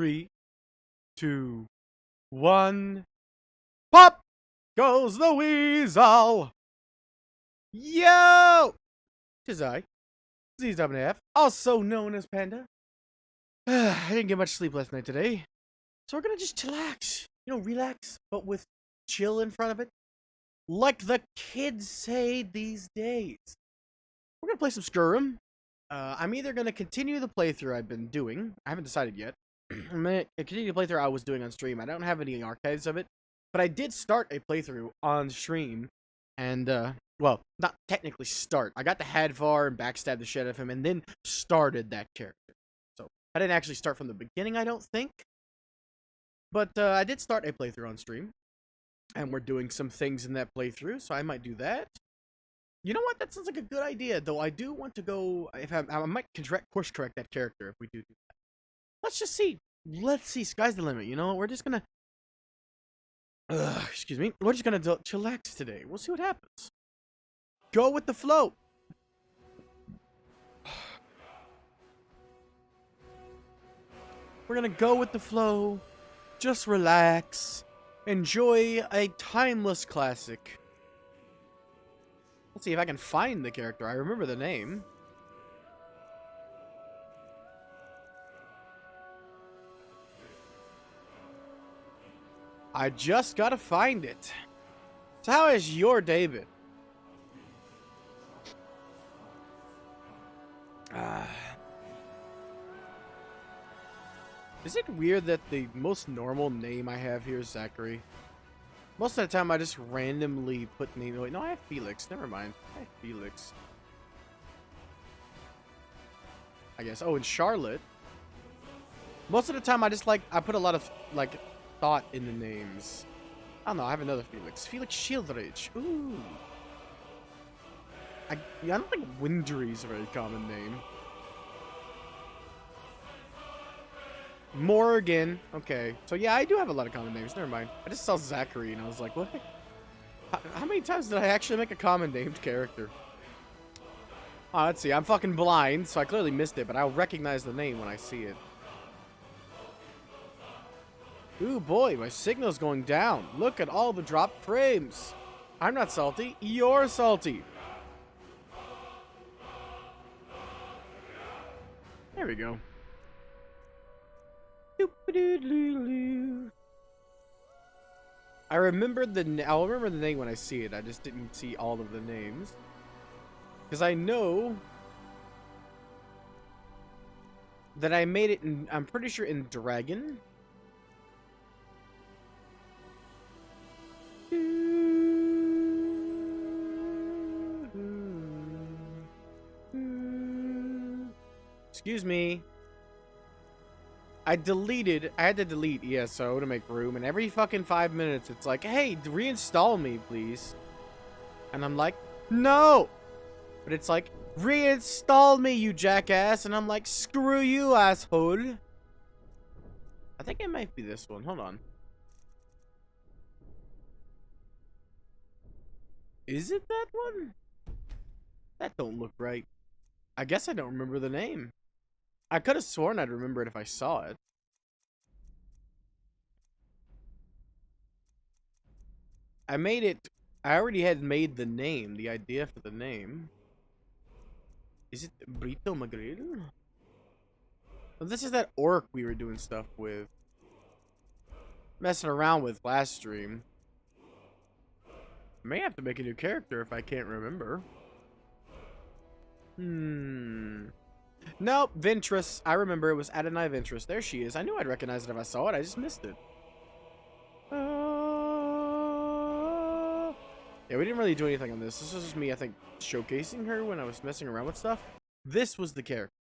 3, 2, 1. Pop goes the weasel. Yo! Tis I, ZWF, also known as Panda. I didn't get much sleep last night today, so we're gonna just chillax. You know, relax, but with chill in front of it. Like the kids say these days. We're gonna play some Skyrim. I'm either gonna continue the playthrough I've been doing. I haven't decided yet. I'm gonna continue the playthrough I was doing on stream. I don't have any archives of it, but I did start a playthrough on stream, and well, not technically start. I got the Hadvar and backstabbed the shit out of him, and then started that character. So I didn't actually start from the beginning, I don't think. But I did start a playthrough on stream, and we're doing some things in that playthrough, so I might do that. You know what? That sounds like a good idea, though. I do want to go. If I might course correct that character if we do that. Let's just see. Let's see. Sky's the limit. You know, we're just gonna. Excuse me. We're just gonna chillax today. We'll see what happens. Go with the flow. We're gonna go with the flow. Just relax. Enjoy a timeless classic. Let's see if I can find the character. I remember the name. I just gotta find it. So how has your day been? Is it weird that the most normal name I have here is Zachary? Most of the time I just randomly put name. Wait, no, I have Felix. Never mind. I have Felix. I guess. Oh, and Charlotte. Most of the time I just I put a lot of thought in the names. I don't know. I have another Felix. Felix Shieldridge. Ooh. I don't think Windry is a very common name. Morgan. Okay. So yeah, I do have a lot of common names. Never mind. I just saw Zachary and I was like, what? How many times did I actually make a common named character? Oh, let's see. I'm fucking blind, so I clearly missed it, but I'll recognize the name when I see it. Ooh, boy, my signal's going down. Look at all the dropped frames. I'm not salty. You're salty. There we go. I'll remember the name when I see it. I just didn't see all of the names. Because I know that I made it in, I'm pretty sure in Dragon. Excuse me. I had to delete ESO to make room, and every fucking 5 minutes it's like, hey, reinstall me, please. And I'm like, no! But it's like, reinstall me, you jackass! And I'm like, screw you, asshole! I think it might be this one. Hold on. Is it that one? That don't look right. I guess I don't remember the name. I could have sworn I'd remember it if I saw it. I already had made the name, the idea for the name. Is it Brito Magril? Well, this is that orc we were doing stuff with. Messing around with last stream. I may have to make a new character if I can't remember. Nope, Ventress. I remember it was Adonai Ventress. There she is. I knew I'd recognize it if I saw it. I just missed it. Yeah, we didn't really do anything on this. This was just me, I think, showcasing her when I was messing around with stuff. This was the character.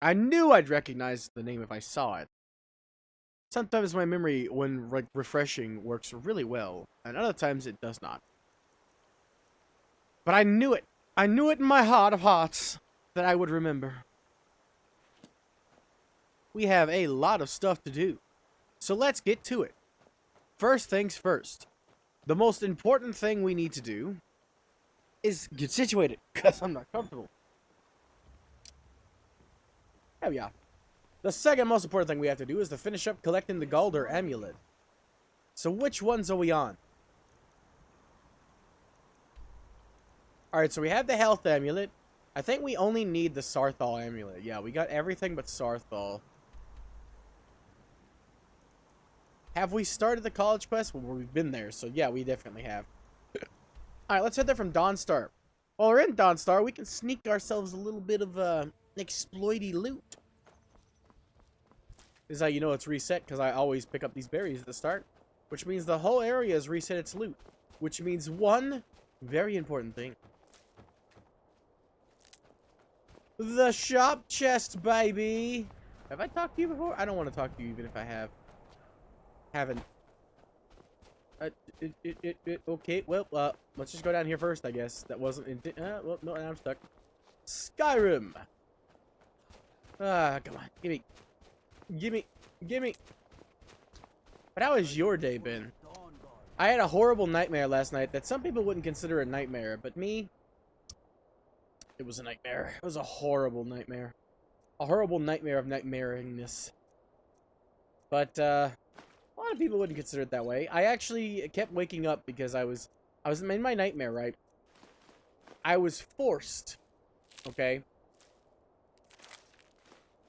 I knew I'd recognize the name if I saw it. Sometimes my memory, when refreshing, works really well, and other times it does not. But I knew it. I knew it in my heart of hearts that I would remember. We have a lot of stuff to do, so let's get to it. First things first. The most important thing we need to do is get situated, because I'm not comfortable. There we are. The second most important thing we have to do is to finish up collecting the Galder Amulet. So which ones are we on? Alright, so we have the Health Amulet. I think we only need the Saarthal Amulet. Yeah, we got everything but Saarthal. Have we started the college quest? Well, we've been there, so yeah, we definitely have. Alright, let's head there from Dawnstar. While we're in Dawnstar, we can sneak ourselves a little bit of exploity loot. This is how you know it's reset, because I always pick up these berries at the start. Which means the whole area has reset its loot. Which means one very important thing. The shop chest, baby! Have I talked to you before? I don't want to talk to you even if I haven't. Okay, well, let's just go down here first, I guess. That wasn't well, no, I'm stuck. Skyrim! Come on, gimme. But how has your day been? I had a horrible nightmare last night that some people wouldn't consider a nightmare, but me, it was a nightmare. It was a horrible nightmare. A horrible nightmare of nightmaringness. But, a lot of people wouldn't consider it that way. I actually kept waking up because I was in my nightmare, right? I was forced, okay?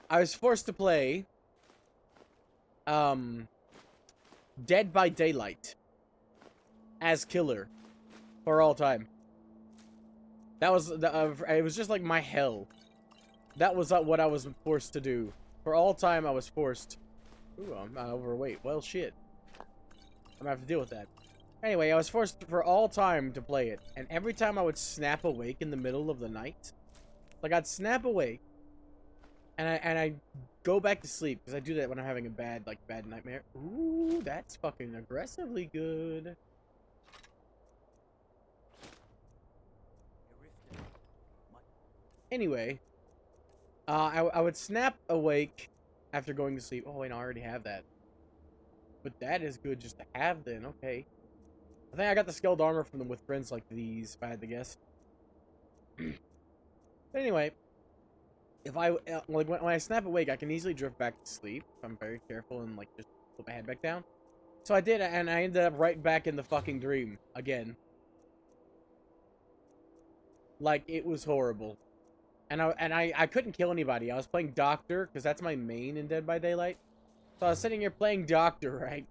I was forced to play, Dead by Daylight as killer for all time. That was, it was just like my hell. That was what I was forced to do. For all time, I was forced. Ooh, I'm overweight. Well, shit. I'm gonna have to deal with that. Anyway, I was forced for all time to play it. And every time I would snap awake in the middle of the night, like I'd snap awake, and I go back to sleep, because I do that when I'm having a bad nightmare. Ooh, that's fucking aggressively good. Anyway, I would snap awake after going to sleep. Oh, wait, no, I already have that. But that is good just to have then, okay. I think I got the scaled armor from them with friends like these, if I had to guess. But anyway, if I, like, when I snap awake, I can easily drift back to sleep if I'm very careful and, like, just put my head back down. So I did, and I ended up right back in the fucking dream again. Like, it was horrible. And I couldn't kill anybody. I was playing Doctor, because that's my main in Dead by Daylight. So I was sitting here playing Doctor, right?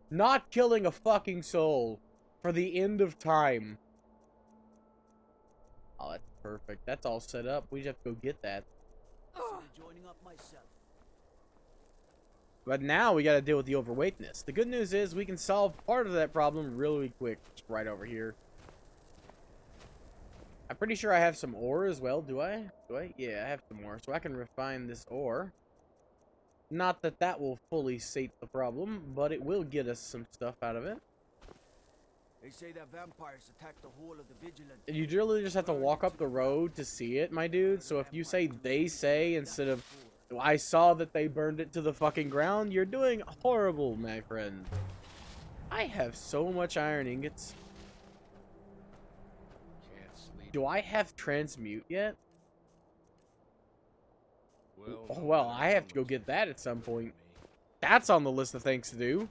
Not killing a fucking soul for the end of time. Oh, that's perfect. That's all set up. We just have to go get that. Joining up myself. But now we gotta deal with the overweightness. The good news is we can solve part of that problem really quick. Just right over here. I'm pretty sure I have some ore as well. Do I? Yeah, I have some ore. So I can refine this ore. Not that that will fully sate the problem, but it will get us some stuff out of it. They say that vampires attack the whole of the Vigilant. You really just have to walk up the road to see it, my dude. So if you say they say instead of I saw that they burned it to the fucking ground, you're doing horrible, my friend. I have so much iron ingots. Do I have transmute yet? Well, I have to go get that at some point. That's on the list of things to do.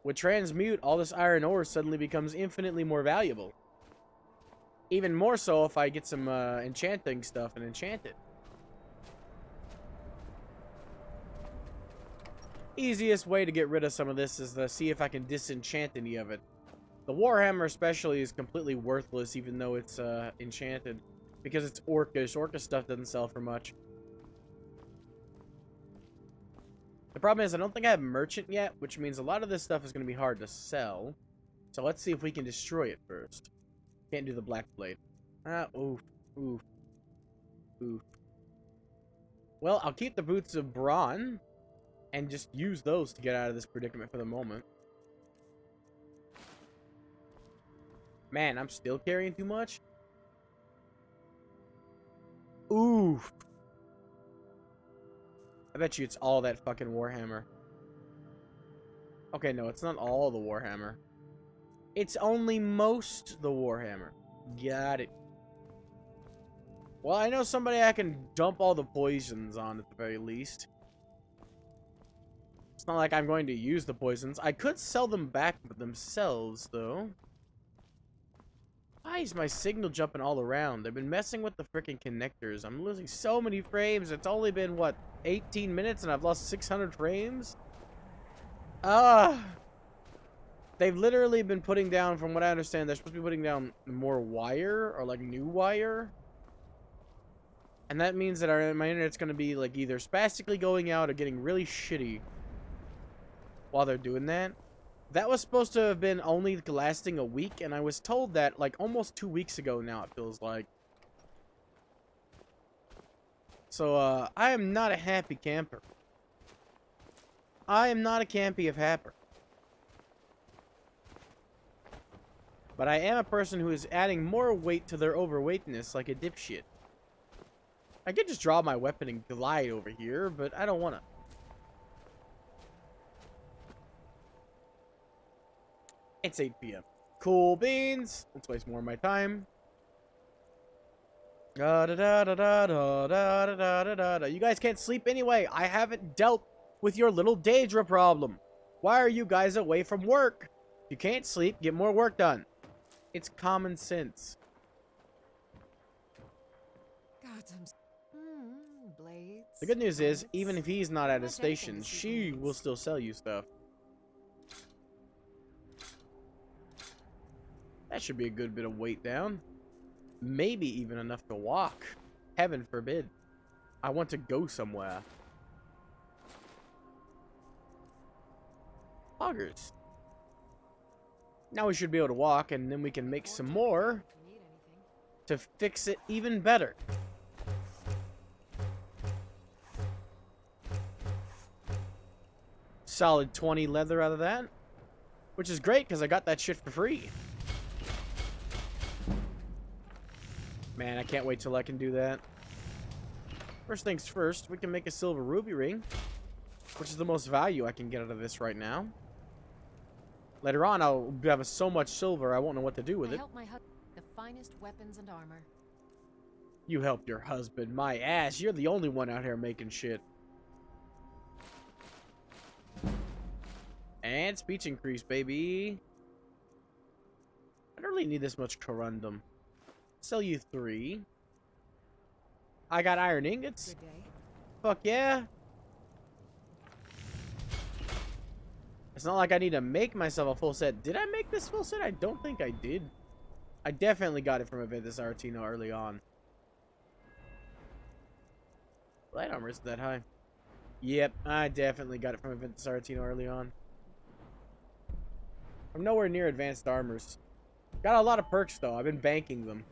With transmute, all this iron ore suddenly becomes infinitely more valuable. Even more so if I get some enchanting stuff and enchant it. Easiest way to get rid of some of this is to see if I can disenchant any of it. The Warhammer especially is completely worthless even though it's enchanted. Because it's Orcish. Orcish stuff doesn't sell for much. The problem is I don't think I have Merchant yet, which means a lot of this stuff is going to be hard to sell. So let's see if we can destroy it first. Can't do the Black Blade. Oof. Well, I'll keep the Boots of Brawn and just use those to get out of this predicament for the moment. Man, I'm still carrying too much? Oof. I bet you it's all that fucking Warhammer. Okay, no, it's not all the Warhammer. It's only most the Warhammer. Got it. Well, I know somebody I can dump all the poisons on at the very least. It's not like I'm going to use the poisons. I could sell them back themselves, though. Why is my signal jumping all around? They've been messing with the freaking connectors. I'm losing so many frames. It's only been, what, 18 minutes and I've lost 600 frames? They've literally been putting down, from what I understand, they're supposed to be putting down more wire, or like new wire. And that means that my internet's going to be like either spastically going out or getting really shitty while they're doing that. That was supposed to have been only lasting a week, and I was told that like almost 2 weeks ago now, it feels like. So, I am not a happy camper. I am not a campy of happer. But I am a person who is adding more weight to their overweightness like a dipshit. I could just draw my weapon and glide over here, but I don't want to. It's 8 p.m. Cool beans. Let's waste more of my time. Da da da da da da da da da da da. You guys can't sleep anyway. I haven't dealt with your little Daedra problem. Why are you guys away from work? You can't sleep. Get more work done. It's common sense. Blades. The good news is, helmets, even if he's not at his pretty much station, anything to suit she your will needs. still sell you stuff. That should be a good bit of weight down. Maybe even enough to walk. Heaven forbid. I want to go somewhere. Augers. Now we should be able to walk, and then we can make some more If you need anything. to fix it even better. Solid 20 leather out of that. Which is great, because I got that shit for free. Man, I can't wait till I can do that. First things first, we can make a silver ruby ring, which is the most value I can get out of this right now. Later on, I'll have so much silver, I won't know what to do with I it. help my husband the finest weapons and armor. You help your husband. My ass, you're the only one out here making shit. And speech increase, baby. I don't really need this much corundum. Sell you 3. I got iron ingots. Good day. Fuck yeah. It's not like I need to make myself a full set. Did I make this full set? I don't think I did. I definitely got it from Aventus Aretino early on. Light armor isn't that high. Yep, I definitely got it from Aventus Aretino early on. I'm nowhere near advanced armors. Got a lot of perks though. I've been banking them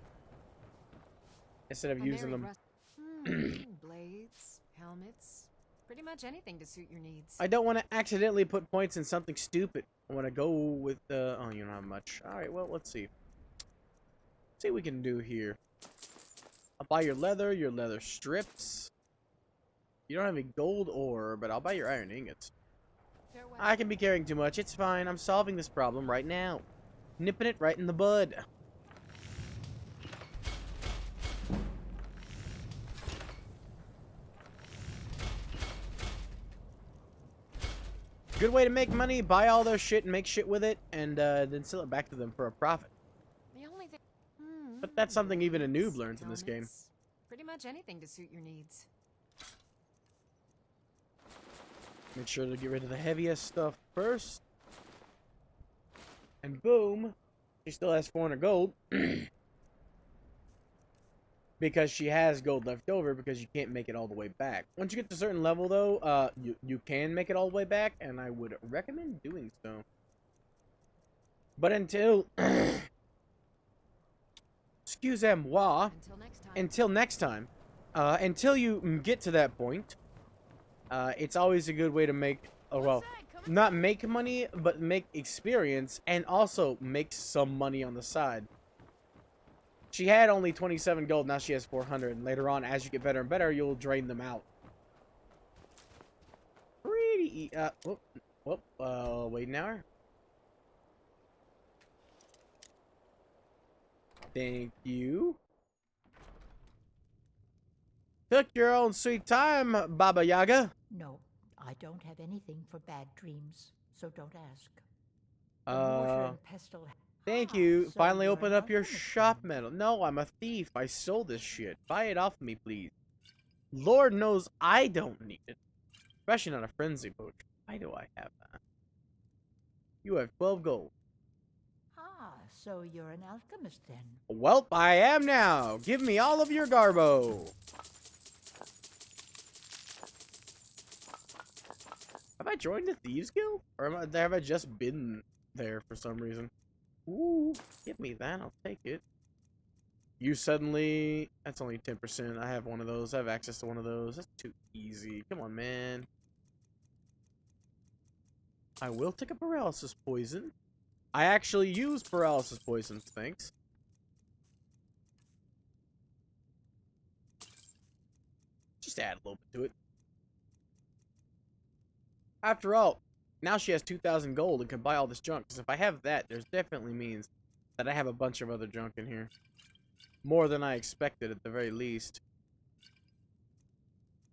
instead of I'm using very them. Blades, helmets, pretty much anything to suit your needs. I don't want to accidentally put points in something stupid. I want to go with oh, you don't have much. Alright, well, let's see. Let's see what we can do here. I'll buy your leather strips. You don't have any gold ore, but I'll buy your iron ingots. Farewell. I can be carrying too much. It's fine. I'm solving this problem right now. Nipping it right in the bud. Good way to make money. Buy all their shit and make shit with it, and then sell it back to them for a profit. The only thing. But that's something even a noob Blades, learns in this game. helmets, pretty much anything to suit your needs. Make sure to get rid of the heaviest stuff first. And boom, she still has 400 gold. Because she has gold left over because you can't make it all the way back. Once you get to a certain level though, you can make it all the way back, and I would recommend doing so. But until excusez-moi, Until next time. until next time, until you get to that point, it's always a good way to make, well, not make money, but make experience, and also make some money on the side. She had only 27 gold, now she has 400, and later on, as you get better and better, you'll drain them out. Pretty, wait an hour. Thank you. Took your own sweet time, Baba Yaga. No, I don't have anything for bad dreams, so don't ask. The mortar and pestle. Thank Ah, you. so Finally you're open an up your alchemist shop then. metal. No, I'm a thief. I stole this shit. Buy it off me, please. Lord knows I don't need it. Especially not a frenzy potion. Why do I have that? You have 12 gold. Ah, so you're an alchemist then. Welp, I am now. Give me all of your garbo. Have I joined the Thieves Guild? Or have I just been there for some reason? Ooh, give me that. I'll take it. You suddenly... That's only 10%. I have one of those. I have access to one of those. That's too easy. Come on, man. I will take a paralysis poison. I actually use paralysis poisons, thanks. Just add a little bit to it. After all, now she has 2,000 gold and can buy all this junk. Because if I have that, there's definitely means that I have a bunch of other junk in here. More than I expected, at the very least.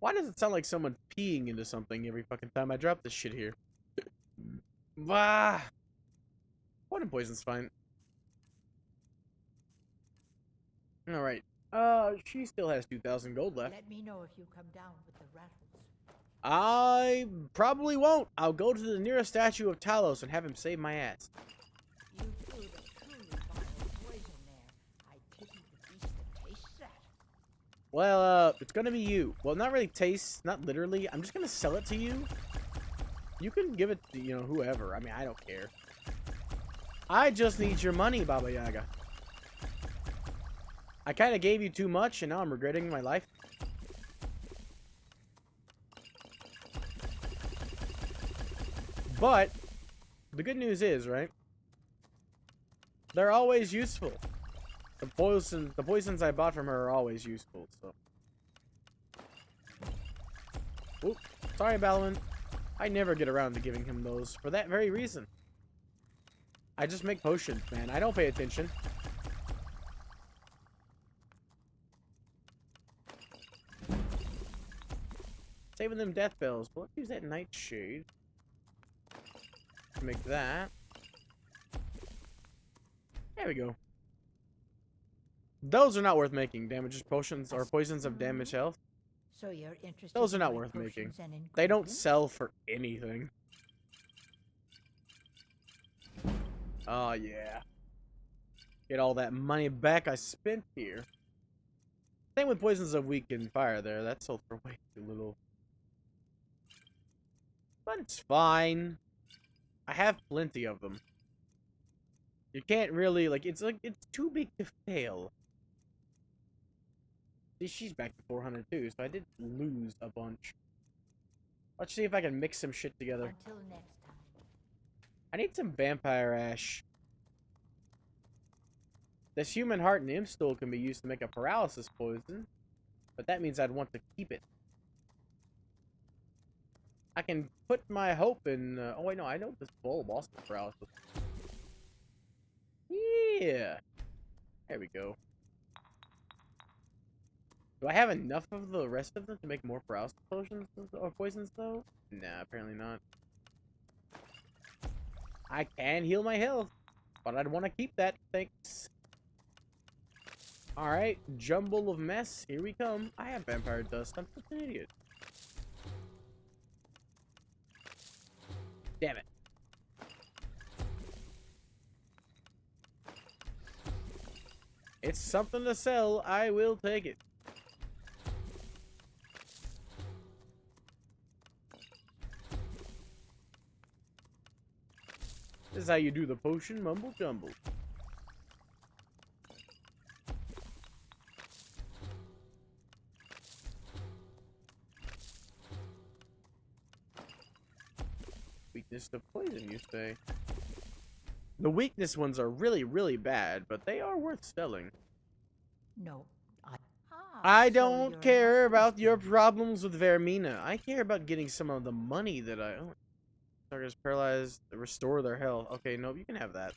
Why does it sound like someone peeing into something every fucking time I drop this shit here? Bah! Poison poison's fine. Alright. She still has 2,000 gold left. Let me know if you come down with the rattles. I probably won't. I'll go to the nearest statue of Talos and have him save my ass. You threw the truly vile poison there. I pity the beast that tastes that. Well, it's gonna be you. Well, not really taste, not literally. I'm just gonna sell it to you. You can give it to, you know, whoever. I mean, I don't care. I just need your money, Baba Yaga. I kind of gave you too much, and now I'm regretting my life. But the good news is, right? They're always useful. The poisons I bought from her are always useful. So, oop, sorry, Balin. I never get around to giving him those for that very reason. I just make potions, man. I don't pay attention. Saving them death bells. But let's use that nightshade. Make that. There we go. Those are not worth making. Damages potions or poisons of damage health. So you're interested. Those are in not my worth making. potions and They don't ingredients? sell for anything. Oh yeah. Get all that money back I spent here. Same with poisons of weakened fire there. That sold for way too little. But it's fine. I have plenty of them. You can't really, like it's too big to fail. See, she's back to 400 too, so I did lose a bunch. Let's see if I can mix some shit together. Until next time. I need some vampire ash. This human heart and imp stool can be used to make a paralysis poison, but that means I'd want to keep it. I can put my hope in. Oh wait, no, I know this bulb also paralysis. Yeah, there we go. Do I have enough of the rest of them to make more paralysis potions or poisons though? Nah, apparently not. I can heal my health, but I'd want to keep that. Thanks. Alright, jumble of mess. Here we come. I have vampire dust. I'm such an idiot. Damn it. It's something to sell. I will take it. This is how you do the potion mumble jumble. Weakness to poison, you say? The weakness ones are really, really bad, but they are worth selling. No, I so don't you're an care alchemist about your then. problems with Vermina. I care about getting some of the money that I own. Targets paralyzed, restore their health. Okay, nope, you can have that.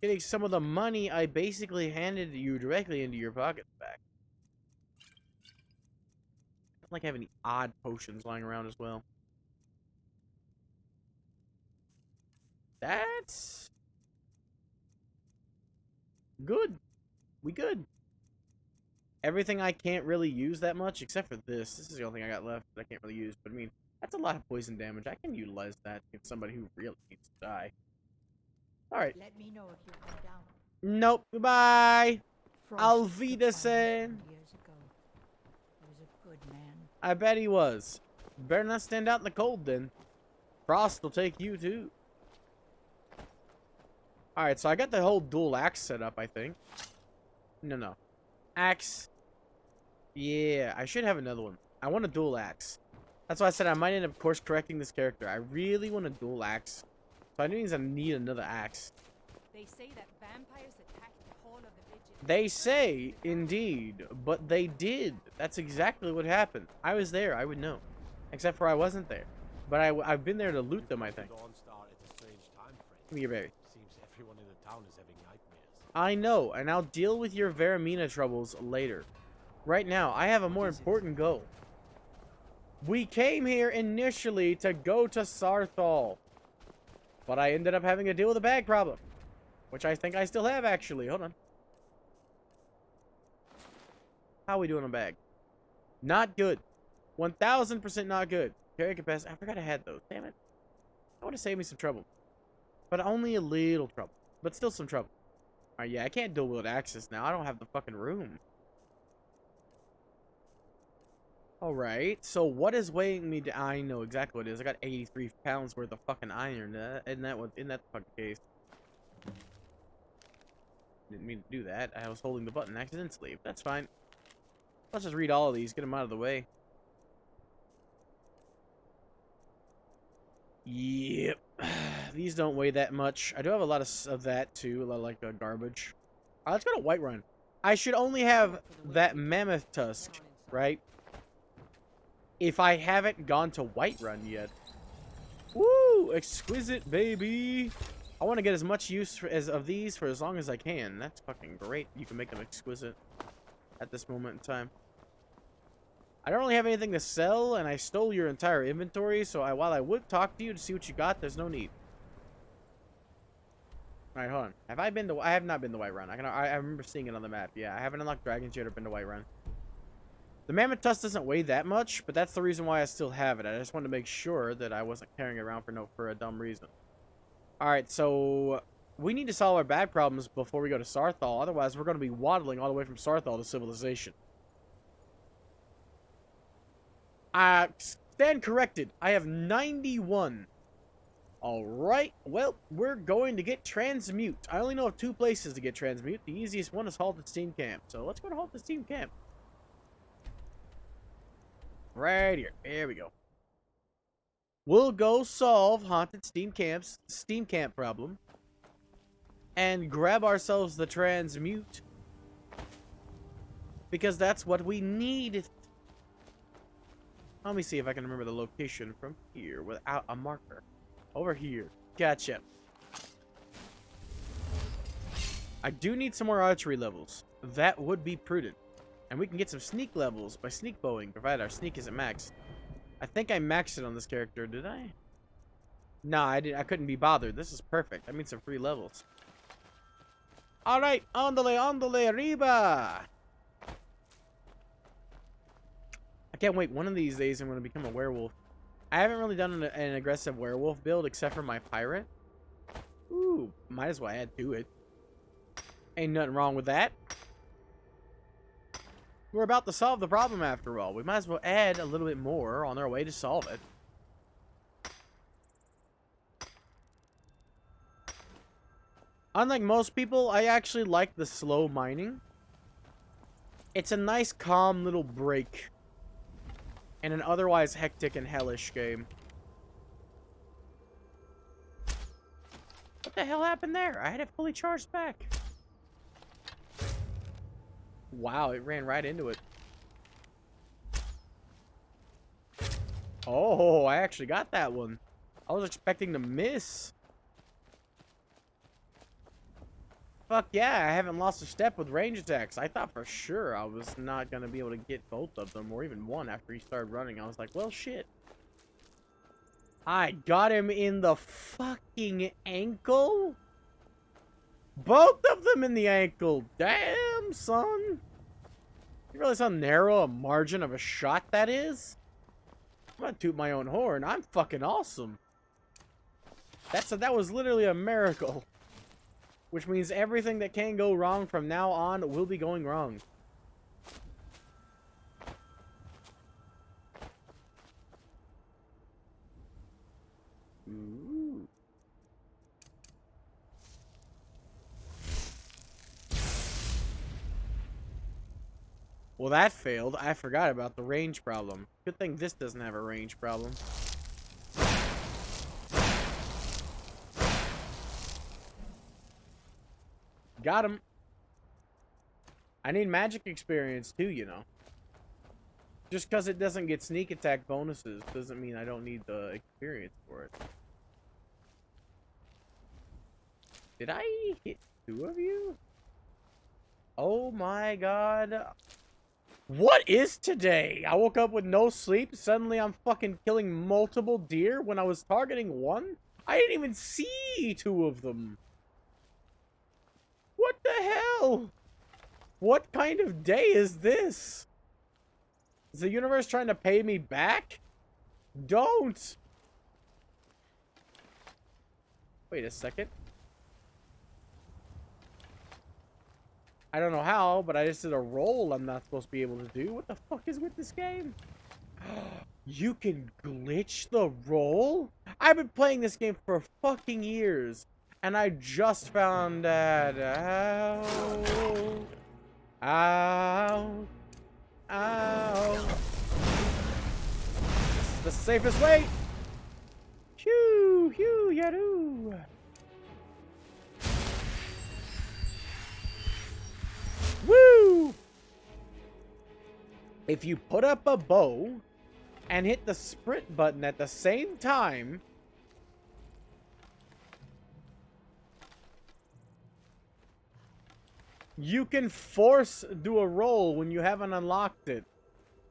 Getting some of the money I basically handed you directly into your pockets back. don't like have any odd potions lying around as well. That's good. We good. Everything I can't really use that much, except for this. This is the only thing I got left that I can't really use. But I mean, that's a lot of poison damage. I can utilize that against somebody who really needs to die. Alright. Let me know if you come down. Nope. Goodbye. Frost Auf took Wiedersehen. Iron years ago. He was a good man. I bet he was. Better not stand out in the cold then. Frost will take you too. Alright, so I got the whole dual axe set up, I think. No. Axe. Yeah, I should have another one. I want a dual axe. That's why I said I might end up course correcting this character. I really want a dual axe. So I means I need another axe. They say that vampires attacked the hall of the Vigil. They say, indeed, but they did. That's exactly what happened. I was there, I would know. Except for I wasn't there. But I've been there to loot them, I think. Dawn Star at a strange time frame. Give me your baby. Seems everyone in the town is having nightmares. I know, and I'll deal with your Varamina troubles later. Right now, I have a more important goal. We came here initially to go to Saarthal. But I ended up having to deal with a bag problem. Which I think I still have, actually. Hold on. How are we doing on bag? Not good. 1000% not good. Carry capacity. I forgot I had those. Damn it. That would have saved me some trouble. But only a little trouble. But still some trouble. Alright, yeah, I can't dual wield axes now. I don't have the fucking room. Alright, so what is weighing me down? I know exactly what it is. I got 83 pounds worth of fucking iron in that fucking case. Didn't mean to do that. I was holding the button accidentally. That's fine. Let's just read all of these. Get them out of the way. Yep. These don't weigh that much. I do have a lot of that too. A lot of like garbage. Let's go to Whiterun. I should only have that mammoth tusk, right? If I haven't gone to Whiterun yet. Woo! Exquisite, baby! I want to get as much use of these for as long as I can. That's fucking great. You can make them exquisite at this moment in time. I don't really have anything to sell, and I stole your entire inventory, so while I would talk to you to see what you got, there's no need. Alright, hold on. Have I been to... I have not been to Whiterun. I remember seeing it on the map. Yeah, I haven't unlocked dragons yet or been to Whiterun. The mammoth tusk doesn't weigh that much, but that's the reason why I still have it. I just wanted to make sure that I wasn't carrying it around for a dumb reason. Alright, so we need to solve our bad problems before we go to Saarthal. Otherwise, we're going to be waddling all the way from Saarthal to civilization. Stand corrected. I have 91. Alright, well, we're going to get Transmute. I only know of 2 places to get Transmute. The easiest one is Halted Steam Camp. So let's go to Halted Steam Camp. Right here. There we go. We'll go solve Haunted Steam Camp problem. And grab ourselves the Transmute. Because that's what we need. Let me see if I can remember the location from here without a marker. Over here. Gotcha. I do need some more archery levels. That would be prudent. And we can get some sneak levels by sneak bowing, provided our sneak isn't maxed. I think I maxed it on this character, did I? Nah, I didn't. I couldn't be bothered. This is perfect. I need some free levels. Alright, andale, arriba! I can't wait. One of these days I'm going to become a werewolf. I haven't really done an aggressive werewolf build except for my pirate. Ooh, might as well add to it. Ain't nothing wrong with that. We're about to solve the problem after all. We might as well add a little bit more on our way to solve it. Unlike most people, I actually like the slow mining. It's a nice, calm little break in an otherwise hectic and hellish game. What the hell happened there? I had it fully charged back. Wow, it ran right into it. Oh, I actually got that one. I was expecting to miss. fuck yeah, I haven't lost a step with range attacks. I thought for sure I was not going to be able to get both of them, or even one after he started running. I was like, well, shit. I got him in the fucking ankle? Both of them in the ankle. Damn, son. You realize how narrow a margin of a shot that is? I'm gonna toot my own horn. I'm fucking awesome. That was literally a miracle. Which means everything that can go wrong from now on will be going wrong. Ooh. Well, that failed. I forgot about the range problem. Good thing this doesn't have a range problem. Got him. I need magic experience too, you know. Just because it doesn't get sneak attack bonuses doesn't mean I don't need the experience for it. Did I hit 2 of you? Oh my god. What is today? I woke up with no sleep. Suddenly I'm fucking killing multiple deer when I was targeting 1? I didn't even see 2 of them. What the hell? What kind of day is this? Is the universe trying to pay me back? Don't! Wait a second. I don't know how, but I just did a roll I'm not supposed to be able to do. What the fuck is with this game? You can glitch the roll? I've been playing this game for fucking years, and I just found that out. Ow. Ow. This is the safest way. Phew, phew, yadoo. Woo! If you put up a bow and hit the sprint button at the same time, you can force do a roll when you haven't unlocked it.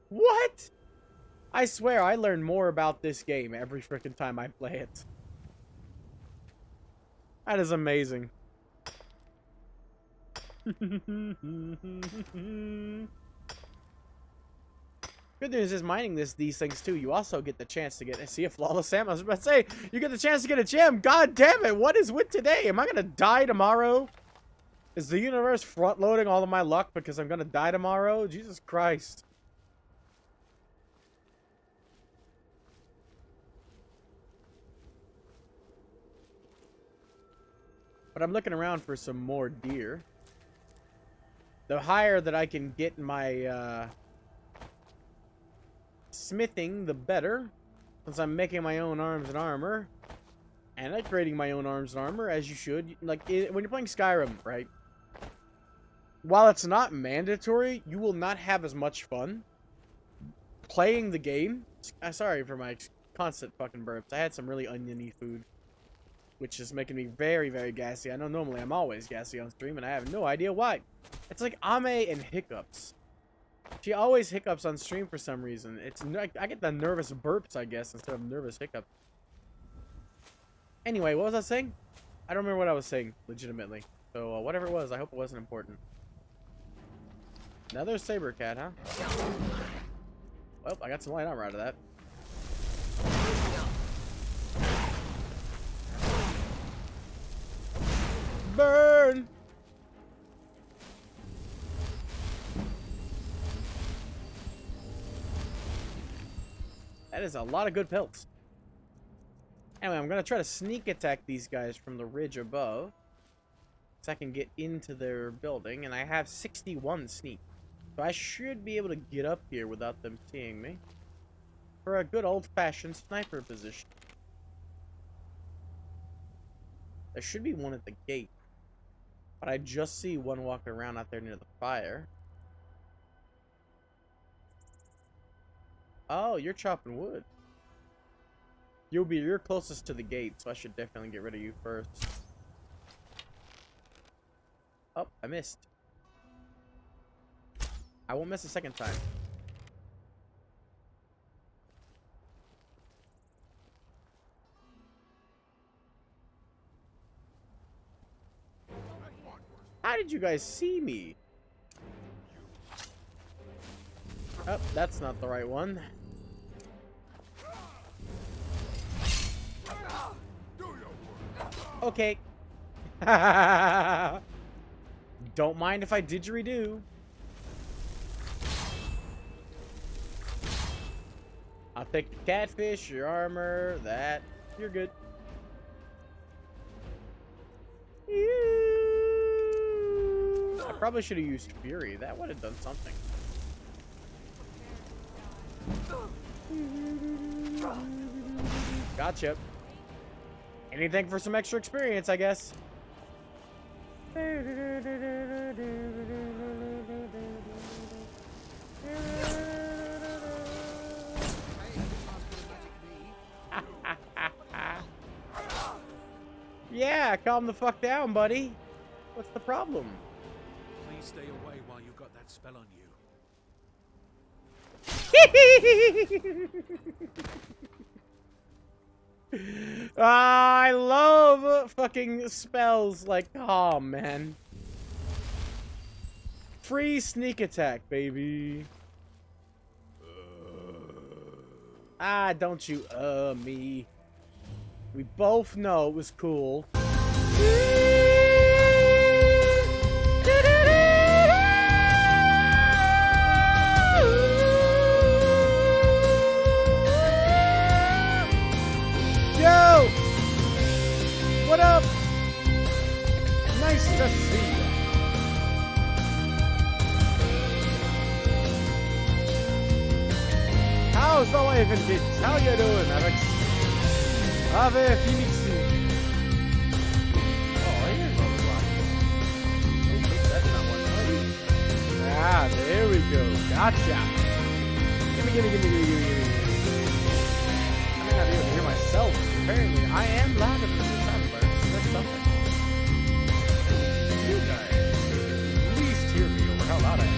What? I swear I learn more about this game every freaking time I play it. That is amazing. Good news is mining these things too. You also get the chance to see a flawless Sam. I was about to say, you get the chance to get a gem. God damn it. What is with today? Am I going to die tomorrow? Is the universe front loading all of my luck because I'm going to die tomorrow? Jesus Christ. But I'm looking around for some more deer. The higher that I can get my smithing, the better. Since I'm making my own arms and armor. And I'm creating my own arms and armor, as you should. Like, when you're playing Skyrim, right? While it's not mandatory, you will not have as much fun playing the game. Sorry for my constant fucking burps. I had some really oniony food, which is making me very, very gassy. I know normally I'm always gassy on stream, and I have no idea why. It's like Ame and hiccups. She always hiccups on stream for some reason. I get the nervous burps, I guess, instead of nervous hiccups. Anyway, what was I saying? I don't remember what I was saying, legitimately. So, whatever it was, I hope it wasn't important. Another saber cat, huh? Well, I got some light armor out of that. Burn! That is a lot of good pelts. Anyway, I'm going to try to sneak attack these guys from the ridge above, so I can get into their building, and I have 61 sneak. So I should be able to get up here without them seeing me. For a good old-fashioned sniper position. There should be one at the gate. But I just see one walking around out there near the fire. Oh, you're chopping wood. You're closest to the gate, so I should definitely get rid of you first. Oh, I missed. I won't miss a second time. How did you guys see me? Oh, that's not the right one. Okay. Don't mind if I didgeridoo. I'll take the catfish, your armor, that. You're good. I probably should have used Fury. That would have done something. Gotcha. Anything for some extra experience, I guess. Yeah, calm the fuck down, buddy. What's the problem? Please stay away while you got that spell on you. I love fucking spells like calm, man. Free sneak attack, baby. Ah, don't you me. We both know it was cool. Yo! What up? Nice to see you. How's the life and kids? How you doing, Alex? Ave Phoenixi. Oh, here's all the rocks. Oh, that's not one. Ah, there we go. Gotcha. Gimme. I may not be able to hear myself. Apparently, I am louder than the soundbar. That's something. You guys at least hear me over how loud I am.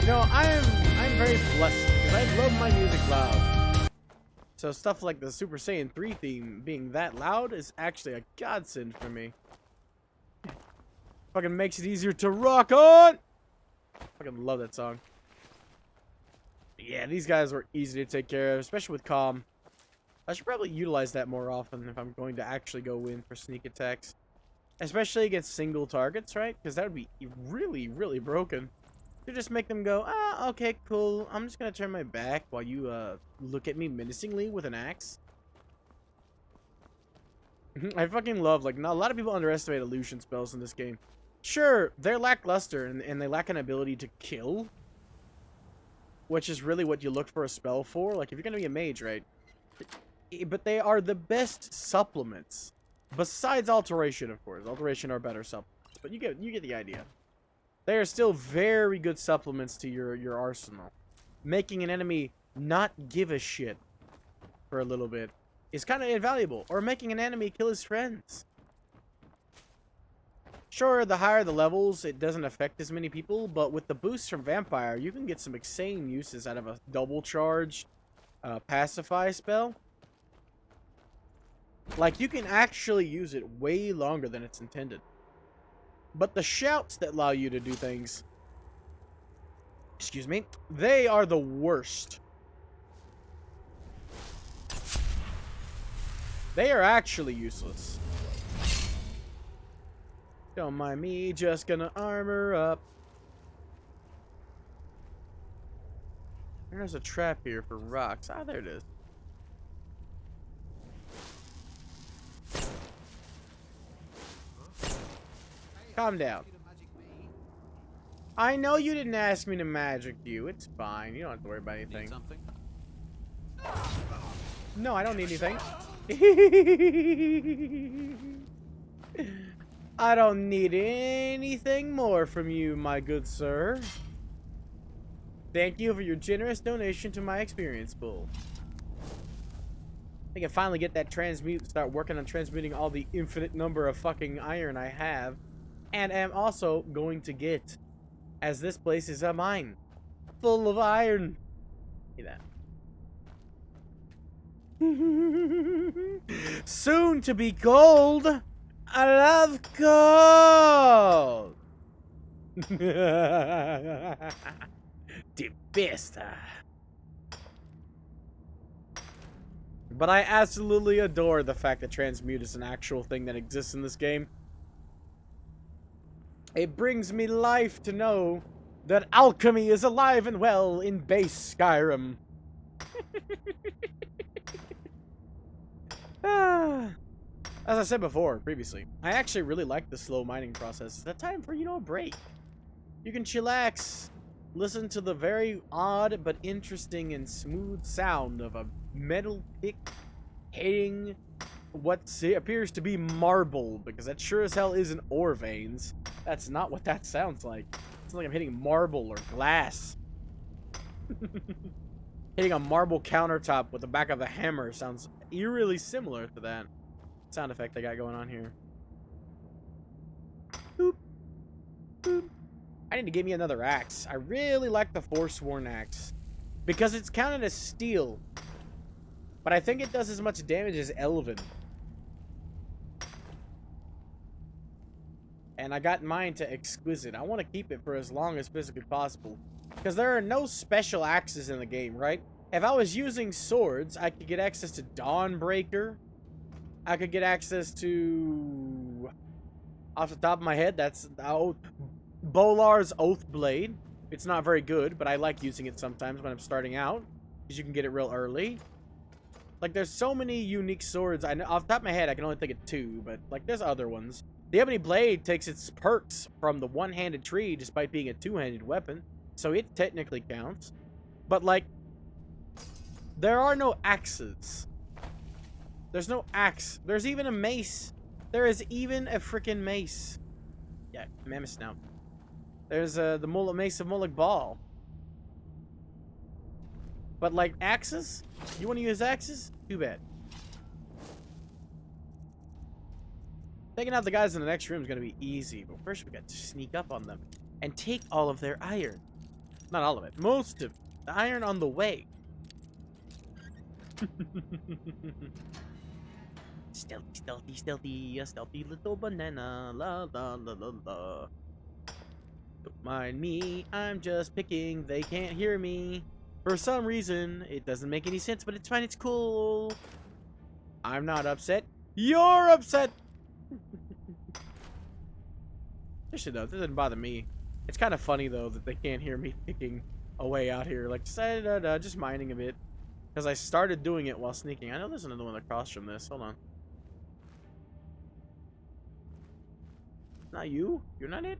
You know, I'm very blessed because I love my music loud. So stuff like the Super Saiyan 3 theme being that loud is actually a godsend for me. Fucking makes it easier to rock on. Fucking love that song. Yeah, these guys were easy to take care of, especially with calm. I should probably utilize that more often if I'm going to actually go in for sneak attacks. Especially against single targets, right? Because that would be really, really broken. To just make them go, ah, okay, cool. I'm just gonna turn my back while you look at me menacingly with an axe. I fucking love, like, a lot of people underestimate illusion spells in this game. Sure, they're lackluster and they lack an ability to kill, which is really what you look for a spell for. Like, if you're gonna be a mage, right? But they are the best supplements, besides alteration, of course. Alteration are better supplements, but you get the idea. They are still very good supplements to your arsenal. Making an enemy not give a shit for a little bit is kind of invaluable. Or making an enemy kill his friends. Sure, the higher the levels, it doesn't affect as many people, but with the boosts from Vampire, you can get some insane uses out of a double charged pacify spell. Like, you can actually use it way longer than it's intended. But the shouts that allow you to do things, excuse me, they are the worst. They are actually useless. Don't mind me, just gonna armor up. There's a trap here for rocks. Ah, there it is. Calm down. I know you didn't ask me to magic you. It's fine. You don't have to worry about anything. Need something? No, I don't need anything. I don't need anything more from you, my good sir. Thank you for your generous donation to my experience pool. I can finally get that transmute, start working on transmuting all the infinite number of fucking iron I have. And am also going to get, as this place is a mine, full of iron. See that. Soon to be gold. I love gold. The best. But I absolutely adore the fact that transmute is an actual thing that exists in this game. It brings me life to know that alchemy is alive and well in base Skyrim. As I said before, previously, I actually really like the slow mining process. It's that time for, you know, a break. You can chillax, listen to the very odd but interesting and smooth sound of a metal pick hitting what appears to be marble, because that sure as hell isn't ore veins. That's not what that sounds like. It sounds like I'm hitting marble or glass. Hitting a marble countertop with the back of a hammer sounds eerily similar to that sound effect I got going on here. Boop. Boop. I need to give me another axe. I really like the Forsworn axe because it's counted as steel, but I think it does as much damage as Elven. And I got mine to Exquisite. I want to keep it for as long as physically possible, because there are no special axes in the game, right? If I was using swords, I could get access to Dawnbreaker. I could get access to, off the top of my head, that's Bolar's Oathblade. It's not very good, but I like using it sometimes when I'm starting out, because you can get it real early. Like, there's so many unique swords. I know, off the top of my head, I can only think of 2, but, like, there's other ones. The Ebony Blade takes its perks from the one-handed tree, despite being a two-handed weapon, so it technically counts. But, like, there are no axes. There's no axe. There's even a mace. There is even a freaking mace. Yeah, mammoth snout. There's the Mace of Molag Bal. But, like, axes? You want to use axes? Too bad. Taking out the guys in the next room is going to be easy, but first we got to sneak up on them and take all of their iron. Not all of it. Most of the iron on the way. Stealthy, stealthy, stealthy, a stealthy little banana, la la la la la. Don't mind me, I'm just picking, they can't hear me. For some reason, it doesn't make any sense, but it's fine, it's cool. I'm not upset, you're upset! Seriously though, this doesn't bother me. It's kind of funny though that they can't hear me picking away out here, like just mining a bit. Because I started doing it while sneaking. I know there's another one across from this, hold on. Not you? You're not it?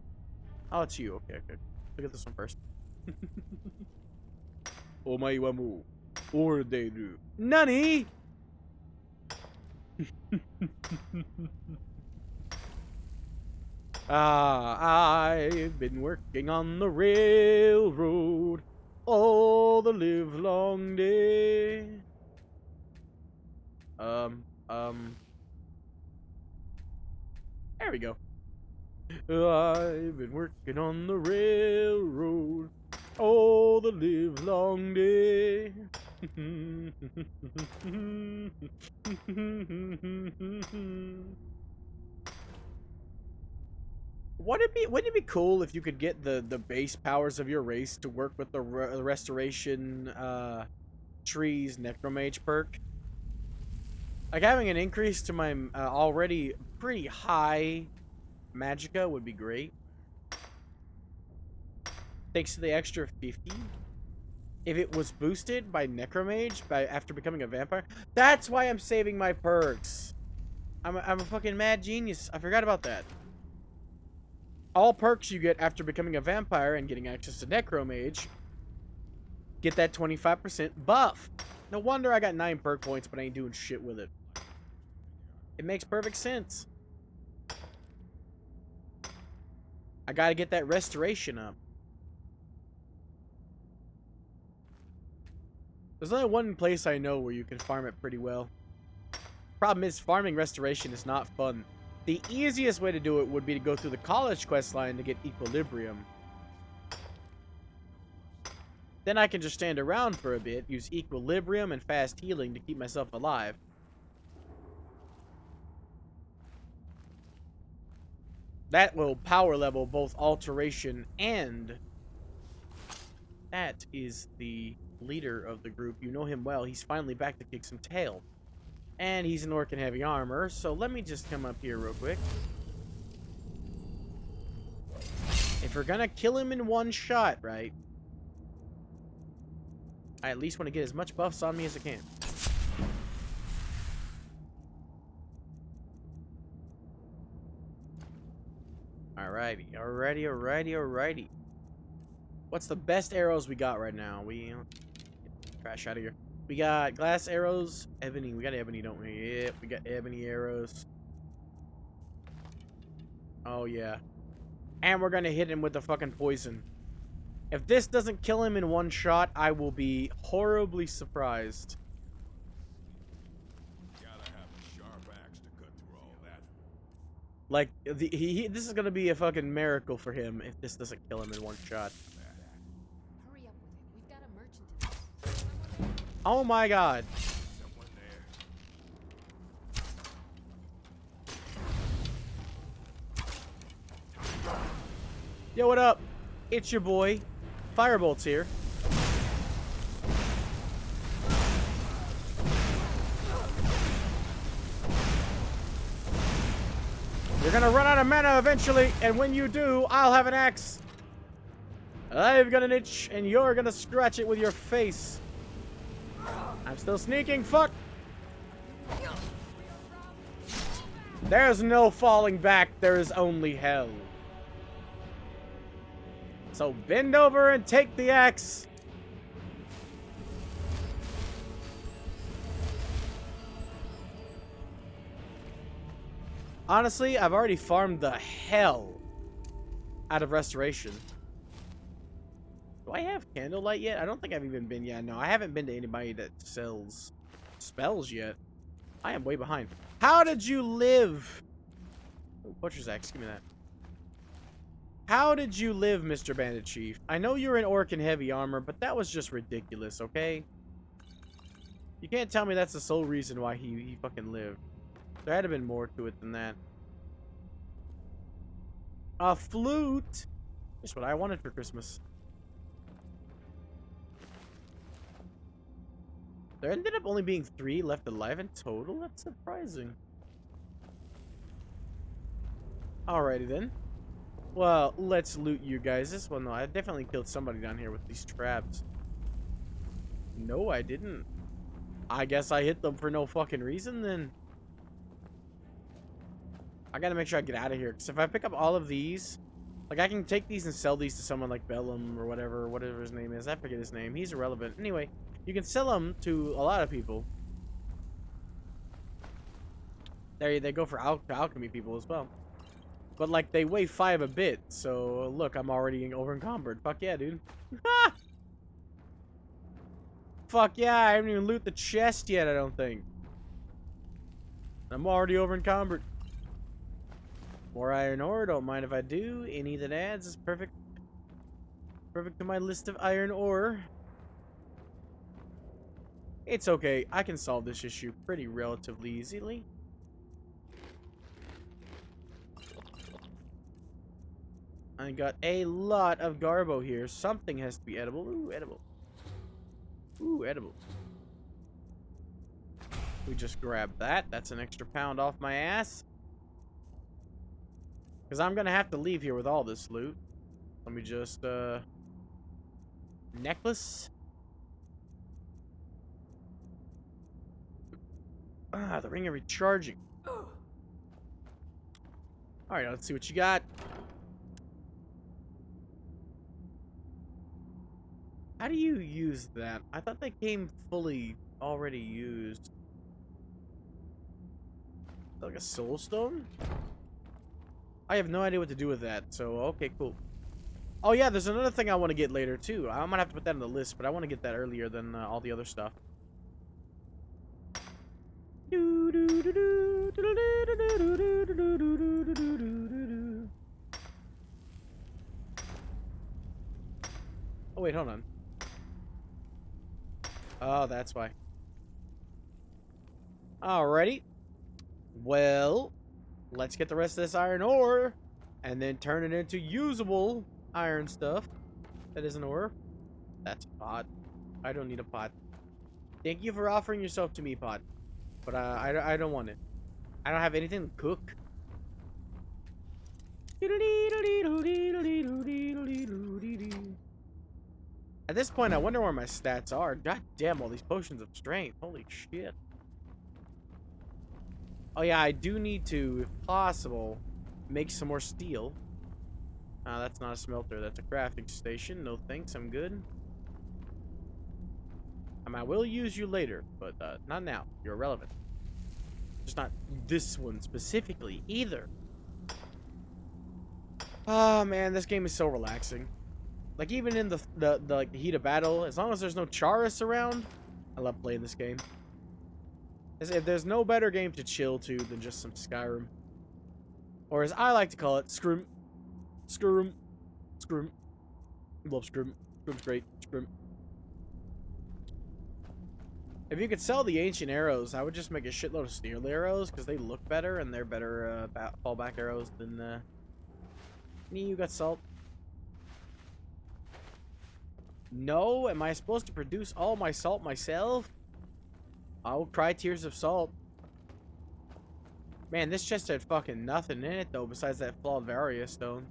Oh, it's you. Okay, okay. Look at this one first. Omae wa mo orederu. Nani? I've been working on the railroad all the livelong day. There we go. I've been working on the railroad all the livelong day. Wouldn't it be cool if you could get the base powers of your race to work with the restoration trees necromage perk? Like, having an increase to my already pretty high magicka would be great. Thanks to the extra 50. If it was boosted by necromage after becoming a vampire. That's why I'm saving my perks. I'm a fucking mad genius. I forgot about that. All perks you get after becoming a vampire and getting access to necromage get that 25% buff. No wonder I got 9 perk points, but I ain't doing shit with it. It makes perfect sense. I gotta get that restoration up. There's only one place I know where you can farm it pretty well. Problem is, farming restoration is not fun. The easiest way to do it would be to go through the college quest line to get equilibrium. Then I can just stand around for a bit, use equilibrium and fast healing to keep myself alive. That will power level both alteration and... That is the leader of the group. You know him well. He's finally back to kick some tail. And he's an orc in heavy armor, so let me just come up here real quick. If we're gonna kill him in one shot, right? I at least want to get as much buffs on me as I can. Alrighty, alrighty. What's the best arrows we got right now? We crash out of here. We got glass arrows, ebony. We got ebony, don't we? Yep, we got ebony arrows. Oh yeah. And we're gonna hit him with the fucking poison. If this doesn't kill him in one shot, I will be horribly surprised. Gotta have a sharp axe to cut through all that. Like, this is gonna be a fucking miracle for him if this doesn't kill him in one shot. Hurry up with it. We've got a merchant in this. Oh my god. Someone there. Yo, what up? It's your boy. Firebolt's here. You're gonna run out of mana eventually, and when you do, I'll have an axe. I've got an itch, and you're gonna scratch it with your face. I'm still sneaking, fuck! There's no falling back, there is only hell. So bend over and take the axe. Honestly, I've already farmed the hell out of restoration. Do I have candlelight yet? I don't think I've even been yet. No, I haven't been to anybody that sells spells yet. I am way behind. How did you live? Oh, butcher's axe, give me that. How did you live, Mr. Bandit Chief? I know you're an orc in heavy armor, but that was just ridiculous, okay? You can't tell me that's the sole reason why he fucking lived. There had to have been more to it than that. A flute! That's what I wanted for Christmas. There ended up only being 3 left alive in total? That's surprising. Alrighty then. Well, let's loot you guys. This one, though, I definitely killed somebody down here with these traps. No, I didn't. I guess I hit them for no fucking reason, then. I gotta make sure I get out of here, because if I pick up all of these, like, I can take these and sell these to someone like Bellum or whatever his name is. I forget his name. He's irrelevant. Anyway, you can sell them to a lot of people. They go for alchemy people as well. But, like, they weigh 5 a bit, so, look, I'm already over encumbered. Fuck yeah, dude. Fuck yeah, I haven't even loot the chest yet, I don't think. I'm already over encumbered. More iron ore, don't mind if I do. Any that adds is perfect. Perfect to my list of iron ore. It's okay, I can solve this issue pretty relatively easily. I got a lot of garbo here. Something has to be edible. Ooh, edible. Ooh, edible. We just grabbed that. That's an extra pound off my ass. Because I'm going to have to leave here with all this loot. Let me just, necklace. Ah, the ring of recharging. Alright, let's see what you got. How do you use that? I thought they came fully already used. Like a soul stone? I have no idea what to do with that, so okay, cool. Oh yeah, there's another thing I want to get later too. I'm gonna have to put that on the list, but I want to get that earlier than all the other stuff. Doo Oh wait, hold on. Oh, that's why. Alrighty. Well, let's get the rest of this iron ore and then turn it into usable iron stuff. That isn't ore. That's a pot. I don't need a pot. Thank you for offering yourself to me, pot. But I don't want it. I don't have anything to cook. At this point, I wonder where my stats are. God damn, all these potions of strength. Holy shit. Oh yeah, I do need to, if possible, make some more steel. That's not a smelter. That's a crafting station. No thanks, I'm good. I will use you later, but not now. You're irrelevant. Just not this one specifically, either. Oh man, this game is so relaxing. Like, even in the heat of battle, as long as there's no Charis around, I love playing this game. If there's no better game to chill to than just some Skyrim. Or as I like to call it, Scrim. Scrim. Scrim. Love Scrim. Scrim's great. Scrim. If you could sell the ancient arrows, I would just make a shitload of steel arrows, because they look better, and they're better fallback arrows than, you got salt. No? Am I supposed to produce all my salt myself? I'll try Tears of Salt. Man, this chest had fucking nothing in it, though, besides that flawed Varia stone.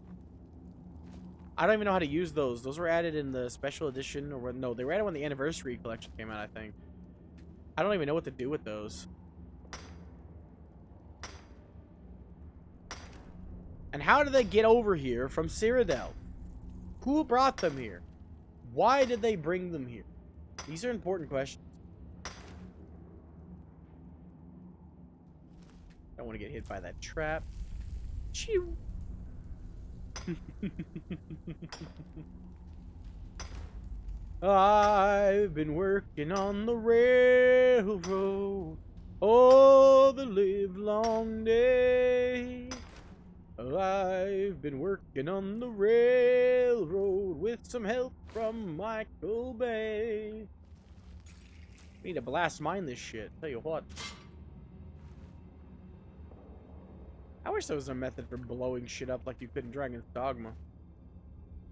I don't even know how to use those. Those were added in the special edition, or no, they were added when the Anniversary Collection came out, I think. I don't even know what to do with those. And how did they get over here from Cyrodiil? Who brought them here? Why did they bring them here? These are important questions. Don't want to get hit by that trap. Chew. I've been working on the railroad all the livelong day. I've been working on the railroad with some help from Michael Bay. We need to blast mine this shit. Tell you what. I wish there was a method for blowing shit up like you could in Dragon's Dogma.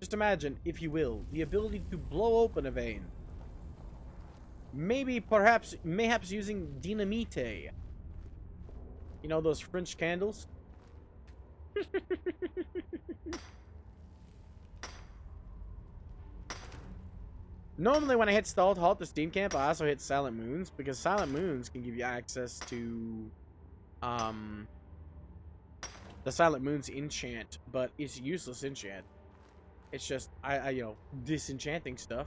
Just imagine, if you will, the ability to blow open a vein. Maybe, mayhaps using dynamite. You know those French candles? Normally when I hit Stalled Halt the Steam Camp, I also hit Silent Moons, because Silent Moons can give you access to the Silent Moons enchant, but it's useless enchant. It's just you know, disenchanting stuff.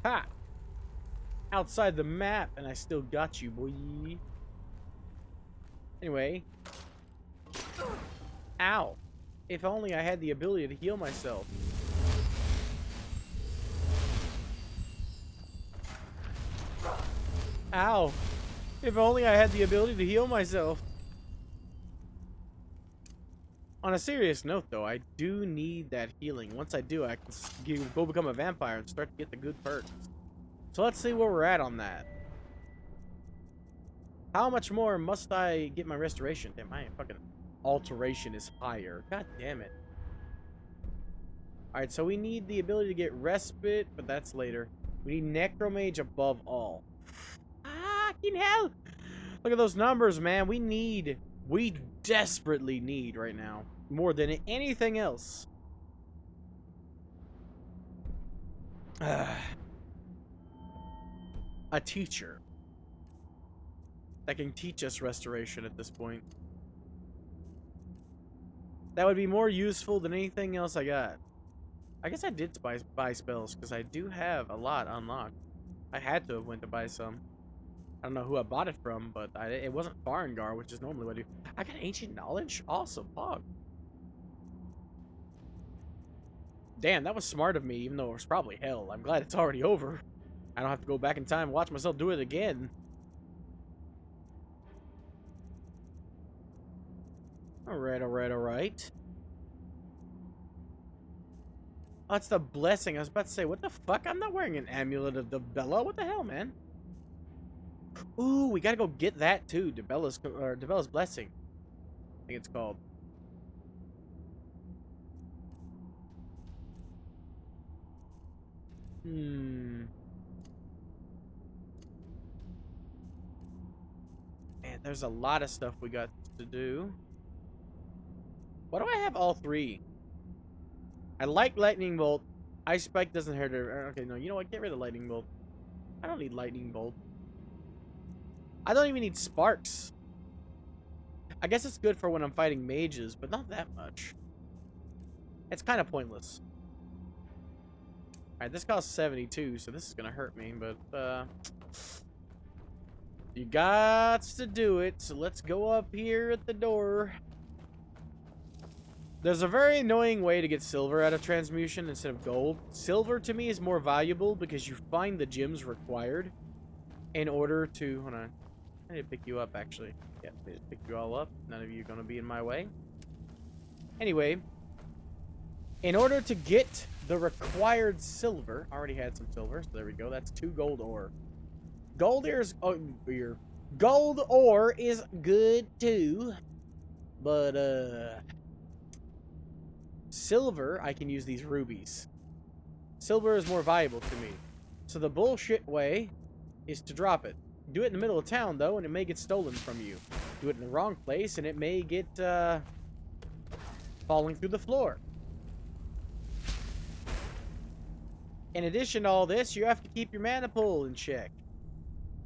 Ha! Outside the map, and I still got you, boy. Anyway. Ow. If only I had the ability to heal myself. Ow. If only I had the ability to heal myself. On a serious note, though, I do need that healing. Once I do, I can go become a vampire and start to get the good perks. So let's see where we're at on that. How much more must I get my restoration? Damn, my fucking alteration is higher. God damn it. Alright, so we need the ability to get respite, but that's later. We need Necromage above all. Fucking hell! Look at those numbers, man. We desperately need right now, more than anything else. A teacher that can teach us restoration at this point. That would be more useful than anything else I got. I guess I did buy spells, because I do have a lot unlocked. I had to have went to buy some. I don't know who I bought it from, but it wasn't Farengar, which is normally what I do. I got Ancient Knowledge? Awesome, fuck. Damn, that was smart of me, even though it was probably hell. I'm glad it's already over. I don't have to go back in time and watch myself do it again. Alright, alright, alright. Oh, it's the blessing. I was about to say, what the fuck? I'm not wearing an amulet of Dibella. What the hell, man? Ooh, we gotta go get that too. Dibella's blessing, I think it's called. Man, there's a lot of stuff we got to do. Why do I have all three? I like Lightning Bolt. Ice Spike doesn't hurt her. Okay, no, you know what? Get rid of Lightning Bolt. I don't need Lightning Bolt. I don't even need Sparks. I guess it's good for when I'm fighting mages, but not that much. It's kind of pointless. Alright, this costs 72, so this is gonna hurt me, but, you got to do it, so let's go up here at the door. There's a very annoying way to get silver out of transmutation instead of gold. Silver, to me, is more valuable because you find the gems required in order to... Hold on. I need to pick you up, actually. Yeah, I just pick you all up. None of you are going to be in my way. Anyway, in order to get the required silver... I already had some silver, so there we go. That's 2 gold ore. Gold ore is good, too. But, silver, I can use these rubies. Silver is more valuable to me. So the bullshit way is to drop it. Do it in the middle of town, though, and it may get stolen from you. Do it in the wrong place, and it may get, falling through the floor. In addition to all this, you have to keep your mana pool in check.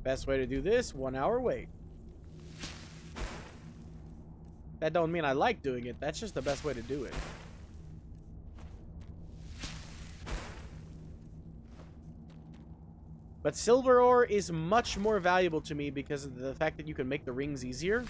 Best way to do this, 1 hour wait. That don't mean I like doing it, that's just the best way to do it. But silver ore is much more valuable to me because of the fact that you can make the rings easier.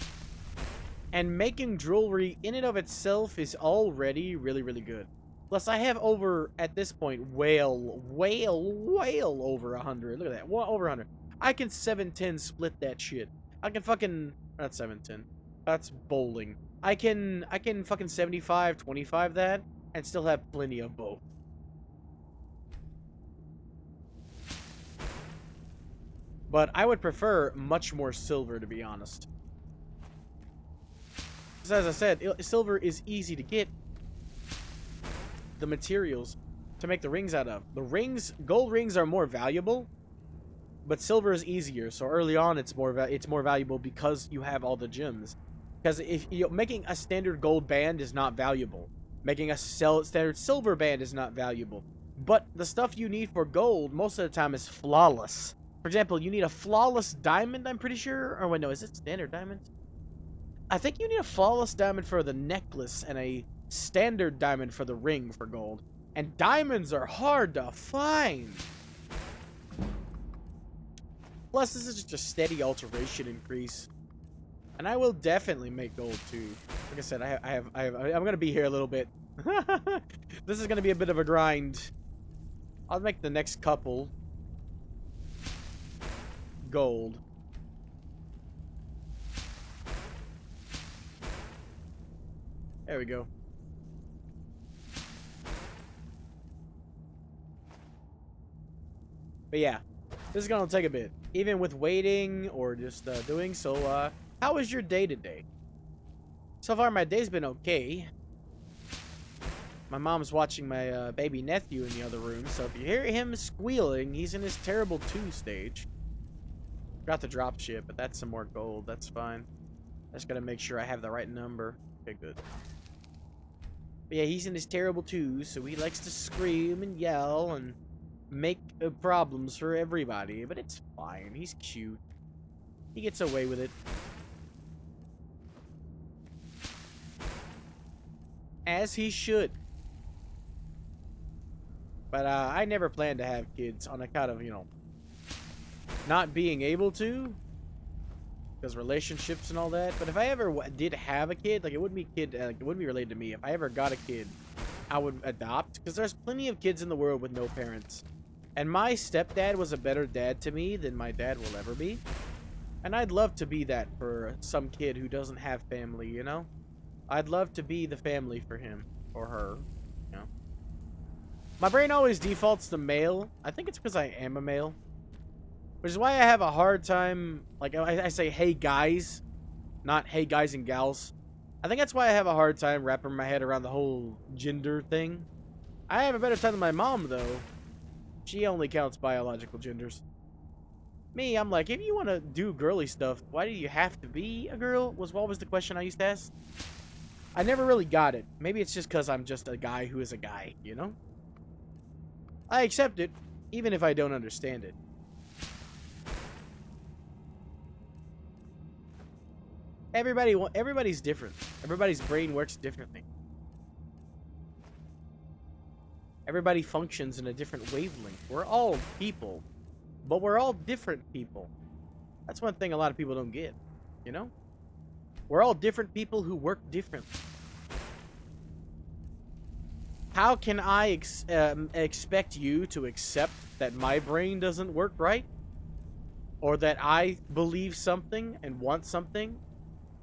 And making jewelry in and of itself is already really, really good. Plus, I have over, at this point, well over 100. Look at that. Well, over 100. I can 710 split that shit. I can fucking... Not 710. That's bowling. I can fucking 75-25 that and still have plenty of both. But I would prefer much more silver, to be honest. Because as I said, silver is easy to get. The materials to make the rings out of. The rings, gold rings are more valuable, but silver is easier. So early on, it's more valuable because you have all the gems. Because if making a standard gold band is not valuable, making a standard silver band is not valuable. But the stuff you need for gold most of the time is flawless. For example, you need a flawless diamond, I'm pretty sure. Or wait, no, is it standard diamond? I think you need a flawless diamond for the necklace and a standard diamond for the ring for gold. And diamonds are hard to find. Plus, this is just a steady alteration increase. And I will definitely make gold too. Like I said, I'm gonna be here a little bit. This is gonna be a bit of a grind. I'll make the next couple gold. There we go. But yeah, this is gonna take a bit, even with waiting or just doing so. How was your day today? So far, my day's been okay. My mom's watching my baby nephew in the other room, so if you hear him squealing, he's in his terrible 2 stage. Got the drop ship, but that's some more gold. That's fine. I just gotta make sure I have the right number. Okay, good. But yeah, he's in his terrible 2s, so he likes to scream and yell and make problems for everybody. But it's fine. He's cute. He gets away with it. As he should. But I never planned to have kids on account of, not being able to, because relationships and all that. But if I ever did have a kid, like, it wouldn't be related to me. If I ever got a kid, I would adopt, because there's plenty of kids in the world with no parents, and my stepdad was a better dad to me than my dad will ever be, and I'd love to be that for some kid who doesn't have family. I'd love to be the family for him or her, you know. My brain always defaults to male. I think it's because I am a male. Which is why I have a hard time, like, I say, hey guys, not hey guys and gals. I think that's why I have a hard time wrapping my head around the whole gender thing. I have a better time than my mom, though. She only counts biological genders. Me, I'm like, if you want to do girly stuff, why do you have to be a girl? Was what was the question I used to ask? I never really got it. Maybe it's just because I'm just a guy who is a guy, you know? I accept it, even if I don't understand it. Everybody's different. Everybody's brain works differently. Everybody functions in a different wavelength. We're all people, but we're all different people. That's one thing a lot of people don't get, you know? We're all different people who work differently. How can I expect you to accept that my brain doesn't work right? Or that I believe something and want something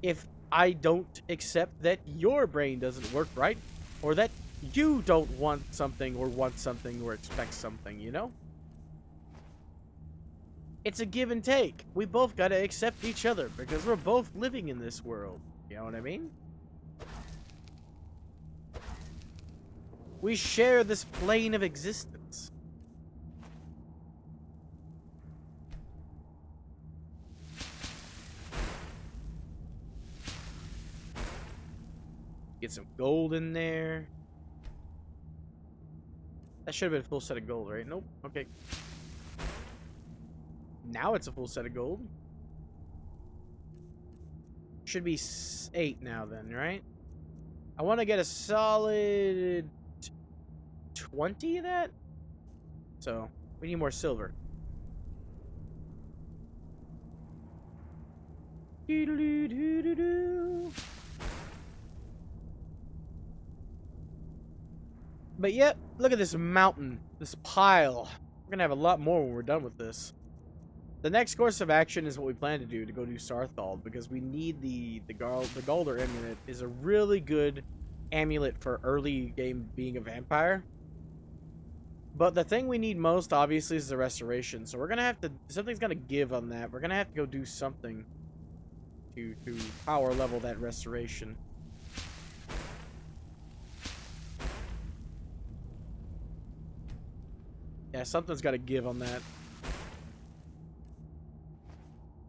if I don't accept that your brain doesn't work right? Or that you don't want something or expect something, you know? It's a give and take. We both gotta accept each other because we're both living in this world. You know what I mean? We share this plane of existence. Get some gold in there. That should have been a full set of gold, right? Nope. Okay. Now it's a full set of gold. Should be 8 now then, right? I want to get a solid 20 of that. So, we need more silver. Doo-doo-doo-doo-doo. But yet, look at this mountain, this pile. We're gonna have a lot more when we're done with this. The next course of action is what we plan to do, to go do Saarthal, because we need the Galdr amulet is a really good amulet for early game being a vampire. But the thing we need most, obviously, is the restoration. So we're gonna have to, something's gonna give on that. We're gonna have to go do something to power level that restoration. Yeah, something's got to give on that.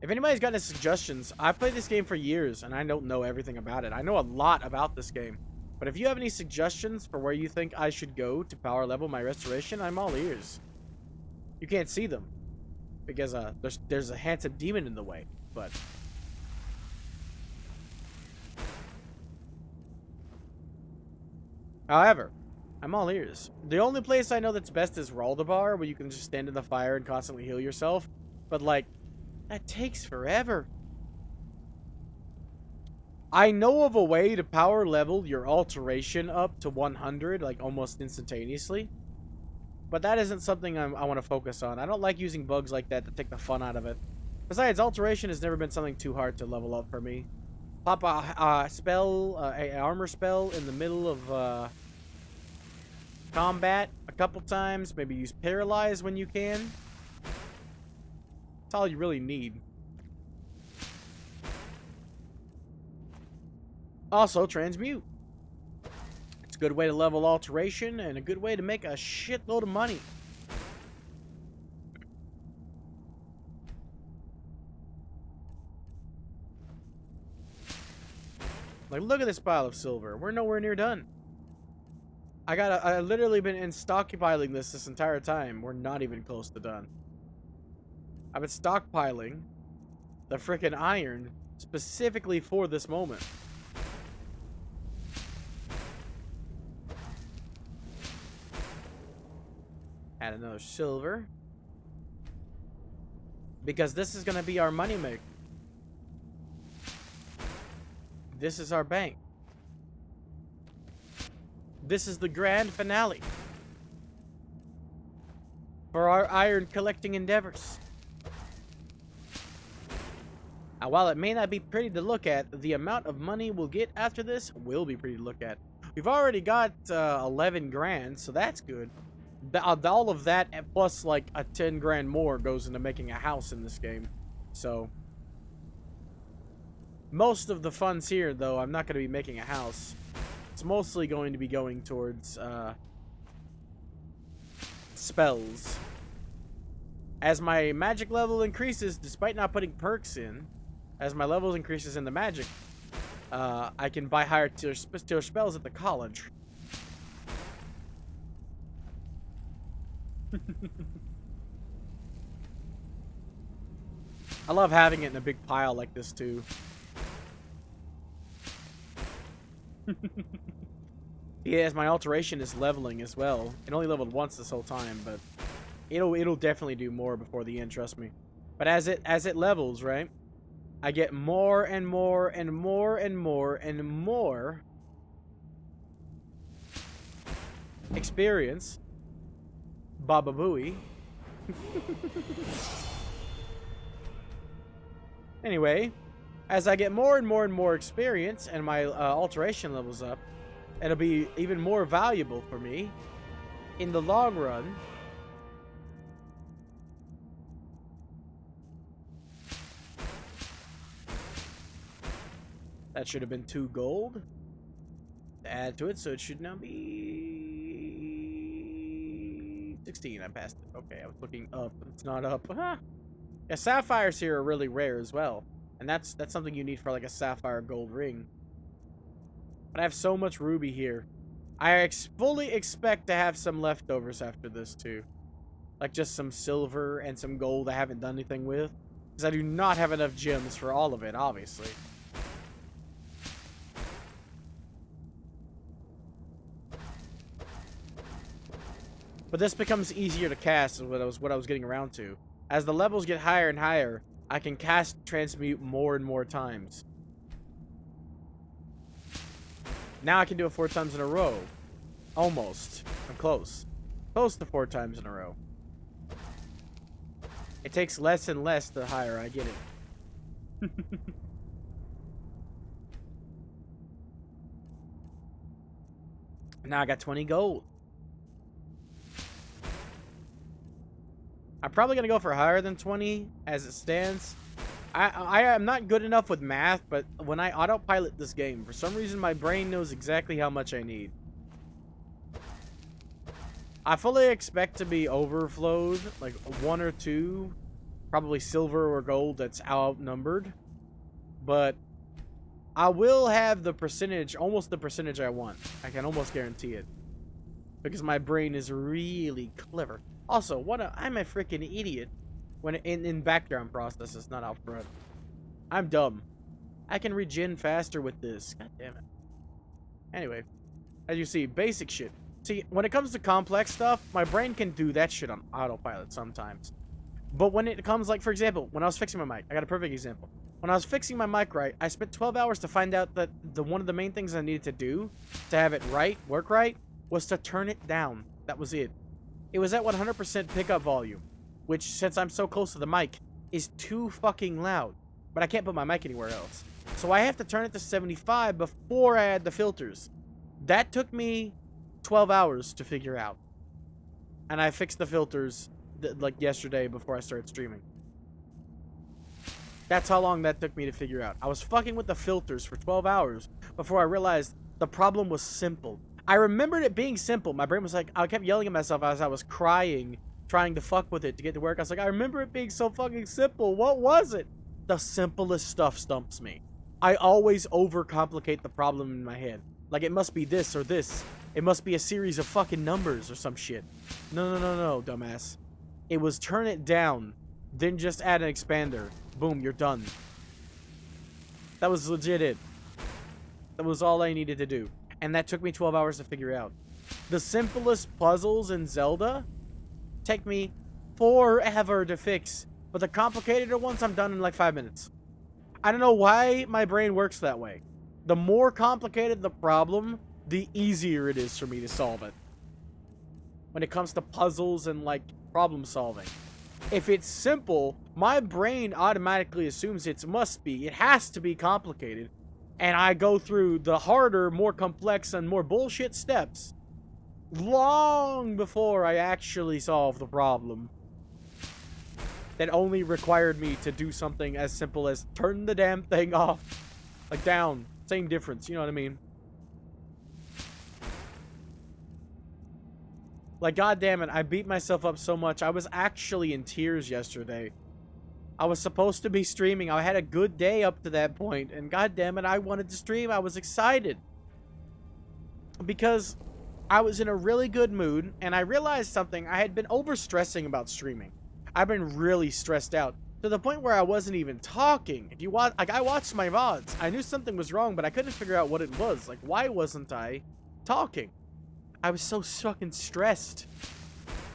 If anybody's got any suggestions, I've played this game for years, and I don't know everything about it. I know a lot about this game. But if you have any suggestions for where you think I should go to power level my restoration, I'm all ears. You can't see them, because there's a handsome demon in the way, but... However, I'm all ears. The only place I know that's best is Raldabar, where you can just stand in the fire and constantly heal yourself. But, like, that takes forever. I know of a way to power level your alteration up to 100, like, almost instantaneously. But that isn't something I want to focus on. I don't like using bugs like that to take the fun out of it. Besides, alteration has never been something too hard to level up for me. Pop a spell, a armor spell in the middle of, combat a couple times, maybe use paralyze when you can. That's all you really need. Also, transmute. It's a good way to level alteration and a good way to make a shitload of money. Like, look at this pile of silver. We're nowhere near done. I literally been stockpiling this entire time. We're not even close to done. I've been stockpiling the frickin' iron specifically for this moment. Add another silver. Because this is gonna be our moneymaker. This is our bank. This is the grand finale for our iron collecting endeavors. While it may not be pretty to look at, the amount of money we'll get after this will be pretty to look at. We've already got 11 grand, so that's good. All of that, plus like a 10 grand more, goes into making a house in this game. So, most of the funds here, though, I'm not going to be making a house. It's mostly going to be going towards spells. As my magic level increases, despite not putting perks in, as my levels increases in the magic, I can buy higher tier spells at the college. I love having it in a big pile like this too. Yeah, as my alteration is leveling as well. It only leveled once this whole time, but it'll definitely do more before the end, trust me. But as it levels, right? I get more and more and more and more and more experience. Baba Booey. Anyway, as I get more and more and more experience and my alteration levels up, it'll be even more valuable for me in the long run. That should have been 2 gold to add to it, so it should now be 16. I passed it. Okay, I was looking up. It's not up. Huh. Yeah, sapphires here are really rare as well, and that's something you need for like a sapphire gold ring. But I have so much ruby here. I fully expect to have some leftovers after this too, like just some silver and some gold I haven't done anything with, because I do not have enough gems for all of it, obviously. But this becomes easier to cast, is what I was getting around to. As the levels get higher and higher, I can cast Transmute more and more times. Now I can do it 4 times in a row. Almost. I'm close. Close to 4 times in a row. It takes less and less the higher I get it. Now I got 20 gold. I'm probably going to go for higher than 20 as it stands. I am not good enough with math, but when I autopilot this game, for some reason my brain knows exactly how much I need. I fully expect to be overflowed, like 1 or 2, probably silver or gold that's outnumbered. But I will have the percentage, almost the percentage I want. I can almost guarantee it. Because my brain is really clever. Also, I'm a freaking idiot when in background processes, not out front. I'm dumb. I can regen faster with this. God damn it. Anyway, as you see, basic shit. See, when it comes to complex stuff, my brain can do that shit on autopilot sometimes. But when it comes, like, for example, when I was fixing my mic, I got a perfect example. When I was fixing my mic right, I spent 12 hours to find out that one of the main things I needed to do to have it right, work right, was to turn it down. That was it. It was at 100% pickup volume, which, since I'm so close to the mic, is too fucking loud. But I can't put my mic anywhere else. So I have to turn it to 75 before I add the filters. That took me 12 hours to figure out. And I fixed the filters, like, yesterday before I started streaming. That's how long that took me to figure out. I was fucking with the filters for 12 hours before I realized the problem was simple. I remembered it being simple. My brain was like, I kept yelling at myself as I was crying, trying to fuck with it to get to work. I was like, I remember it being so fucking simple. What was it? The simplest stuff stumps me. I always overcomplicate the problem in my head. Like, it must be this or this. It must be a series of fucking numbers or some shit. No, dumbass. It was turn it down, then just add an expander. Boom, you're done. That was legit it. That was all I needed to do. And that took me 12 hours to figure out. The simplest puzzles in Zelda take me forever to fix. But the complicated ones, I'm done in like 5 minutes. I don't know why my brain works that way. The more complicated the problem, the easier it is for me to solve it. When it comes to puzzles and like problem solving. If it's simple, my brain automatically assumes it must be. It has to be complicated. And I go through the harder, more complex, and more bullshit steps long before I actually solve the problem. That only required me to do something as simple as turn the damn thing off. Like down. Same difference, you know what I mean? Like, goddammit, I beat myself up so much. I was actually in tears yesterday. I was supposed to be streaming. I had a good day up to that point. And goddammit, I wanted to stream. I was excited. Because I was in a really good mood. And I realized something. I had been overstressing about streaming. I've been really stressed out. To the point where I wasn't even talking. If you watch, like, I watched my VODs. I knew something was wrong, but I couldn't figure out what it was. Like, why wasn't I talking? I was so fucking stressed.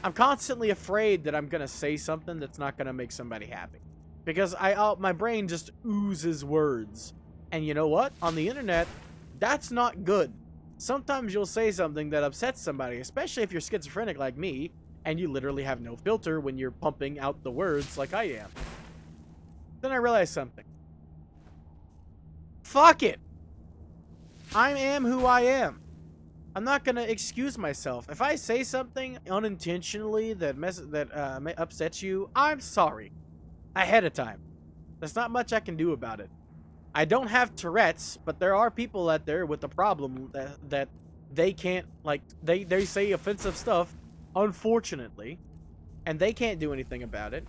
I'm constantly afraid that I'm gonna say something that's not gonna make somebody happy. Because my brain just oozes words. And you know what? On the internet, that's not good. Sometimes you'll say something that upsets somebody, especially if you're schizophrenic like me, and you literally have no filter when you're pumping out the words like I am. Then I realized something. Fuck it. I am who I am. I'm not gonna excuse myself. If I say something unintentionally that upsets you, I'm sorry. Ahead of time. There's not much I can do about it. I don't have Tourette's, but there are people out there with the problem that they can't, like, they say offensive stuff, unfortunately, and they can't do anything about it.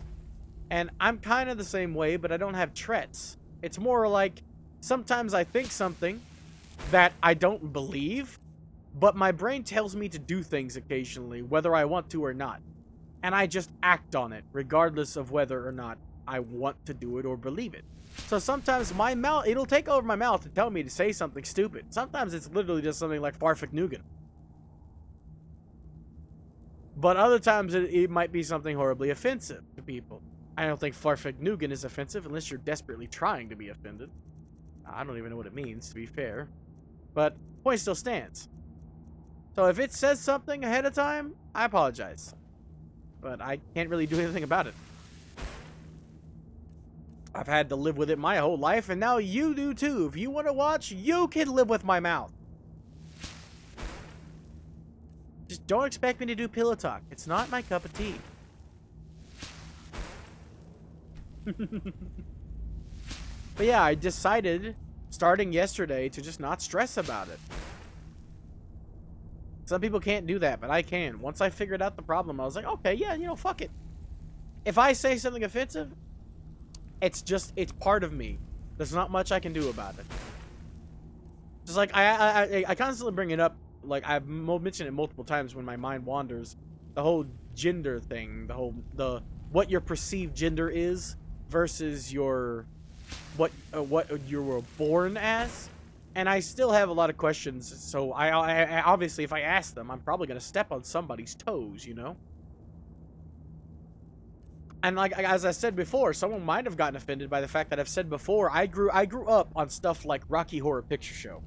And I'm kind of the same way, but I don't have Tourette's. It's more like, sometimes I think something that I don't believe, but my brain tells me to do things occasionally, whether I want to or not. And I just act on it, regardless of whether or not I want to do it or believe it. So sometimes my mouth, it'll take over my mouth to tell me to say something stupid. Sometimes it's literally just something like Farfik Nugan. But other times it might be something horribly offensive to people. I don't think Farfik Nugan is offensive unless you're desperately trying to be offended. I don't even know what it means, to be fair. But point still stands. So if it says something ahead of time, I apologize. But I can't really do anything about it. I've had to live with it my whole life, and now you do too. If you want to watch, you can live with my mouth. Just don't expect me to do pillow talk. It's not my cup of tea. But yeah, I decided, starting yesterday, to just not stress about it. Some people can't do that, but I can. Once I figured out the problem, I was like, okay, yeah, you know, fuck it. If I say something offensive, it's part of me. There's not much I can do about it. Just like, I constantly bring it up, like, I've mentioned it multiple times when my mind wanders. The whole gender thing, what your perceived gender is versus what you were born as. And I still have a lot of questions, so I obviously, if I ask them, I'm probably gonna step on somebody's toes, you know? And like, as I said before, someone might have gotten offended by the fact that I've said before, I grew up on stuff like Rocky Horror Picture Show.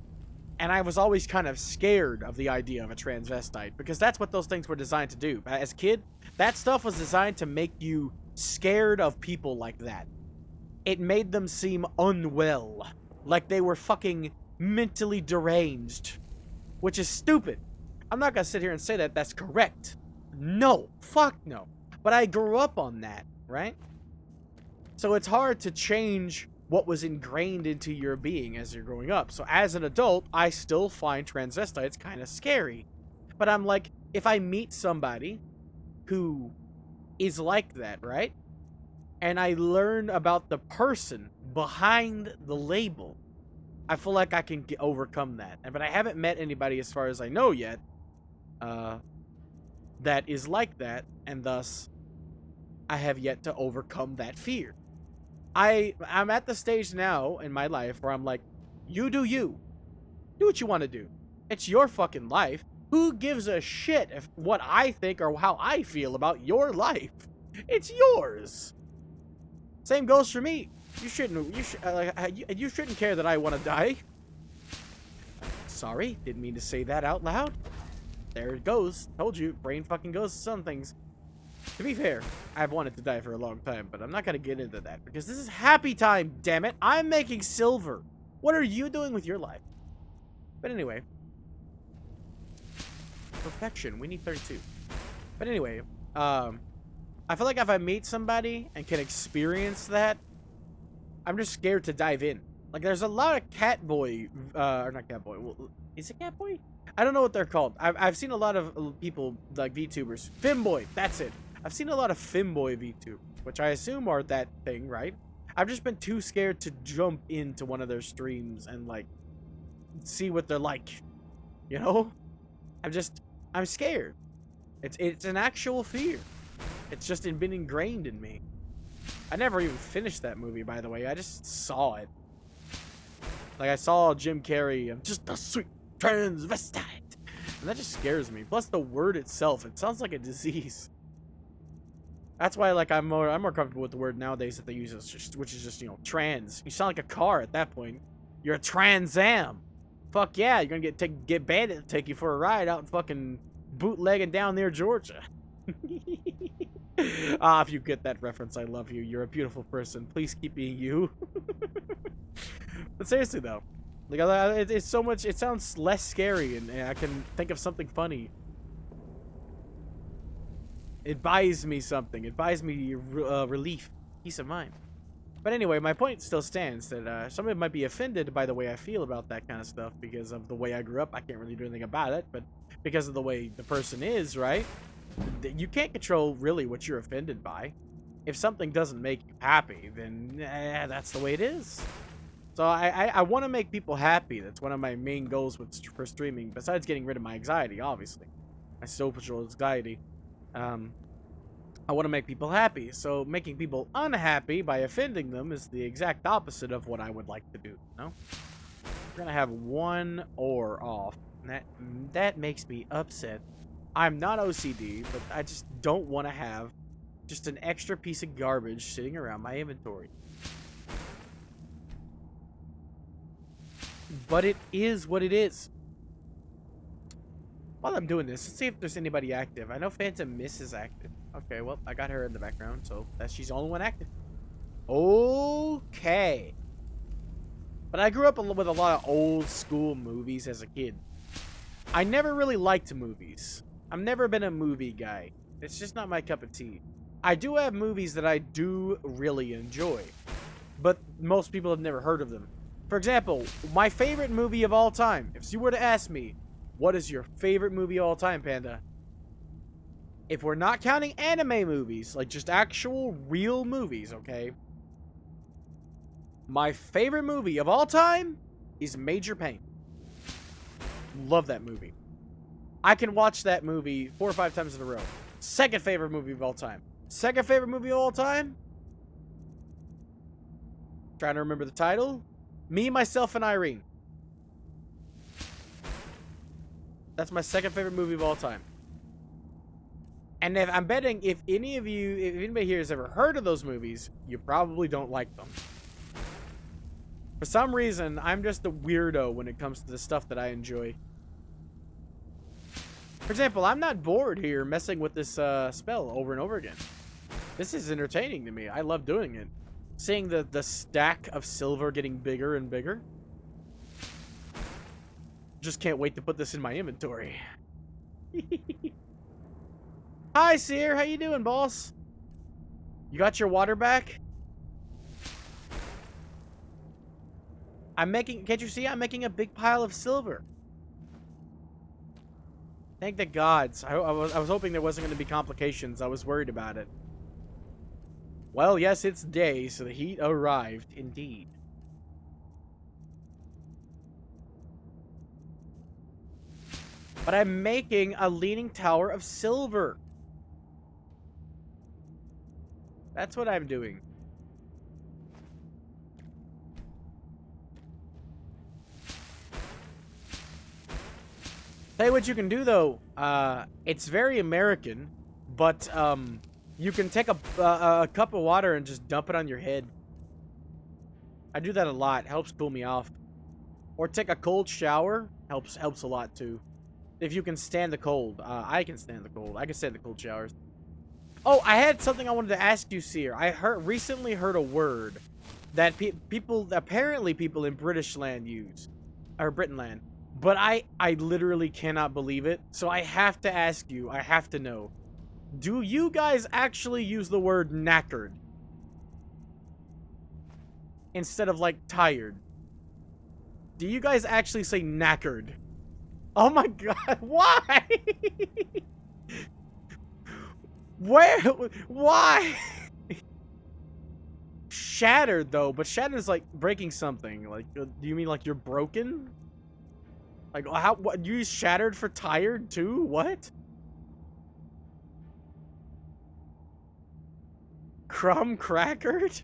And I was always kind of scared of the idea of a transvestite, because that's what those things were designed to do. As a kid, that stuff was designed to make you scared of people like that. It made them seem unwell, like they were fucking mentally deranged, which is stupid. I'm not gonna sit here and say that that's correct. No, fuck no. But I grew up on that, right? So it's hard to change what was ingrained into your being as you're growing up. So as an adult, I still find transvestites kind of scary. But I'm like, if I meet somebody who is like that, right? And I learn about the person behind the label, I feel like I can overcome that. But I haven't met anybody, as far as I know yet, that is like that, and thus I have yet to overcome that fear. I'm at the stage now in my life where I'm like, you do you. Do what you want to do. It's your fucking life. Who gives a shit if what I think or how I feel about your life? It's yours. Same goes for me. You shouldn't care that I want to die. Sorry, didn't mean to say that out loud. There it goes. Told you, brain fucking goes to some things. To be fair, I've wanted to die for a long time, but I'm not gonna get into that because this is happy time, damn it. I'm making silver. What are you doing with your life? But anyway. Perfection. We need 32. But anyway, I feel like if I meet somebody and can experience that, I'm just scared to dive in. Like, there's a lot of Catboy, or not Catboy. Well, is it Catboy? I don't know what they're called. I've seen a lot of people, like VTubers. Femboy, that's it. I've seen a lot of Femboy VTubers, which I assume are that thing, right? I've just been too scared to jump into one of their streams and, like, see what they're like. You know? I'm scared. It's an actual fear. It's just been ingrained in me. I never even finished that movie, by the way. I just saw it. Like, I saw Jim Carrey, I'm just a sweet transvestite. And that just scares me. Plus, the word itself, it sounds like a disease. That's why, like, I'm more comfortable with the word nowadays that they use, which is just, you know, trans. You sound like a car at that point. You're a Trans Am. Fuck yeah, you're gonna get Bandit to take you for a ride out in fucking bootlegging down near Georgia. If you get that reference, I love you. You're a beautiful person. Please keep being you. But seriously though, like, it's so much. It sounds less scary, and I can think of something funny. It buys me something. It buys me relief, peace of mind. But anyway, my point still stands that somebody might be offended by the way I feel about that kind of stuff because of the way I grew up. I can't really do anything about it, but because of the way the person is, right? You can't control really what you're offended by. If something doesn't make you happy, then that's the way it is. So I want to make people happy. That's one of my main goals for streaming, besides getting rid of my anxiety, obviously. My social anxiety. I want to make people happy. So making people unhappy by offending them is the exact opposite of what I would like to do, you know? We're going to have one ore off. And that makes me upset. I'm not OCD, but I just don't want to have just an extra piece of garbage sitting around my inventory. But it is what it is. While I'm doing this, let's see if there's anybody active. I know Phantom Miss is active. Okay, well, I got her in the background, so she's the only one active. Okay. But I grew up with a lot of old school movies as a kid. I never really liked movies. I've never been a movie guy. It's just not my cup of tea. I do have movies that I do really enjoy, but most people have never heard of them. For example, my favorite movie of all time. If you were to ask me, what is your favorite movie of all time, Panda? If we're not counting anime movies, like just actual real movies, okay? My favorite movie of all time is Major Payne. Love that movie. I can watch that movie 4 or 5 times in a row. Second favorite movie of all time. Second favorite movie of all time? Trying to remember the title. Me, Myself, and Irene. That's my second favorite movie of all time. And I'm betting if anybody here has ever heard of those movies, you probably don't like them. For some reason, I'm just a weirdo when it comes to the stuff that I enjoy. For example, I'm not bored here messing with this spell over and over again. This is entertaining to me. I love doing it. Seeing the stack of silver getting bigger and bigger. Just can't wait to put this in my inventory. Hi, Seer. How you doing, boss? You got your water back? Can't you see I'm making a big pile of silver? Thank the gods. I was hoping there wasn't going to be complications. I was worried about it. Well, yes, it's day, so the heat arrived indeed. But I'm making a leaning tower of silver. That's what I'm doing. Tell you what you can do, though. It's very American, but you can take a cup of water and just dump it on your head. I do that a lot. Helps cool me off. Or take a cold shower. Helps a lot, too. If you can stand the cold. I can stand the cold. I can stand the cold showers. Oh, I had something I wanted to ask you, Seer. I recently heard a word that apparently people in British land use, or Britain land, but I literally cannot believe it. So I have to ask you. I have to know. Do you guys actually use the word knackered instead of like tired? Do you guys actually say knackered? Oh my god, why? Where? Why? Shattered though, but shattered is like breaking something. Like, do you mean like you're broken? Like, how? What? You use shattered for tired too? What? Crumb crackered?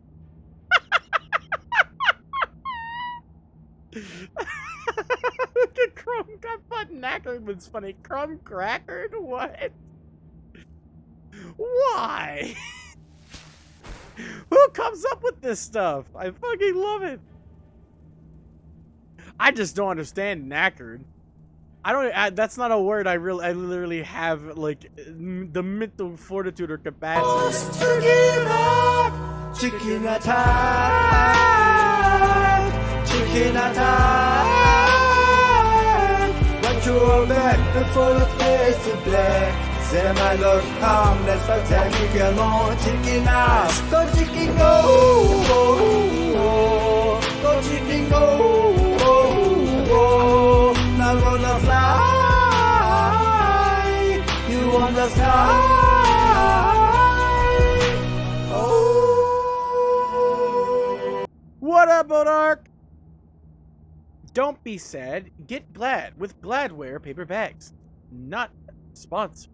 Look at Crumb. I thought knackered was funny. Crumb crackered? What? Why? Who comes up with this stuff? I fucking love it. I just don't understand knackered. That's not a word I literally have, like, the mental fortitude or capacity. Chicken attack! Chicken attack! What you are back before the face is black. Say my love come, let's pretend we get along. Chicken ass, go chicken go! Go chicken go! Now gonna fly! You on the sky! Oh! What up, Bodark? Don't be sad. Get glad with Gladware paper bags. Not sponsored.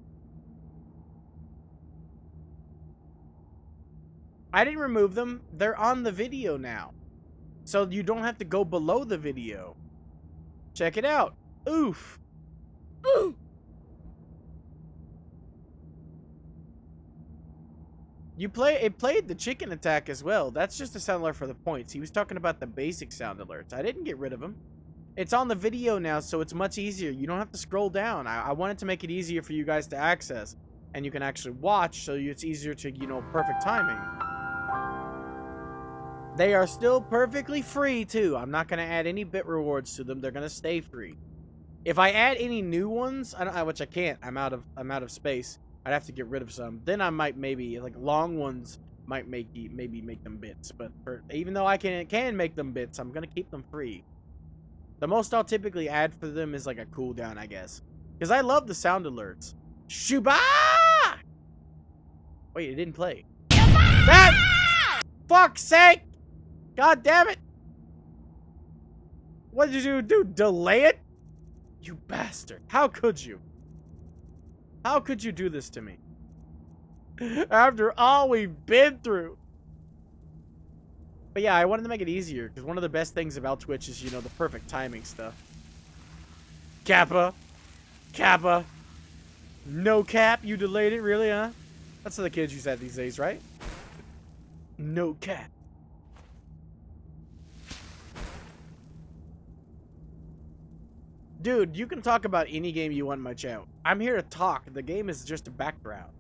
I didn't remove them. They're on the video now. So you don't have to go below the video. Check it out. Oof. Ooh. It played the chicken attack as well. That's just a sound alert for the points. He was talking about the basic sound alerts. I didn't get rid of them. It's on the video now, so it's much easier. You don't have to scroll down. I wanted to make it easier for you guys to access. And you can actually watch, so it's easier to, perfect timing. They are still perfectly free, too. I'm not going to add any bit rewards to them. They're going to stay free. If I add any new ones, which I can't. I'm out of space. I'd have to get rid of some. Then I might maybe, like, long ones might maybe make them bits. But even though I can make them bits, I'm going to keep them free. The most I'll typically add for them is, like, a cooldown, I guess. Because I love the sound alerts. Shuba! Wait, it didn't play. That! Fuck's sake! God damn it! What did you do? Delay it? You bastard. How could you? How could you do this to me? After all we've been through. But yeah, I wanted to make it easier, because one of the best things about Twitch is, the perfect timing stuff. Kappa. Kappa. No cap? You delayed it? Really, huh? That's how the kids use that these days, right? No cap. Dude, you can talk about any game you want in my chat. I'm here to talk. The game is just a background.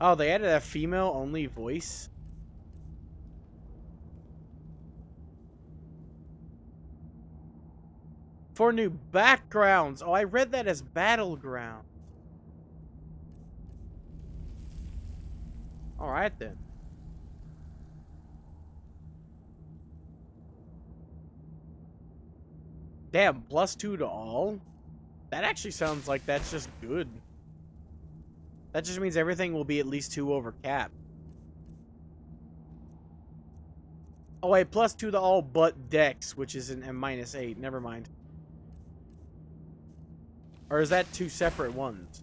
Oh, they added a female-only voice? For new backgrounds. Oh, I read that as battleground. Alright then. Damn, +2 to all? That actually sounds like that's just good. That just means everything will be at least 2 over cap. Oh wait, +2 to all but Dex, which is an -8. Never mind. Or is that 2 separate ones?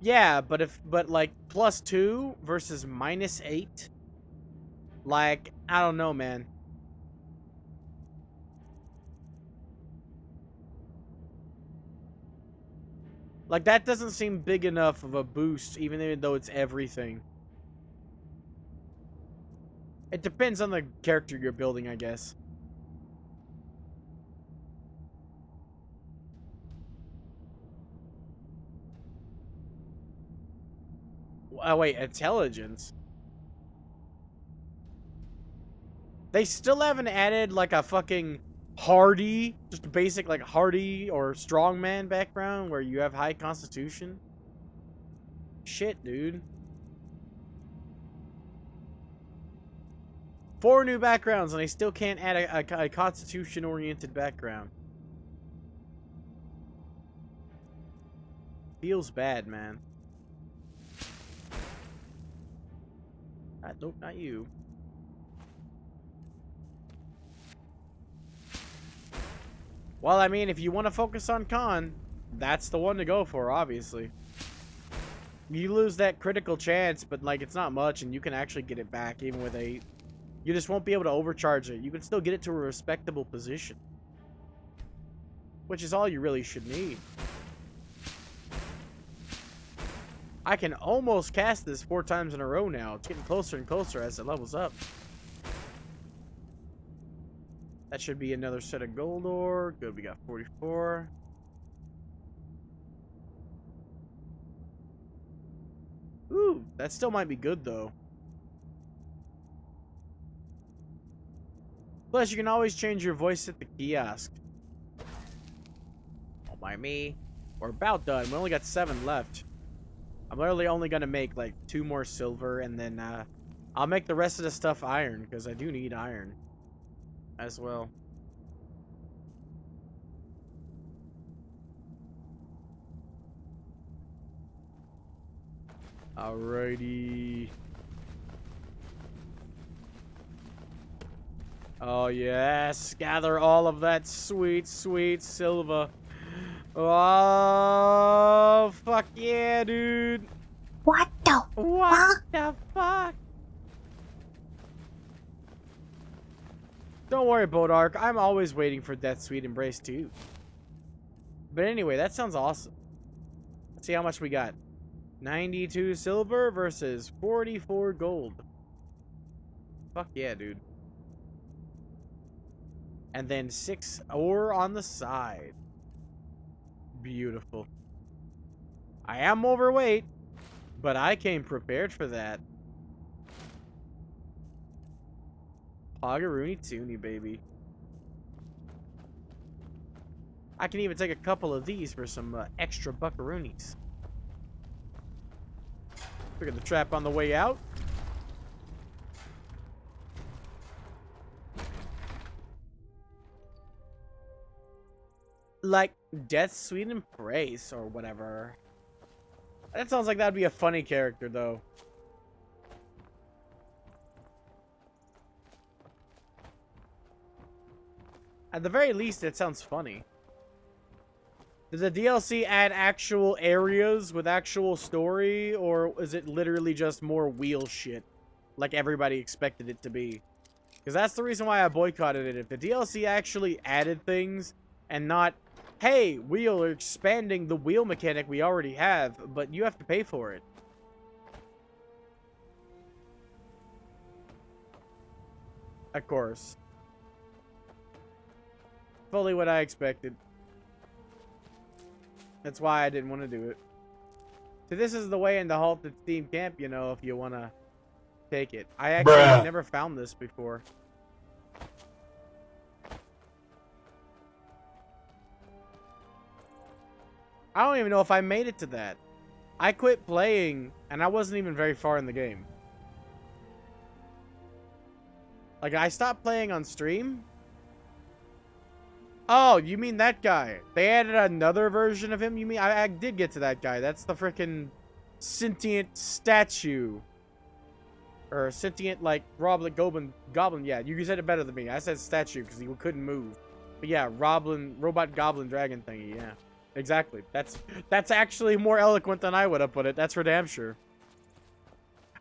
Yeah, but like +2 versus -8? Like, I don't know, man. Like, that doesn't seem big enough of a boost, even though it's everything. It depends on the character you're building, I guess. Oh, wait, intelligence. They still haven't added like a fucking hardy, just a basic like hardy or strongman background where you have high constitution. Shit, dude. 4 new backgrounds and they still can't add a constitution-oriented background. Feels bad, man. Nope, not you. Well, I mean, if you want to focus on con, that's the one to go for, obviously. You lose that critical chance, but, like, it's not much, and you can actually get it back, even with 8. You just won't be able to overcharge it. You can still get it to a respectable position. Which is all you really should need. I can almost cast this 4 times in a row now. It's getting closer and closer as it levels up. That should be another set of gold ore. Good, we got 44. Ooh, that still might be good, though. Plus, you can always change your voice at the kiosk. Don't mind me. We're about done. We only got 7 left. I'm literally only going to make, like, 2 more silver, and then, I'll make the rest of the stuff iron, because I do need iron as well. Alrighty. Oh, yes. Gather all of that sweet, sweet silver. Oh, fuck yeah, dude. What the What the fuck? Don't worry, Bodark. I'm always waiting for Death's Sweet Embrace, too. But anyway, that sounds awesome. Let's see how much we got. 92 silver versus 44 gold. Fuck yeah, dude. And then 6 ore on the side. Beautiful. I am overweight, but I came prepared for that. Poggeroony Toonie, baby. I can even take a couple of these for some extra buckaroonies. Look at the trap on the way out. Like Death's Sweet Embrace or whatever. That sounds like that'd be a funny character, though. At the very least, it sounds funny. Does the DLC add actual areas with actual story, or is it literally just more wheel shit, like everybody expected it to be? Because that's the reason why I boycotted it. If the DLC actually added things, and not, hey, we are expanding the wheel mechanic we already have, but you have to pay for it. Of course. Fully what I expected. That's why I didn't want to do it. So this is the way into Halted Steam Camp, you know, if you want to take it. I actually never found this before. I don't even know if I made it to that. I quit playing, and I wasn't even very far in the game. Like, I stopped playing on stream. Oh, you mean that guy? They added another version of him? You mean I did get to that guy? That's the freaking sentient statue, or sentient like goblin. Yeah, you said it better than me. I said statue because he couldn't move. But yeah, robot goblin dragon thingy. Yeah, exactly. That's actually more eloquent than I would have put it. That's for damn sure.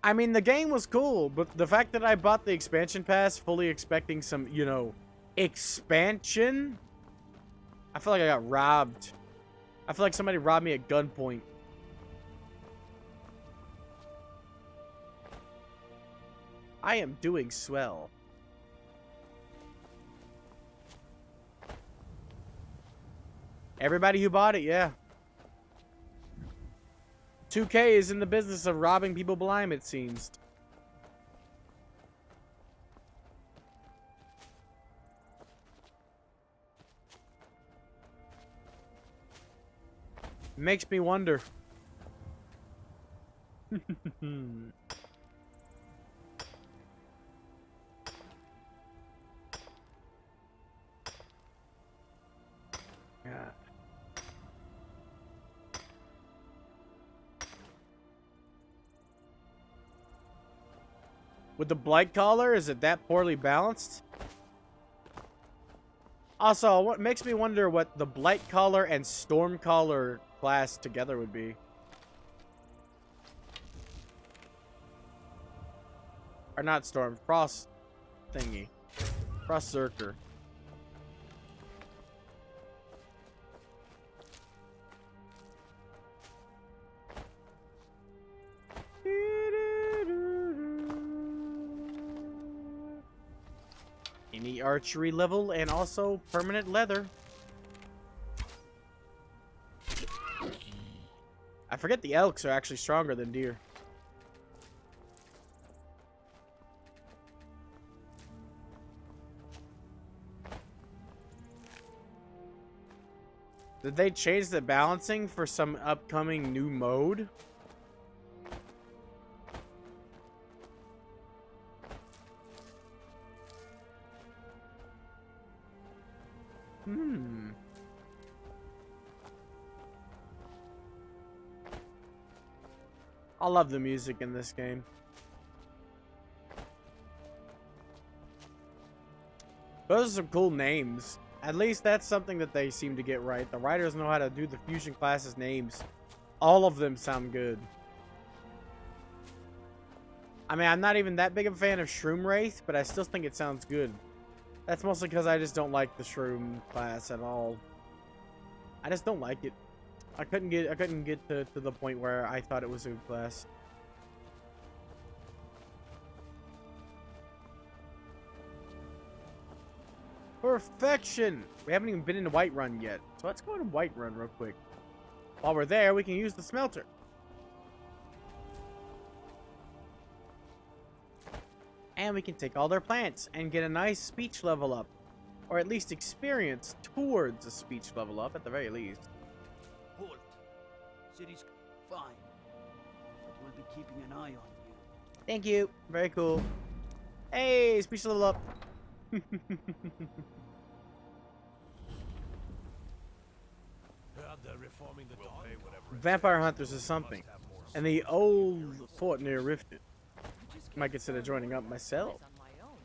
I mean, the game was cool, but the fact that I bought the expansion pass fully expecting some, you know, expansion. I feel like I got robbed. I feel like somebody robbed me at gunpoint. I am doing swell. Everybody who bought it, yeah. 2K is in the business of robbing people blind, it seems. Makes me wonder. Yeah. With the blight collar, is it that poorly balanced? Also, what makes me wonder what the blight collar and storm collar class together would be. Or not storm, frost thingy. Frost Zerker. Any archery level and also permanent leather. I forget the elks are actually stronger than deer. Did they change the balancing for some upcoming new mode? I love the music in this game. Those are some cool names. At least that's something that they seem to get right. The writers know how to do the fusion classes' names. All of them sound good. I mean, I'm not even that big of a fan of Shroom Wraith, but I still think it sounds good. That's mostly because I just don't like the Shroom class at all. I just don't like it. I couldn't get to the point where I thought it was a good class. Perfection! We haven't even been in Whiterun yet, so let's go to Whiterun real quick. While we're there, we can use the smelter. And we can take all their plants and get a nice speech level up. Or at least experience towards a speech level up, at the very least. Halt. City's fine. But we'll be keeping an eye on you. Thank you. Very cool. Hey, speech level up. They're reforming the dawn. Vampire Hunters is something. And the old fort near Rifted. Might consider joining up myself. On my own.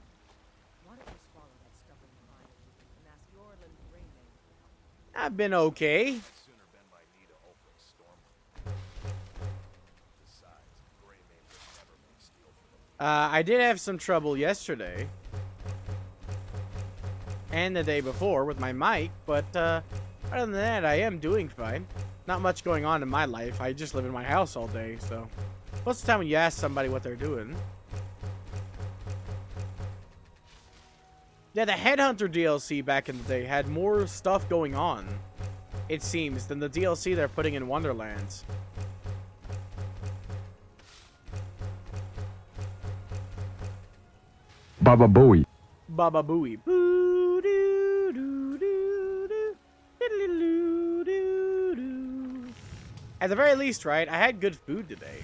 Why don't you swallow that stubborn pride and ask your little Greymane? I've been okay. Sooner bend my knee to Ulfric Stormwind. Besides, Greymane would never make steel for them. I did have some trouble yesterday. And the day before with my mic, but other than that, I am doing fine. Not much going on in my life. I just live in my house all day, so most of the time when you ask somebody what they're doing. Yeah, the Headhunter DLC back in the day had more stuff going on, it seems, than the DLC they're putting in Wonderlands. Baba Booey. Baba Booey. Boo doo doo doo doo. Diddly-doo doo doo. At the very least, right, I had good food today.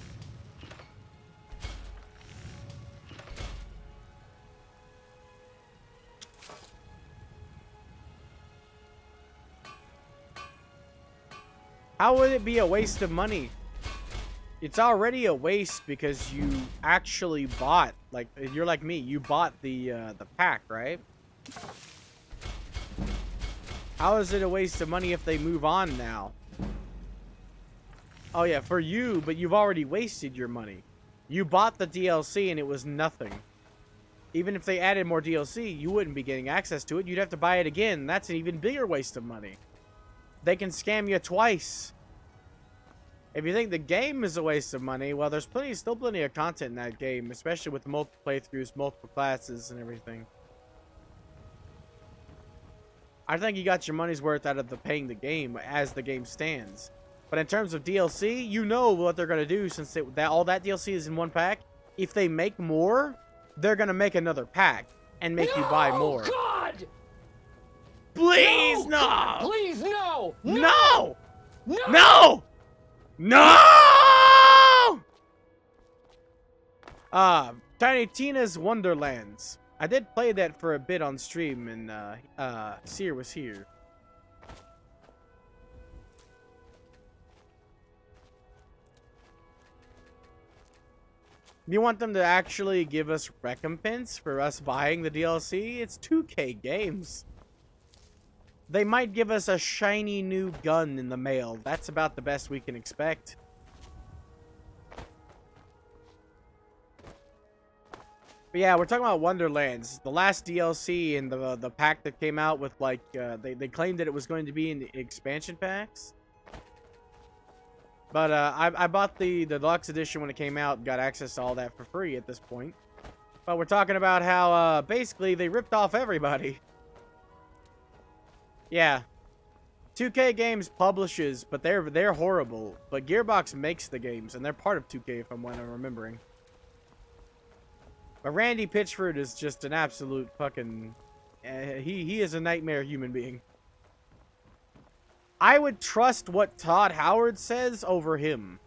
How would it be a waste of money? It's already a waste because you actually bought, like, you're like me, you bought the pack, right? How is it a waste of money if they move on now? Oh yeah, for you, but you've already wasted your money. You bought the DLC and it was nothing. Even if they added more DLC, you wouldn't be getting access to it. You'd have to buy it again. That's an even bigger waste of money. They can scam you twice. If you think the game is a waste of money, well, there's still plenty of content in that game, especially with multiple playthroughs, multiple classes, and everything. I think you got your money's worth out of paying the game as the game stands. But in terms of DLC, you know what they're gonna do since all that DLC is in one pack. If they make more, they're gonna make another pack and make you buy more. God! Please, no! Please, no! No! No! No! No! Tiny Tina's Wonderlands. I did play that for a bit on stream, and Seer was here. You want them to actually give us recompense for us buying the DLC? It's 2K games. They might give us a shiny new gun in the mail. That's about the best we can expect. But yeah, we're talking about Wonderlands. The last DLC in the pack that came out with, like, they claimed that it was going to be in the expansion packs. But I bought the deluxe edition when it came out and got access to all that for free at this point. But we're talking about how basically they ripped off everybody. Yeah. 2K Games publishes, but they're horrible. But Gearbox makes the games, and they're part of 2K if I'm remembering. But Randy Pitchford is just an absolute fucking... he is a nightmare human being. I would trust what Todd Howard says over him.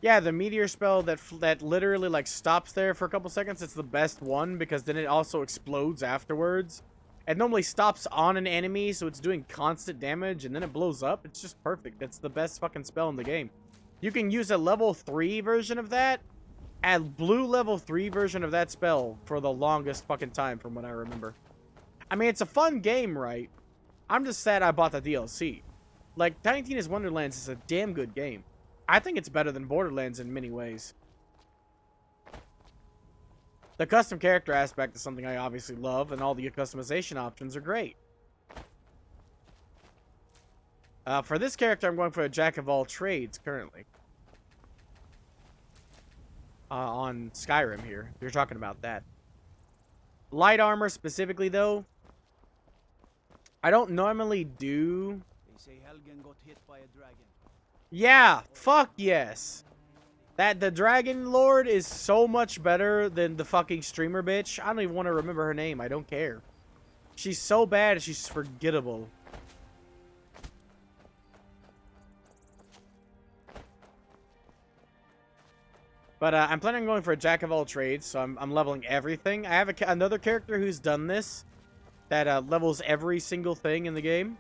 Yeah, the meteor spell that literally like stops there for a couple seconds, it's the best one because then it also explodes afterwards. It normally stops on an enemy, so it's doing constant damage, and then it blows up. It's just perfect. It's the best fucking spell in the game. You can use a level 3 version of that, and blue level 3 version of that spell for the longest fucking time from what I remember. I mean, it's a fun game, right? I'm just sad I bought the DLC. Like, Tiny Tina's Wonderlands is a damn good game. I think it's better than Borderlands in many ways. The custom character aspect is something I obviously love, and all the customization options are great. For this character, I'm going for a jack of all trades currently. On Skyrim here, if you're talking about that. Light armor specifically, though, I don't normally do... They say Helgen got hit by a dragon. Yeah, fuck yes. The Dragon Lord is so much better than the fucking streamer bitch. I don't even want to remember her name. I don't care. She's so bad, she's forgettable. But I'm planning on going for a jack of all trades, so I'm leveling everything. I have another character who's done this, that levels every single thing in the game.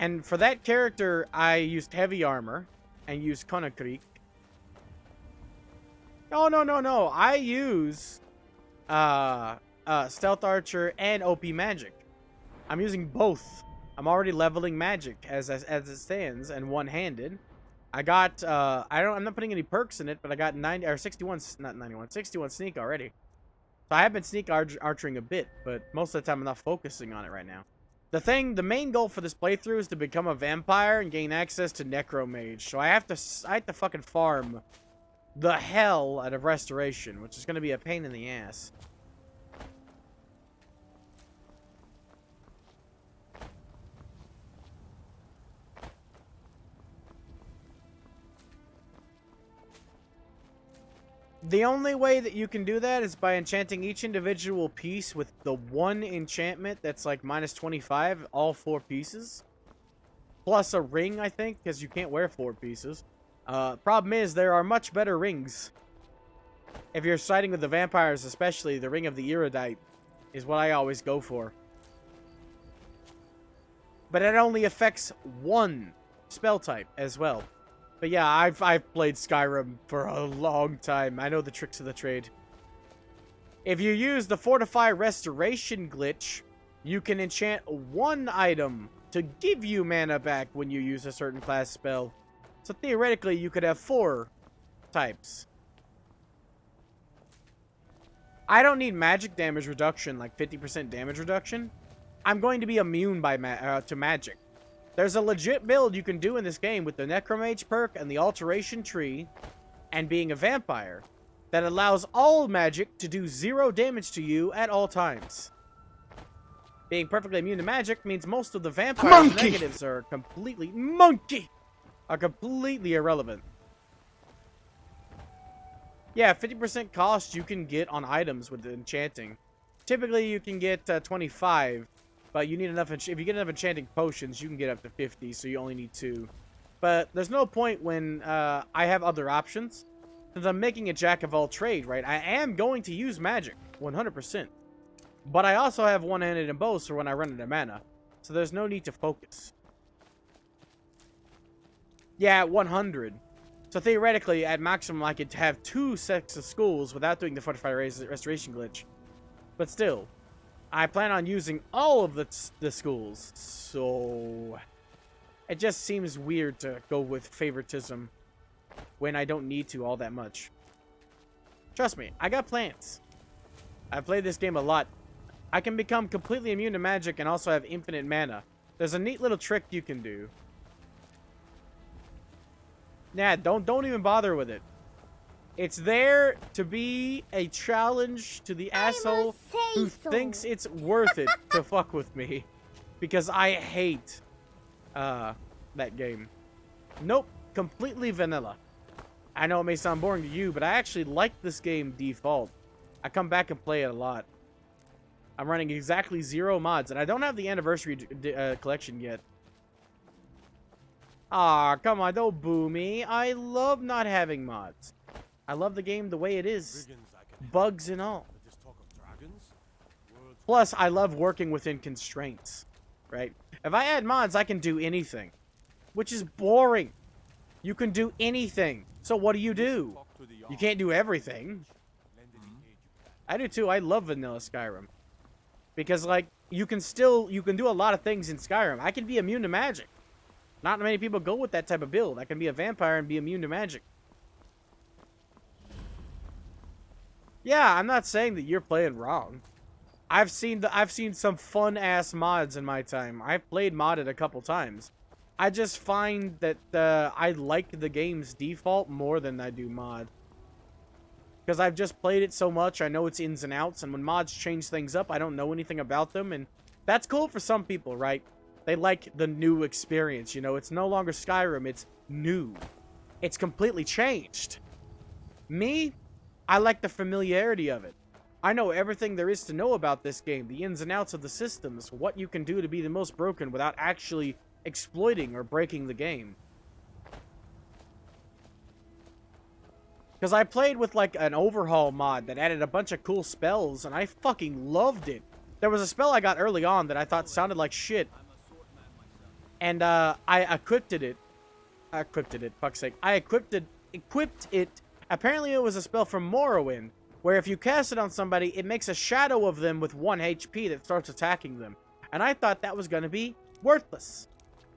And for that character, I used heavy armor and used Konakrik. No. I use Stealth Archer and OP Magic. I'm using both. I'm already leveling Magic as it stands and one-handed. I got I'm not putting any perks in it, but I got 61 sneak already. So I have been sneak archering a bit, but most of the time I'm not focusing on it right now. The main goal for this playthrough is to become a vampire and gain access to Necromage. So I have to fucking farm the hell out of Restoration, which is going to be a pain in the ass. The only way that you can do that is by enchanting each individual piece with the one enchantment that's like minus 25, all 4 pieces. Plus a ring, I think, because you can't wear 4 pieces. Problem is, there are much better rings. If you're siding with the vampires, especially, the Ring of the Erudite is what I always go for. But it only affects one spell type as well. But yeah, I've played Skyrim for a long time. I know the tricks of the trade. If you use the Fortify Restoration glitch, you can enchant one item to give you mana back when you use a certain class spell. So theoretically, you could have 4 types. I don't need magic damage reduction, like 50% damage reduction. I'm going to be immune by to magic. There's a legit build you can do in this game with the Necromage perk and the Alteration Tree and being a vampire that allows all magic to do 0 damage to you at all times. Being perfectly immune to magic means most of the vampire's negatives are completely completely irrelevant. Yeah, 50% cost you can get on items with enchanting. Typically, you can get 25, but you need enough. If you get enough enchanting potions, you can get up to 50, so you only need 2. But there's no point when I have other options. Since I'm making a jack of all trade, right? I am going to use magic, 100%. But I also have one-handed and bows for when I run out of mana. So there's no need to focus. Yeah, 100. So theoretically, at maximum, I could have 2 sets of schools without doing the Fortified Restoration glitch. But still, I plan on using all of the schools. So it just seems weird to go with favoritism when I don't need to all that much. Trust me, I got plans. I've played this game a lot. I can become completely immune to magic and also have infinite mana. There's a neat little trick you can do. Nah, don't even bother with it. It's there to be a challenge to the asshole who thinks it's worth it to fuck with me. Because I hate that game. Nope, completely vanilla. I know it may sound boring to you, but I actually like this game default. I come back and play it a lot. I'm running exactly 0 mods, and I don't have the anniversary collection yet. Ah, come on, don't boo me. I love not having mods. I love the game the way it is. Bugs and all. Plus, I love working within constraints, right? If I add mods, I can do anything, which is boring. You can do anything. So what do? You can't do everything. I do too. I love vanilla Skyrim. Because, like, you can do a lot of things in Skyrim. I can be immune to magic. Not many people go with that type of build. I can be a vampire and be immune to magic. Yeah, I'm not saying that you're playing wrong. I've seen some fun ass mods in my time. I've played modded a couple times. I just find that I like the game's default more than I do mod. Because I've just played it so much, I know its ins and outs, and when mods change things up, I don't know anything about them, and that's cool for some people, right? They like the new experience, you know? It's no longer Skyrim, it's new. It's completely changed. Me, I like the familiarity of it. I know everything there is to know about this game, the ins and outs of the systems, what you can do to be the most broken without actually exploiting or breaking the game. Because I played with, like, an overhaul mod that added a bunch of cool spells, and I fucking loved it. There was a spell I got early on that I thought sounded like shit. And, I equipped it. Fuck's sake. I equipped it. Apparently it was a spell from Morrowind, where if you cast it on somebody, it makes a shadow of them with 1 HP that starts attacking them. And I thought that was going to be worthless.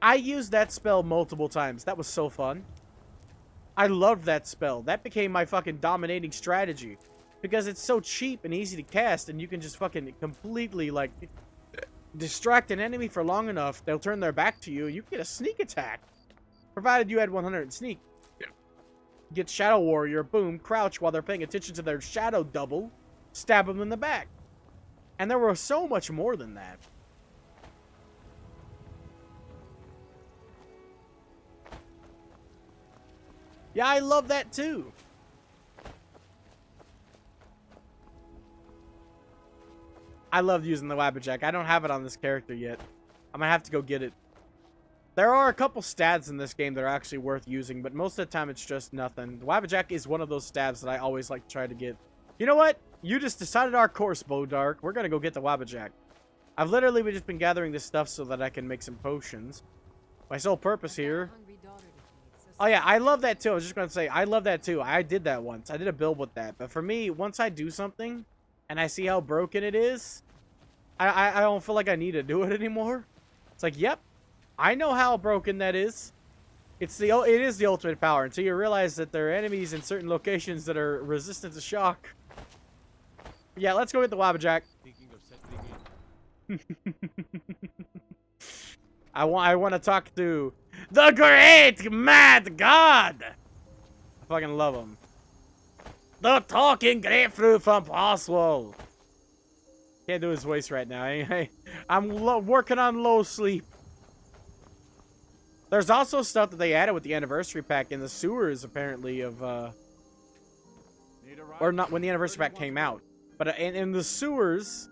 I used that spell multiple times. That was so fun. I loved that spell. That became my fucking dominating strategy. Because it's so cheap and easy to cast, and you can just fucking completely, like, distract an enemy for long enough, they'll turn their back to you, you get a sneak attack. Provided you had 100 in sneak. Get Shadow Warrior, boom, crouch while they're paying attention to their shadow double, stab them in the back. And there was so much more than that. Yeah, I love that too. I love using the Wabbajack. I don't have it on this character yet. I'm gonna have to go get it. There are a couple stabs in this game that are actually worth using, but most of the time it's just nothing. The Wabbajack is one of those stabs that I always like to try to get. You know what? You just decided our course, Bodark. We're gonna go get the Wabbajack. I've literally just been gathering this stuff so that I can make some potions. My sole purpose here... Oh yeah, I love that too. I was just gonna say, I love that too. I did that once. I did a build with that. But for me, once I do something, and I see how broken it is, I don't feel like I need to do it anymore. It's like, yep, I know how broken that is. It is the ultimate power until you realize that there are enemies in certain locations that are resistant to shock. Yeah, let's go get the Wabbajack. Thinking of settling in. I want to talk to the great mad god. I fucking love him. The talking grapefruit from Boswell. Can't do his voice right now. I'm working on low sleep. There's also stuff that they added with the anniversary pack in the sewers, apparently, of or not when the anniversary pack came out, but in the sewers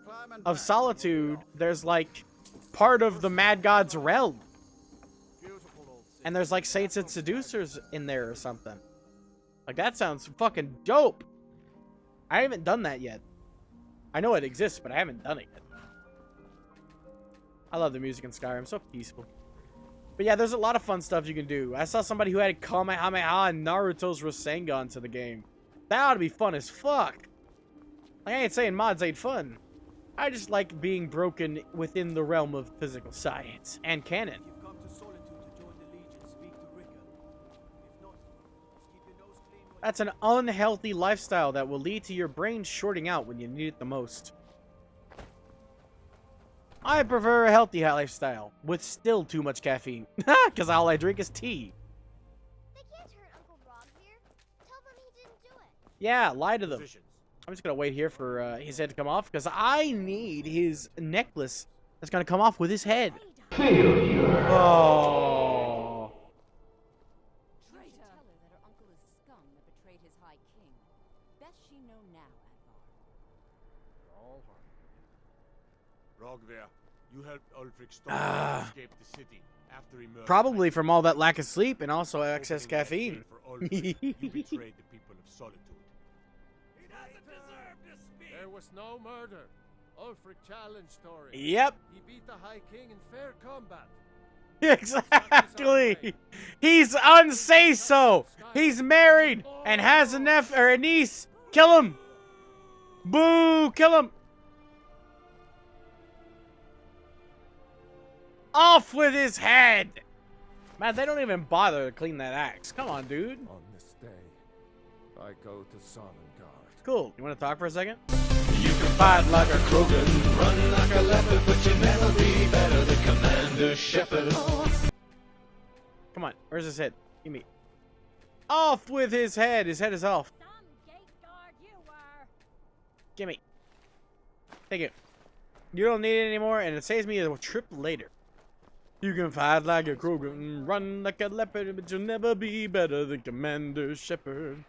of Solitude, there's like part of the Mad God's realm, and there's like saints and seducers in there or something. Like, that sounds fucking dope. I haven't done that yet. I know it exists, but I haven't done it yet. I love the music in Skyrim. So peaceful. But yeah, there's a lot of fun stuff you can do. I saw somebody who had Kamehameha and Naruto's Rasengan to the game. That ought to be fun as fuck. Like, I ain't saying mods ain't fun. I just like being broken within the realm of physical science and canon. If you've come to Solitude to join the Legion, speak to Ricker. If not, just keep your nose clean when That's an unhealthy lifestyle that will lead to your brain shorting out when you need it the most. I prefer a healthy lifestyle with still too much caffeine, because all I drink is tea. They can't hurt Uncle Rob here. Tell them he didn't do it. Yeah, lie to them. Positions. I'm just gonna wait here for his head to come off, because I need his necklace that's gonna come off with his head. Oh. Traitor! Tell her that her uncle is scum that betrayed his high king. Best she know now, Advar. All right. Rogver, you helped Ulfric Stormwind escape the city after he murdered Probably my from all that lack of sleep and also excess Opening that caffeine. gate for Ulfric, you betrayed the people of Solitude. He doesn't deserve to speak. There was no murder. Ulfric challenged Thorin. Yep, He beat the High King in fair combat. exactly. He's unsay so. He's married and has a nephew or a niece. Kill him. Boo! Kill him. Off with his head. Man, they don't even bother to clean that axe. Come on, dude. On this day, I go to Sovngarde. Cool. You want to talk for a second? You can fight like a Krogan, run like a leopard, but you'll never be better than Commander Shepard. Come on. Where's his head? Give me. Off with his head. His head is off. Some gate guard you were. Gimme. Take it. You don't need it anymore, and it saves me a trip later. You can fight like a Krogan, run like a leopard, but you'll never be better than Commander Shepard.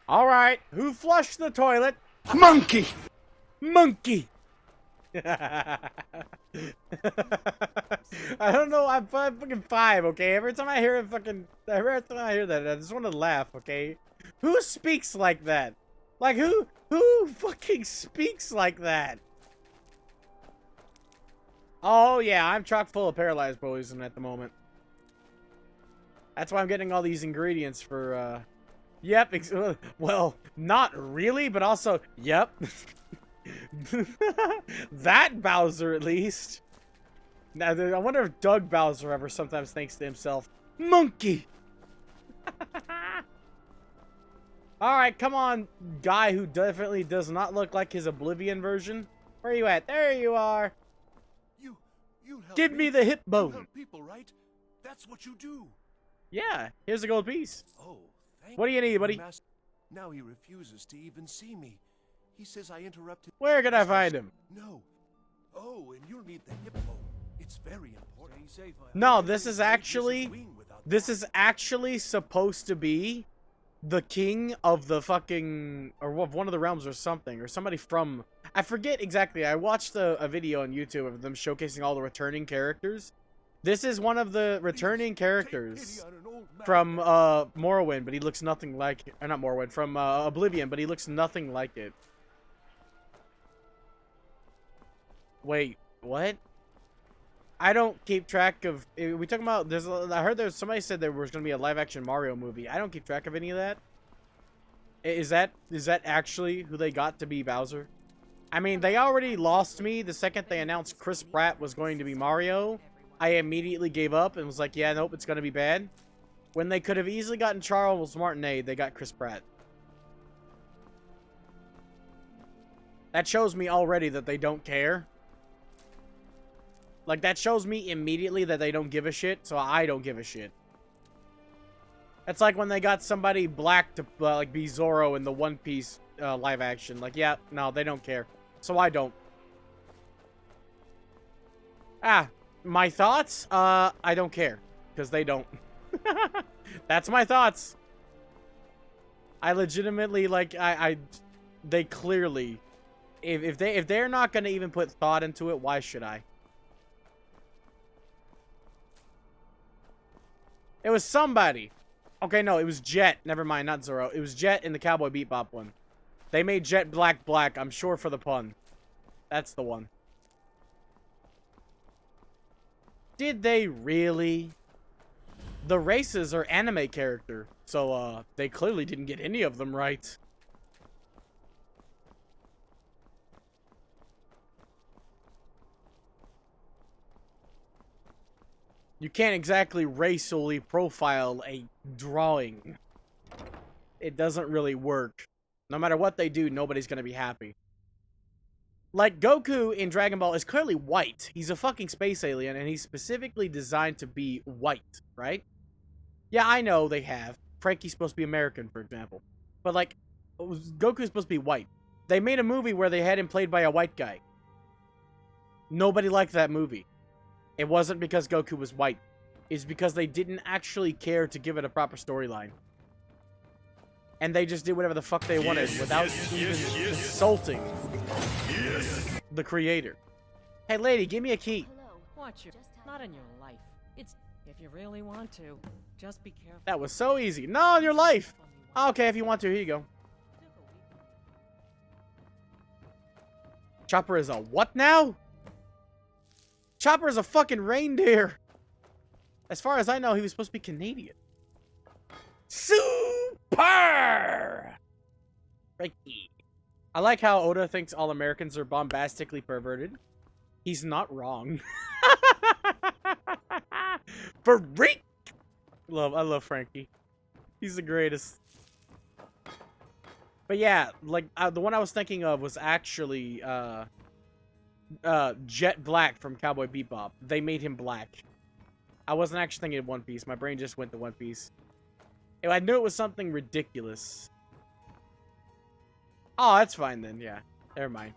Alright, who flushed the toilet? Monkey! Monkey! I don't know, I'm fucking 5, okay? Every time I hear that, I just want to laugh, okay? Who speaks like that? Like, who fucking speaks like that? Oh, yeah, I'm chock full of paralyzed poison at the moment. That's why I'm getting all these ingredients for, yep, well, not really, but also, yep. That Bowser, at least. Now, I wonder if Doug Bowser ever sometimes thinks to himself, Monkey! Alright, come on, guy who definitely does not look like his Oblivion version. Where are you at? There you are. You help Give me the hip You bone. help people, right? That's what you do. Yeah, here's a gold piece. Oh, thank What do you need, buddy? Master. Now he refuses to even see me. He says I interrupted. Where can I find him? No. Oh, and you'll need the hip bone. It's very important. stay safe. No, this is actually... Wing without This is actually supposed to be the king of the fucking, or of one of the realms or something, or somebody from, I forget exactly. I watched a video on YouTube of them showcasing all the returning characters. This is one of the returning characters from Morrowind, but he looks nothing like, or not Morrowind, from Oblivion, but he looks nothing like it. Wait, what? I don't keep track of. We talking about? I heard there's somebody said there was going to be a live-action Mario movie. I don't keep track of any of that. Is that actually who they got to be Bowser? I mean, they already lost me the second they announced Chris Pratt was going to be Mario. I immediately gave up and was like, yeah, nope, it's going to be bad. When they could have easily gotten Charles Martinet, they got Chris Pratt. That shows me already that they don't care. Like, that shows me immediately that they don't give a shit, so I don't give a shit. It's like when they got somebody black to, like, be Zorro in the One Piece live action. Like, yeah, no, they don't care. So I don't. Ah, my thoughts? I don't care. Because they don't. That's my thoughts. I legitimately, like, they clearly, if they're not gonna even put thought into it, why should I? It was somebody. Okay, no, it was Jet. Never mind, not Zorro. It was Jet in the Cowboy Bebop one. They made Jet black, I'm sure, for the pun. That's the one. Did they really? The races are anime character, so, they clearly didn't get any of them right. You can't exactly racially profile a drawing. It doesn't really work. No matter what they do, nobody's gonna be happy. Like, Goku in Dragon Ball is clearly white. He's a fucking space alien, and he's specifically designed to be white, right? Yeah, I know they have. Frankie's supposed to be American, for example. But, like, Goku's supposed to be white. They made a movie where they had him played by a white guy. Nobody liked that movie. It wasn't because Goku was white. It's because they didn't actually care to give it a proper storyline. And they just did whatever the fuck they wanted without even consulting the creator. Hey, lady, give me a key. Hello. Watch your... Not in your life. It's... If you really want to, just be careful. That was so easy. No, in your life. Okay, if you want to, here you go. Chopper is a what now? Chopper is a fucking reindeer. As far as I know, he was supposed to be Canadian. Super! Frankie. I like how Oda thinks all Americans are bombastically perverted. He's not wrong. Freak! I love Frankie. He's the greatest. But yeah, like, the one I was thinking of was actually, Jet Black from Cowboy Bebop. They made him black. I wasn't actually thinking of One Piece. My brain just went to One Piece. I knew it was something ridiculous. Oh, that's fine then. Yeah, never mind.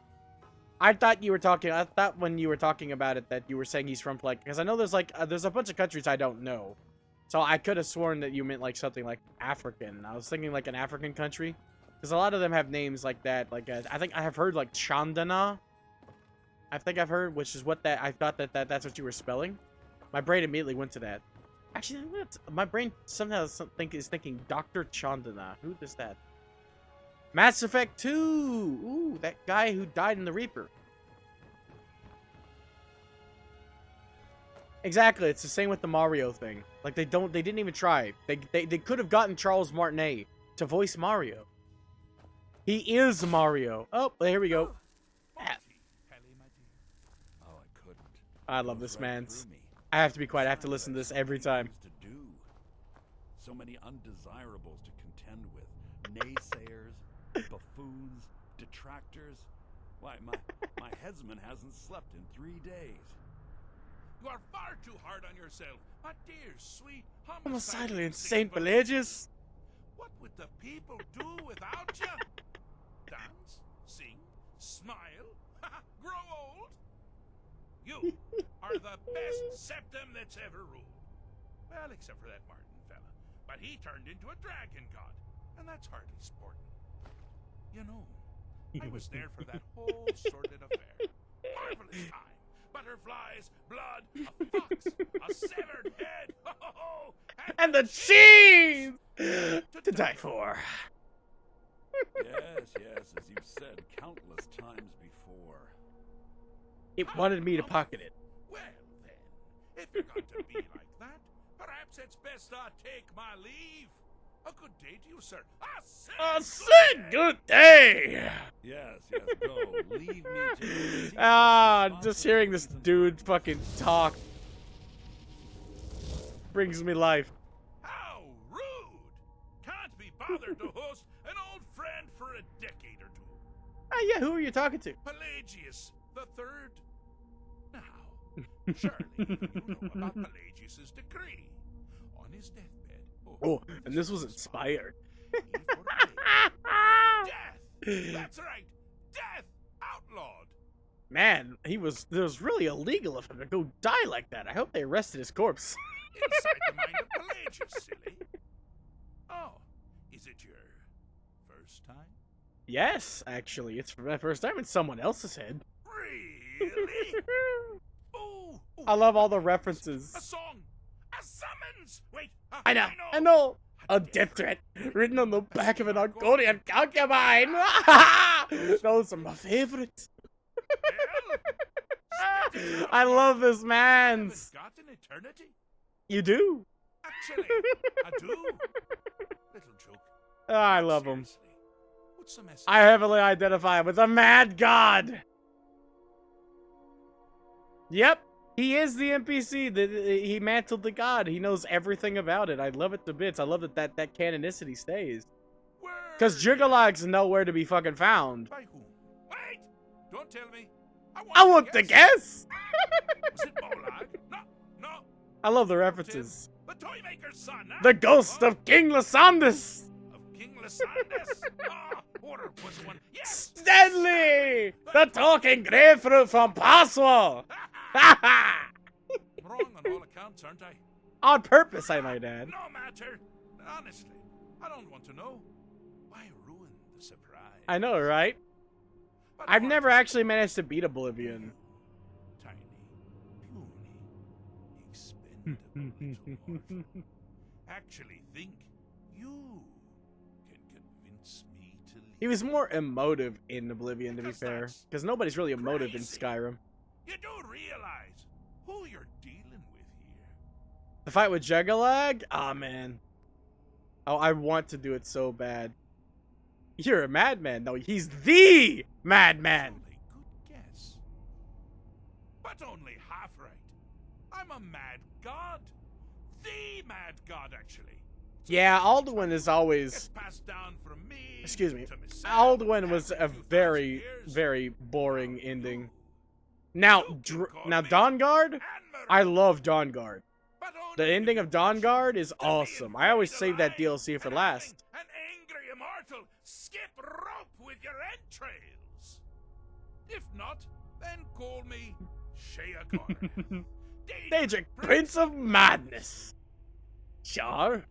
I thought you were talking. I thought when you were talking about it that you were saying he's from, like, because I know there's like there's a bunch of countries I don't know, so I could have sworn that you meant like something like African. I was thinking like an African country, because a lot of them have names like that. Like I think I have heard like Chandana. I think I've heard, which is what that I thought that's what you were spelling. My brain immediately went to that. Actually, my brain somehow is thinking Dr. Chandana. Who does that? Mass Effect 2! Ooh, that guy who died in the Reaper. Exactly, it's the same with the Mario thing. Like, they didn't even try. They could have gotten Charles Martinet to voice Mario. He is Mario. Oh, here we go. Oh, I couldn't. I love this man. I have to be quiet. I have to listen to this every time. So many undesirables to contend with. Naysayers, buffoons, detractors. Why, my headsman hasn't slept in 3 days. You are far too hard on yourself, my dear, sweet, Homicidally insane Pelagius. What would the people do without you? Dance, sing, smile, grow old? You are the best septum that's ever ruled. Well, except for that Martin fella. But he turned into a dragon god, and that's hardly sporting. You know, I was there for that whole sordid affair. Marvelous time. Butterflies, blood, a fox, a severed head, and the cheese to die for. Yes, as you've said countless times before. It wanted me to pocket it. Well, then, if you're going to be like that, perhaps it's best I take my leave. A good day to you, sir. I said good day. Yes, go. Leave me to just hearing this dude fucking talk brings me life. How honor to host an old friend for a decade or two. Ah, yeah, who are you talking to? Pelagius the Third. Now, surely you know about Pelagius's decree. On his deathbed. Oh, and this was inspired. he forbade death. That's right. Death outlawed. Man, it was really illegal of him to go die like that. I hope they arrested his corpse. Inside the mind of Pelagius, silly. Oh, is it your first time? Yes, actually, it's for my first time in someone else's head. Really? Ooh, I love all the a references. song, a summons. Wait, I know. A death threat written on the back of an Argonian concubine. Those are my favorites. I love this man's. Got an eternity? You do? Actually, I do. Little joke. I love him. Seriously, what's the message? I heavily identify with the Mad God. Yep, he is the NPC. He mantled the god. He knows everything about it. I love it to bits. I love that canonicity stays. Because Juggalag's nowhere to be fucking found. By whom? Wait! Don't tell me. I want to guess. Was it Molag? No. I love the references. The Toymaker's son, huh? The ghost of King Lysandus. Of King Lysandus? Order was one. Yes! Stanley! The talking grapefruit from Paswa! Wrong on all accounts, aren't I? On purpose, I might add. No matter. Honestly, I don't want to know. Why ruin the surprise? I know, right? But I've what? never actually managed to beat Oblivion. Tiny, puny, expendable little mortal. Actually think you can convince me to leave. He was more emotive in Oblivion, to be Because fair. that's Because nobody's really emotive in crazy. Skyrim. You do realize who you're dealing with here. The fight with Juggalag? Aw, man. Oh, I want to do it so bad. You're a madman. No, he's THE madman. Only good guess. But only half right. I'm a mad god. The mad god, actually. Yeah, Alduin is It's always... passed down from me. Excuse me. to myself, Alduin was every a few very, thousand years. very boring Now ending. you. Now, You can call me Dawnguard? and I murder, love Dawnguard. but The only ending if of you wish Dawnguard is to be awesome. I always buried save that alive DLC for and last. having An angry immortal skip rope with your entrails. If not, then call me Shea Connor. Daedric, Prince of Madness. Sure.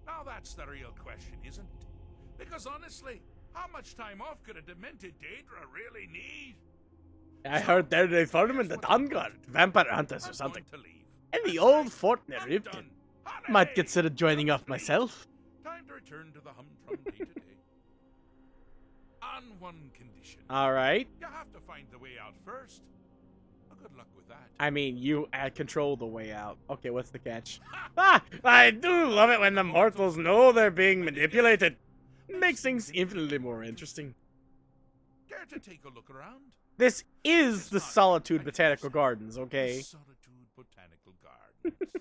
Now that's the real question, isn't it? Because honestly, how much time off could a demented Daedra really need? I heard they're reforming the Dawnguard. Vampire hunters or I'm something. going to leave. And the That's old right. fort near I'm Riften. done. Might Hooray! consider joining off Complete. myself. Time to return to the humdrum day-to-day. On one condition. Alright. You have to find the way out first. Good luck with that. I mean, you control the way out. Okay, what's the catch? Ah! I do love it when the mortals know they're being manipulated. Makes things infinitely more interesting. Care to take a look around? This is the Solitude Botanical Gardens, okay? Solitude Botanical Gardens.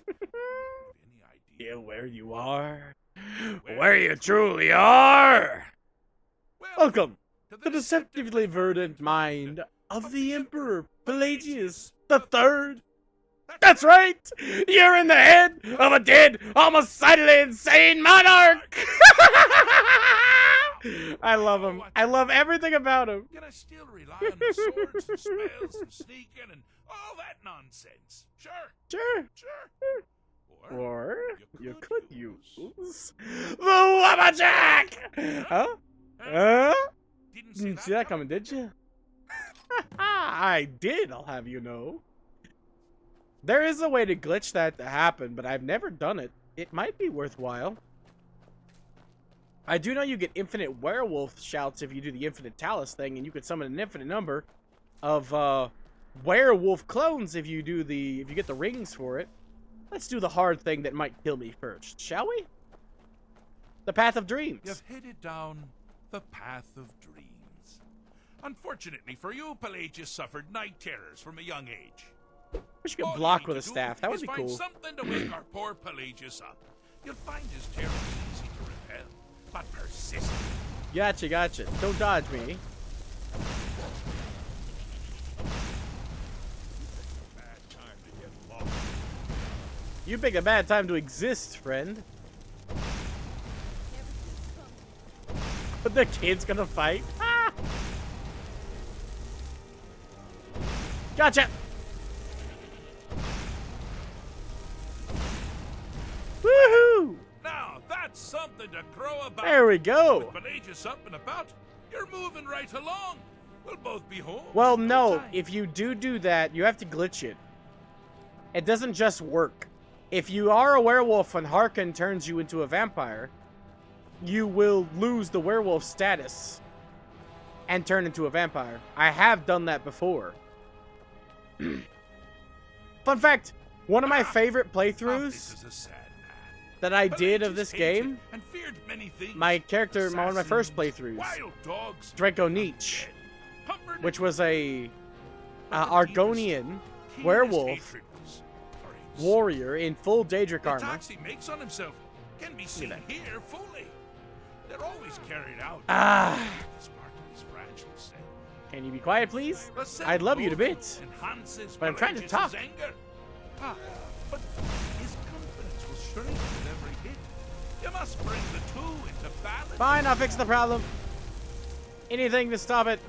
Any idea? Yeah, where you are. Where you truly are! Well, Welcome to to the deceptively verdant mind of the Emperor Pelagius III. That's right! You're in the head of a dead, homicidally insane monarch! I love him. I love everything about him. Can I still rely on the swords and spells and sneaking and all that nonsense? Sure, Sure. sure. Or you could use the Wabbajack! Huh? Huh? Didn't see that coming, did you? I did, I'll have you know. There is a way to glitch that to happen, but I've never done it. It might be worthwhile. I do know you get infinite werewolf shouts if you do the infinite talus thing, and you can summon an infinite number of werewolf clones if you get the rings for it. Let's do the hard thing that might kill me first, shall we? The Path of Dreams. You've headed down the path of dreams. Unfortunately for you, Pelagius suffered night terrors from a young age. Wish you All could you block need with a to do staff. That would is be find cool. something to wake our poor Pelagius up. You'll find his terror easy to repel, but persistent. Gotcha. Don't dodge me. Bad time to get lost. You pick a bad time to exist, friend. But the kid's gonna fight. Ah! Gotcha. Woohoo! Now, that's something to crow about. There we go. With Pelagius up and about, you're moving right along. We'll both be home. Well, in no. time. If you do that, you have to glitch it. It doesn't just work. If you are a werewolf and Harkon turns you into a vampire, you will lose the werewolf status and turn into a vampire. I have done that before. Fun fact, one of my favorite Now, playthroughs this is a sad path. that I did of Pelagius this hated game, and feared many things. my character, one of my first Assassins, playthroughs, wild dogs, Draco Nietzsche, undead, humbered which was a but the Argonian keenest werewolf hatred was for his warrior in full Daedric The armor. attacks he makes on himself can be seen here fully. They're always carried out Ah. as part of his fragile self. Can you be quiet, please? The self I'd love you to loathing bits. enhances But I'm trying to Pelagius's talk. Anger. Ah, but his confidence will shrink with every hit. You must bring the two into balance. Fine, I'll fix the problem. Anything to stop it.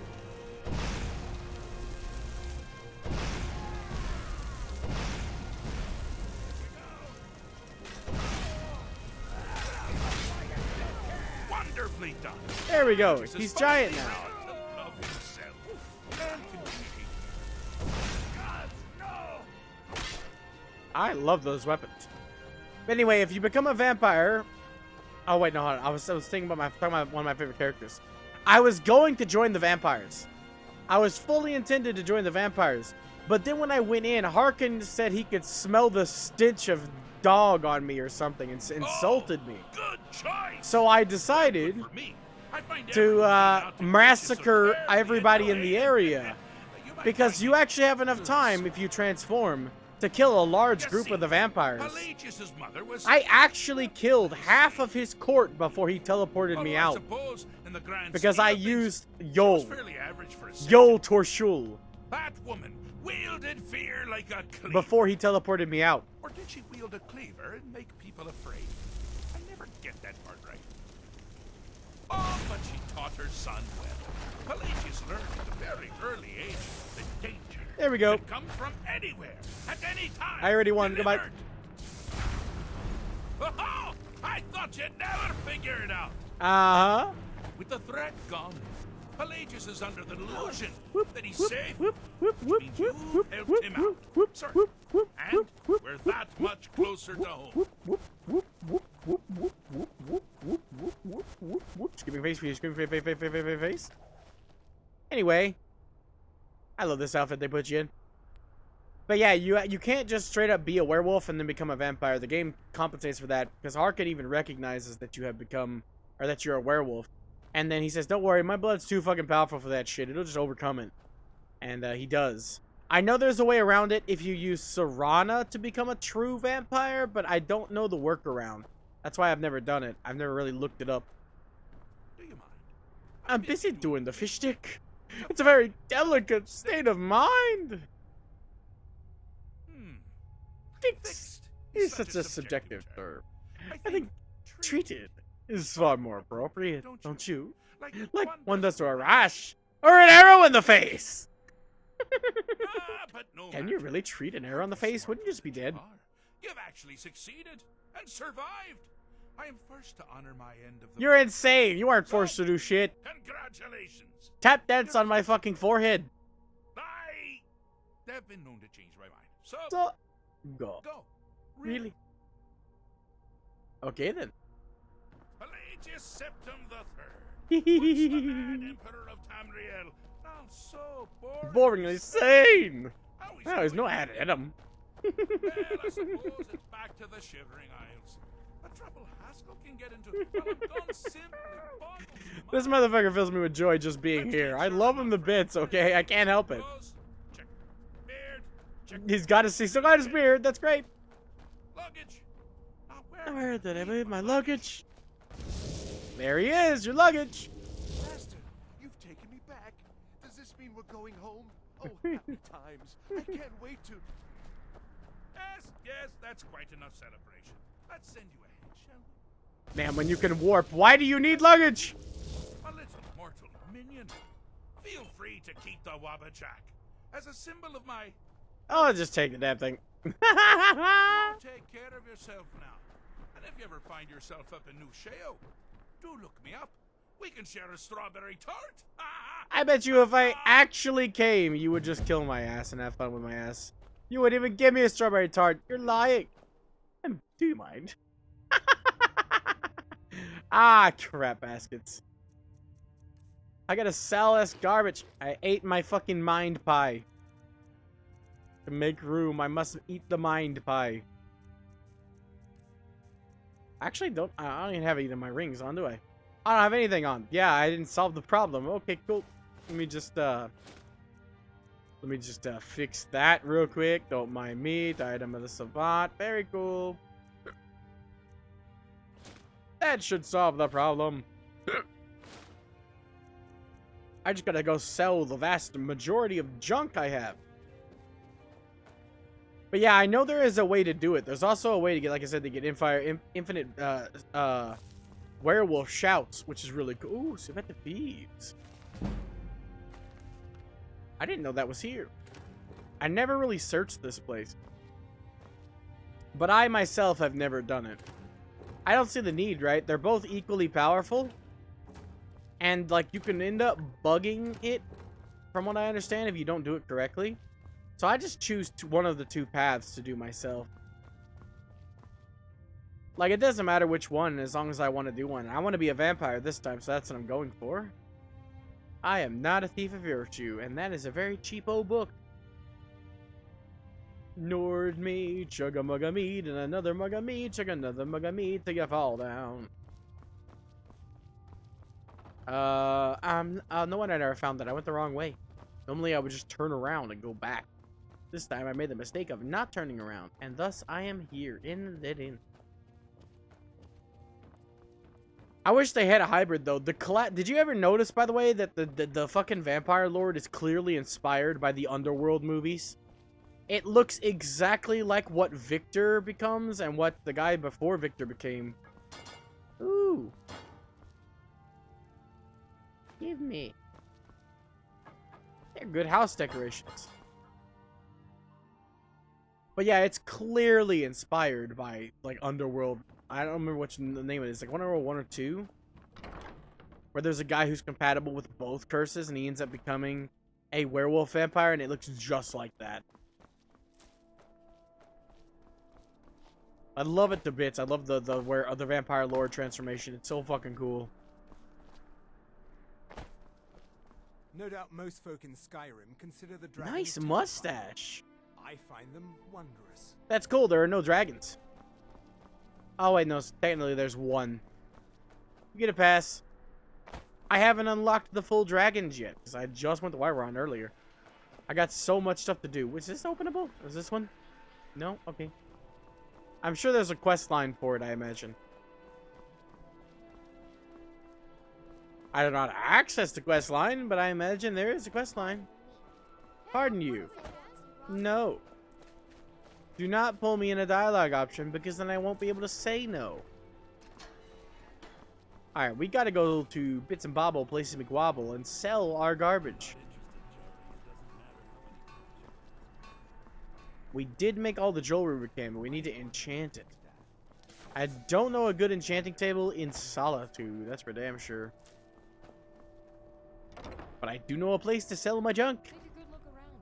Wonderfully done. There we go. Pelagius is He's giant finally now. learned to love himself and communicate. Gods, no! I love those weapons. But anyway, if you become a vampire... Oh, wait, no, hold on. I was thinking about talking about one of my favorite characters. I was going to join the vampires. I was fully intended to join the vampires. But then when I went in, Harkon said he could smell the stench of dog on me or something and insulted me. Good choice. So I decided For me, I find to everyone out to massacre Pelagius a everybody in very the area. might Because find you actually have enough time, if you transform, to kill a large You group see, of the vampires. Pelagius's mother was I actually killed half of his court before he teleported me although I out. suppose in the grand Because scheme I of things, used she was Yol. fairly average for a Yol second. Torshul. That woman wielded fear like a cleaver. Before he teleported me out. Or did she wield a cleaver and make people afraid? I never get that part right. Oh, but she taught her son well. Pelagius learned at a very early age that danger There we go. can come from anywhere, at any time. I already won. Goodbye. Delivered. Oh, I thought you'd never figure it out. Uh-huh. With the threat gone, Pelagius is under the delusion that he's Whoop, safe. whoop, whoop, Which whoop, means whoop, you whoop, helped whoop, him whoop, out. whoop, Sir. whoop, whoop, And whoop, whoop, we're that much closer to home. Screaming face for you, screaming face. Anyway, I love this outfit they put you in. But yeah, you can't just straight up be a werewolf and then become a vampire. The game compensates for that because Harkon even recognizes that you have become, or that you're a werewolf. And then he says, "Don't worry, my blood's too fucking powerful for that shit. It'll just overcome it." And he does. I know there's a way around it if you use Serana to become a true vampire, but I don't know the workaround. That's why I've never done it. I've never really looked it up. Do you mind? I'm busy doing the fish stick. It's a very delicate state of mind. Fixed is such a subjective term. I think treated is far more appropriate, don't you? Like one does to a rash or an arrow in the face. But no Can you matter. really treat an arrow in the face? Wouldn't you just be dead? You've actually succeeded and survived. I am first to honor my end of the. You're insane. You aren't forced to do shit. Congratulations. Tap dance on my fucking forehead. I've been known to change my mind. So Go. go. Really? Okay then. Pelagius Septim the Third. Once the mad Boringly Emperor of Tamriel. Now so boring. sane. How is Oh, there's no ad in him. Well, I suppose it's back to the Shivering Isles. A trouble Haskell can get into. Well, I'm done simply boggles my This motherfucker fills me with joy just being here. I love him to bits, okay? I can't help it. clothes. Check. Beard. Check. He's still got his beard. That's great. Luggage. Now Where did I move my luggage? There he is, your luggage. Master, you've taken me back. Does this mean we're going home? Oh, happy times. I can't wait to... Yes, that's quite enough celebration. Let's send you ahead, shall we? Man, when you can warp, why do you need luggage? A little mortal minion. Feel free to keep the Wabbajack as a symbol of my... I'll just take the damn thing. Take care of yourself now. And if you ever find yourself up in New Sheo, do look me up. We can share a strawberry tart. I bet you if I actually came, you would just kill my ass and have fun with my ass. You wouldn't even give me a strawberry tart. You're lying. Do you mind? Ah, crap baskets. I gotta sell this garbage. I ate my fucking mind pie. To make room, I must eat the mind pie. Actually, I don't even have either of my rings on, do I? I don't have anything on. Yeah, I didn't solve the problem. Okay, cool. Let me just fix that real quick. Don't mind me. The item of the savant. Very cool. That should solve the problem. I just gotta go sell the vast majority of junk I have. But yeah, I know there is a way to do it. There's also a way to get, like I said, to get infinite werewolf shouts, which is really cool. Ooh, Civet the Thieves. I didn't know that was here. I never really searched this place. But I myself have never done it. I don't see the need, right? They're both equally powerful. And, like, you can end up bugging it, from what I understand, if you don't do it correctly. So I just choose one of the two paths to do myself. Like, it doesn't matter which one, as long as I want to do one. I want to be a vampire this time, so that's what I'm going for. I am not a thief of virtue, and that is a very cheapo book. Nord me, chug a mug of meat, and another mug of meat, chug another mug of meat till you fall down. No wonder I never found that. I went the wrong way. Normally I would just turn around and go back. This time I made the mistake of not turning around, and thus I am here, in the inn. I wish they had a hybrid though. Did you ever notice, by the way, that the fucking vampire lord is clearly inspired by the Underworld movies? It looks exactly like what Victor becomes and what the guy before Victor became. Ooh. Give me. They're good house decorations. But yeah, it's clearly inspired by, like, Underworld. I don't remember which the name it is. Like, Underworld 1 or 2? Where there's a guy who's compatible with both curses, and he ends up becoming a werewolf vampire, and it looks just like that. I love it to bits. I love the vampire lord transformation. It's so fucking cool. No doubt most folk in Skyrim consider the dragons Nice terrifying. mustache. I find them wondrous. That's cool. There are no dragons. Oh, wait, no. Technically, there's one. You get a pass. I haven't unlocked the full dragons yet, because I just went to Whiterun earlier. I got so much stuff to do. Was this openable? Is this one? No? Okay. I'm sure there's a quest line for it, I imagine. I don't know how to access the quest line, but I imagine there is a quest line. Pardon you. No. Do not pull me in a dialogue option, because then I won't be able to say no. Alright, we gotta go to Bits and Bobble, Places McWobble, and sell our garbage. We did make all the jewelry we can, but we need to enchant it. I don't know a good enchanting table in Solitude, that's for damn sure. But I do know a place to sell my junk. Take a good look around.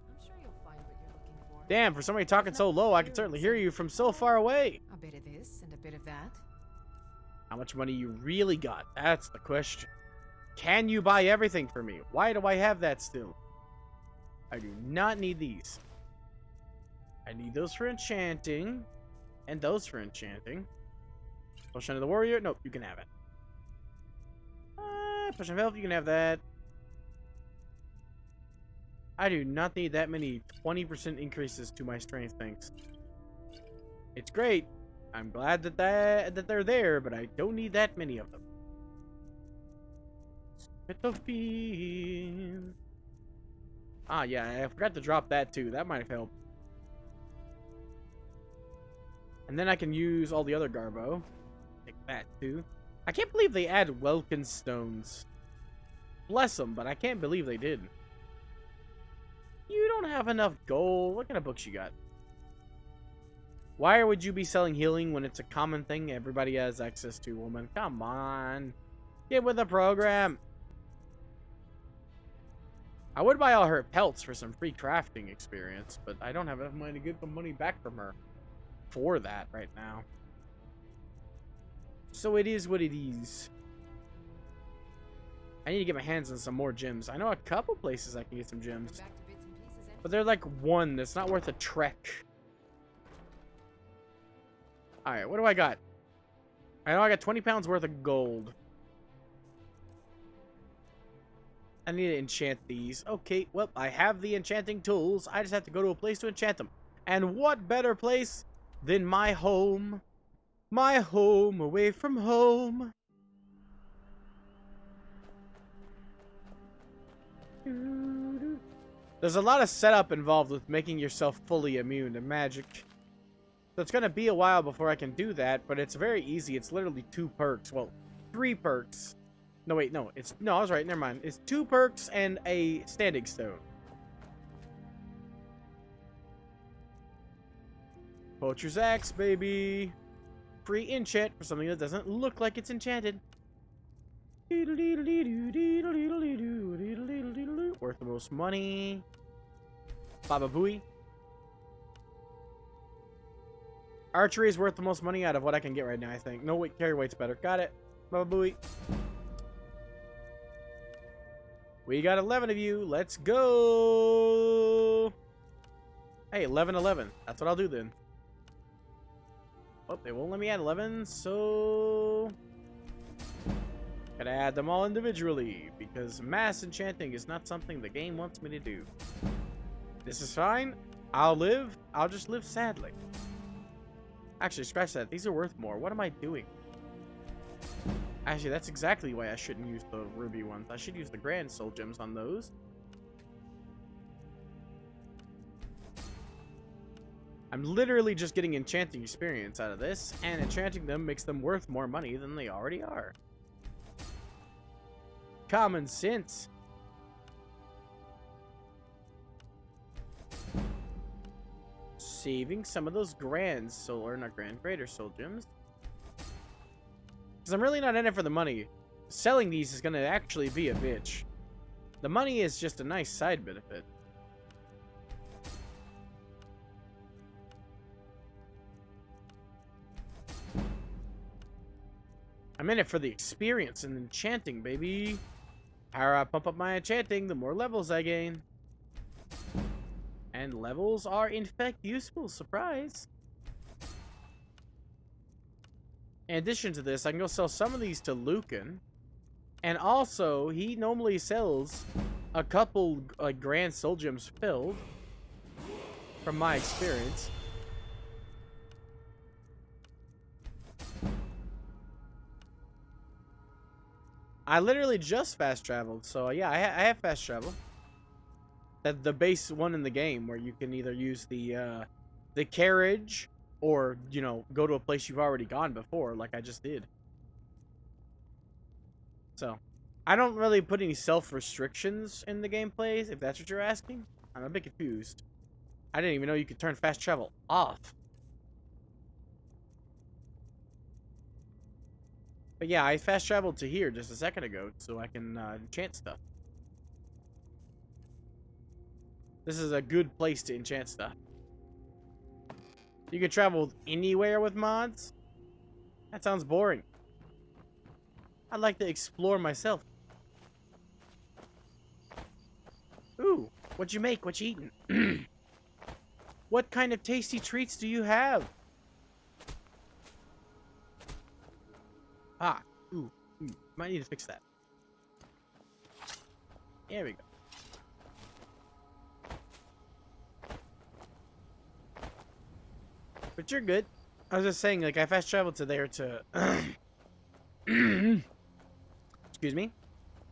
I'm sure you'll find what you're looking for. Damn, for somebody talking so low, I can certainly hear you from so far away. A bit of this and a bit of that. How much money you really got? That's the question. Can you buy everything for me? Why do I have that still? I do not need these. I need those for enchanting. And those for enchanting. Potion of the Warrior? Nope, you can have it. Potion of Health, you can have that. I do not need that many 20% increases to my strength, thanks. It's great, I'm glad that they're there, but I don't need that many of them. Spittophine. Ah, yeah, I forgot to drop that too. That might have helped. And then I can use all the other Garbo. Take that too. I can't believe they add Welkin stones. Bless them, but I can't believe they did. You don't have enough gold. What kind of books you got? Why would you be selling healing when it's a common thing everybody has access to, woman? Come on. Get with the program. I would buy all her pelts for some free crafting experience, but I don't have enough money to get the money back from her for that right now. So it is what it is. I need to get my hands on some more gems. I know a couple places I can get some gems. Back to bits and pieces, But they're like one that's not worth a trek. Alright, what do I got? I know I got 20 pounds worth of gold. I need to enchant these. Okay, well, I have the enchanting tools. I just have to go to a place to enchant them. And what better place than my home? My home away from home. There's a lot of setup involved with making yourself fully immune to magic. So it's going to be a while before I can do that, but it's very easy. It's literally 2 perks. Well, 3 perks. No, wait, no. No, I was right. Never mind. It's 2 perks and a standing stone. Poacher's Axe, baby. Free enchant for something that doesn't look like it's enchanted. Worth the most money. Baba Booey. Archery is worth the most money out of what I can get right now, I think. No, wait, carry weight's better. Got it. Baba Booey. We got 11 of you. Let's go. Hey, 11. That's what I'll do then. Oh, they won't let me add 11, so... Gotta add them all individually, because mass enchanting is not something the game wants me to do. This is fine. I'll just live sadly. Actually, scratch that. These are worth more. What am I doing? Actually, that's exactly why I shouldn't use the ruby ones. I should use the grand soul gems on those. I'm literally just getting enchanting experience out of this, and enchanting them makes them worth more money than they already are. Common sense. Saving some of those grand soul, or not grand, greater soul gems. Because I'm really not in it for the money. Selling these is going to actually be a bitch. The money is just a nice side benefit. I'm in it for the experience and enchanting, baby. The higher I pump up my enchanting, the more levels I gain. And levels are, in fact, useful. Surprise. In addition to this, I can go sell some of these to Lucan. And also, he normally sells a couple grand soul gems filled. From my experience. I literally just fast traveled, so yeah, I have fast travel. That's the base one in the game, where you can either use the carriage, or, you know, go to a place you've already gone before, like I just did. So, I don't really put any self-restrictions in the gameplay, if that's what you're asking. I'm a bit confused. I didn't even know you could turn fast travel off. But yeah, I fast traveled to here just a second ago, so I can enchant stuff. This is a good place to enchant stuff. You can travel anywhere with mods? That sounds boring. I'd like to explore myself. Ooh, what'd you make? What you eating? What kind of tasty treats do you have? Ah, ooh, might need to fix that. There we go. But you're good. I was just saying, like, I fast traveled to there to, excuse me,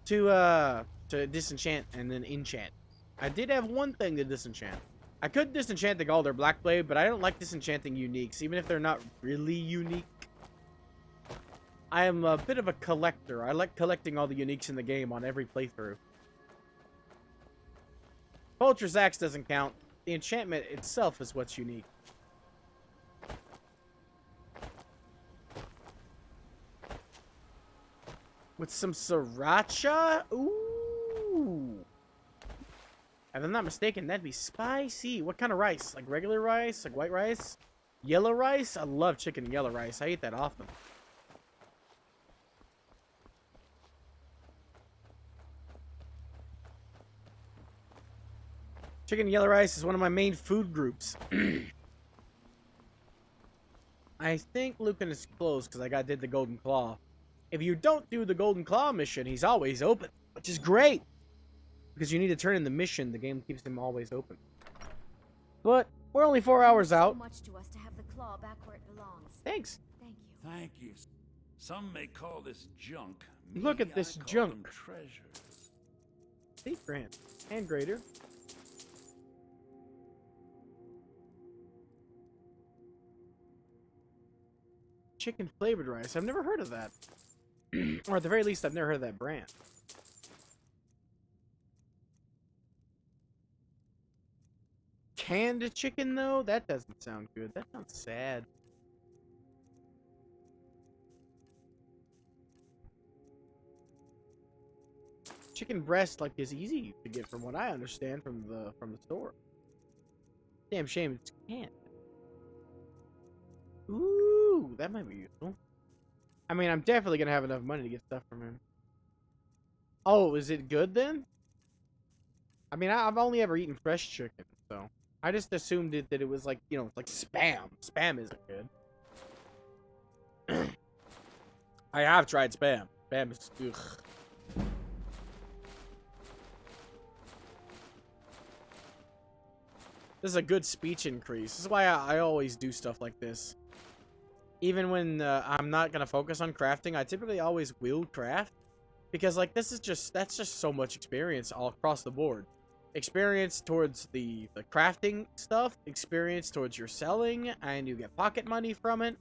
to disenchant and then enchant. I did have one thing to disenchant. I could disenchant the Galder Blackblade, but I don't like disenchanting uniques, even if they're not really unique. I am a bit of a collector. I like collecting all the uniques in the game on every playthrough. Vulture's Axe doesn't count. The enchantment itself is what's unique. With some sriracha? Ooh. If I'm not mistaken, that'd be spicy. What kind of rice? Like regular rice? Like white rice? Yellow rice? I love chicken and yellow rice. I eat that often. Chicken and yellow rice is one of my main food groups. I think Lucan is closed because I did the Golden Claw. If you don't do the Golden Claw mission, he's always open, which is great. Because you need to turn in the mission, the game keeps him always open. But we're only 4 hours out. So much to us to have the claw back where it belongs. Thanks. Thank you. Thank you. Some may call this junk. Me, Look at this I call junk. them treasures. 8 grand. And greater. Chicken flavored rice. I've never heard of that. Or at the very least, I've never heard of that brand. Canned chicken, though? That doesn't sound good. That sounds sad. Chicken breast, like, is easy to get from what I understand from the store. Damn shame it's canned. Ooh, that might be useful. I mean, I'm definitely gonna have enough money to get stuff from him. Oh, is it good then? I mean, I've only ever eaten fresh chicken, so I just assumed that it was like, you know, like Spam. Spam isn't good. I have tried Spam. Spam is ugh. This is a good speech increase. This is why I always do stuff like this. Even when I'm not gonna focus on crafting, I typically always will craft. Because, like, that's just so much experience all across the board. Experience towards the crafting stuff, experience towards your selling, and you get pocket money from it.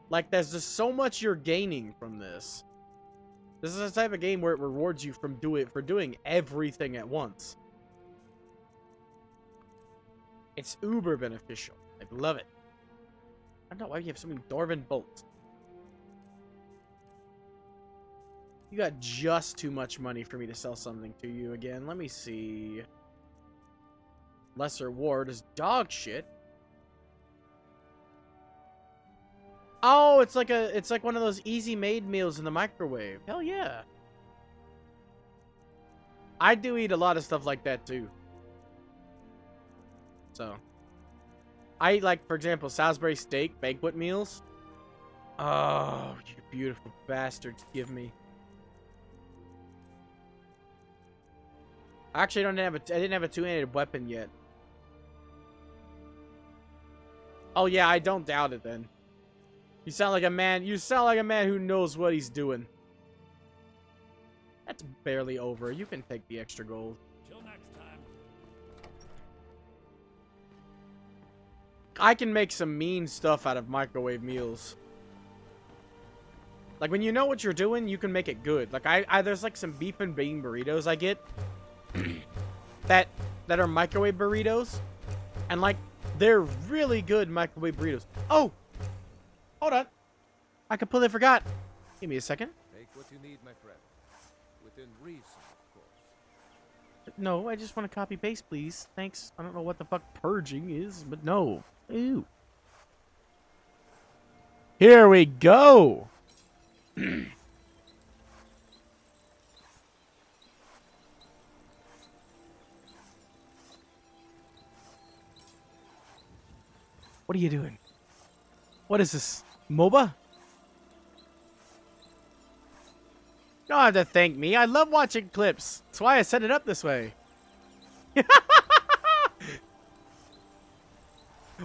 Like, there's just so much you're gaining from this. This is the type of game where it rewards you for doing everything at once. It's uber beneficial. I love it. I don't know why you have so many Dwarven bolts. You got just too much money for me to sell something to you again. Let me see. Lesser Ward is dog shit. Oh, it's like one of those easy made meals in the microwave. Hell yeah. I do eat a lot of stuff like that too. So I eat, like, for example, Salisbury steak banquet meals. Oh, you beautiful bastard, give me. Actually, I didn't have a two-handed weapon yet. Oh yeah, I don't doubt it then. You sound like a man who knows what he's doing. That's barely over. You can take the extra gold. Till next time. I can make some mean stuff out of microwave meals. Like, when you know what you're doing, you can make it good. Like, there's like some beef and bean burritos I get that are microwave burritos, and like, they're really good microwave burritos. Oh, hold on, I completely forgot. Give me a second. Take what you need, my friend. Within reason, of course. No, I just want to copy paste, please. Thanks. I don't know what the fuck purging is, but no. Ew. Here we go. What are you doing? What is this? MOBA? You don't have to thank me. I love watching clips. That's why I set it up this way.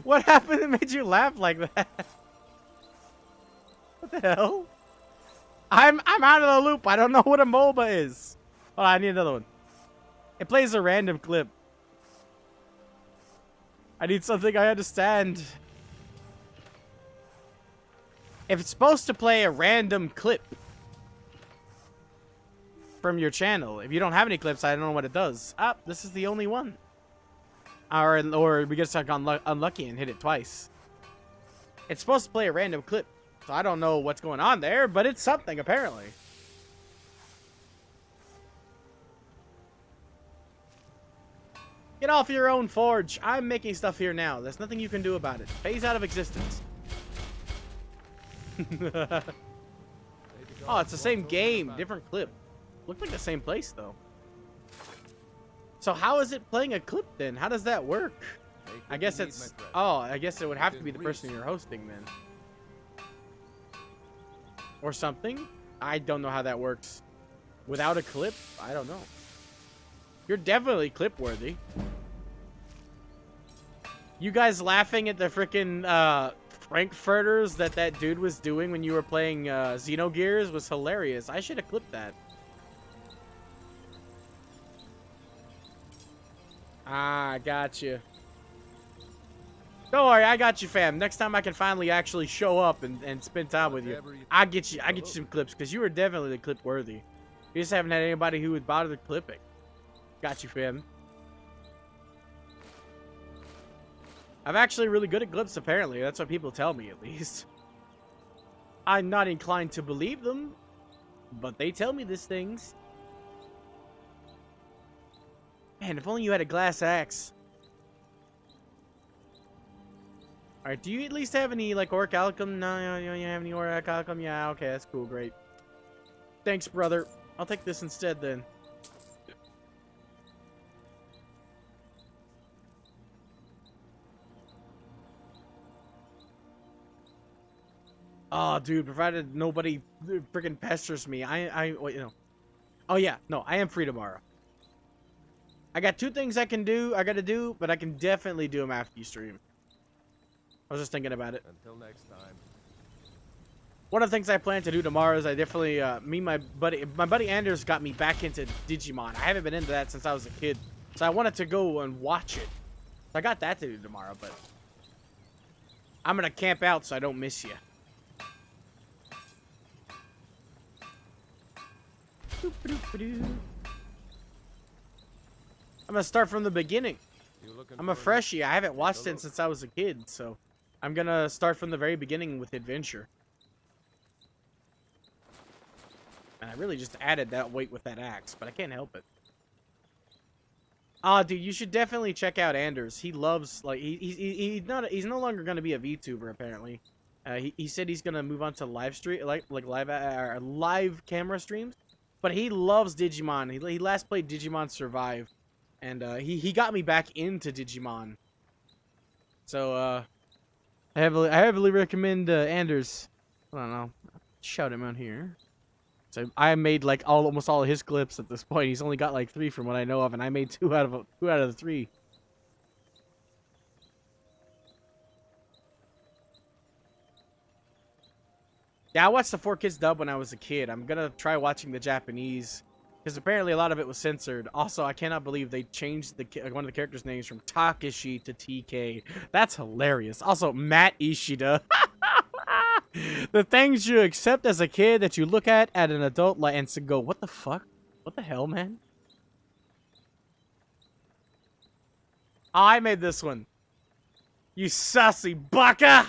What happened that made you laugh like that? What the hell? I'm out of the loop. I don't know what a MOBA is. Oh, I need another one. It plays a random clip. I need something I understand. If it's supposed to play a random clip from your channel, if you don't have any clips, I don't know what it does. Ah, this is the only one. Or we get stuck unlucky and hit it twice. It's supposed to play a random clip, so I don't know what's going on there, but it's something apparently. Get off your own forge. I'm making stuff here now. There's nothing you can do about it. Phase out of existence. Oh, it's the same game, different clip. Looked like the same place though. So how is it playing a clip then? How does that work? I guess it's... Oh, I guess it would have to be the person you're hosting then. Or something? I don't know how that works. Without a clip? I don't know. You're definitely clip worthy. You guys laughing at the freaking Frankfurters that dude was doing when you were playing Xenogears was hilarious. I should have clipped that. Ah, got you. Don't worry, I got you, fam. Next time I can finally actually show up and spend time with you, I get you some clips because you were definitely clip worthy. You just haven't had anybody who would bother clipping. Got you, fam. I'm actually really good at clips, apparently. That's what people tell me, at least. I'm not inclined to believe them, but they tell me these things. Man, if only you had a glass axe. Alright, do you at least have any, like, orichalcum? No, you don't have any orichalcum? Yeah, okay, that's cool, great. Thanks, brother. I'll take this instead, then. Oh, dude, provided nobody freaking pesters me. Wait, you know. Oh, yeah, no, I am free tomorrow. I got 2 things I gotta do, but I can definitely do them after you stream. I was just thinking about it. Until next time. One of the things I plan to do tomorrow is I definitely, my buddy Anders got me back into Digimon. I haven't been into that since I was a kid. So I wanted to go and watch it. So I got that to do tomorrow, but I'm gonna camp out so I don't miss you. I'm gonna start from the beginning. I'm a freshie. I haven't watched it since I was a kid, so I'm gonna start from the very beginning with adventure. And I really just added that weight with that axe, but I can't help it. Ah, dude, you should definitely check out Anders. He loves, like, he's no longer gonna be a VTuber apparently. He said he's gonna move on to live stream, like live camera streams. But he loves Digimon. He last played Digimon Survive, and he got me back into Digimon. So I heavily recommend Anders. I don't know, shout him out here. So I made like almost all of his clips at this point. He's only got like 3 from what I know of, and I made 2 out of the 3. Yeah, I watched the 4Kids dub when I was a kid. I'm gonna try watching the Japanese, because apparently a lot of it was censored. Also, I cannot believe they changed one of the characters' names from Takashi to TK. That's hilarious. Also, Matt Ishida. The things you accept as a kid that you look at an adult and go, what the fuck? What the hell, man? Oh, I made this one. You sussy baka!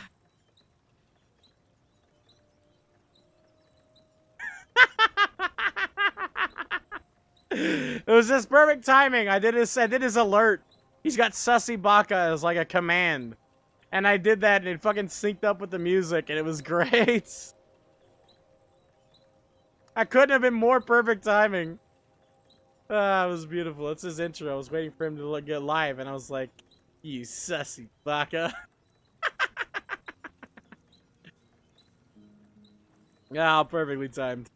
It was just perfect timing. I did his alert. He's got sussy baka as like a command. And I did that and it fucking synced up with the music and it was great. I couldn't have been more perfect timing. Ah, it was beautiful. That's his intro. I was waiting for him to get live and I was like, you sussy baka. Ah, perfectly timed.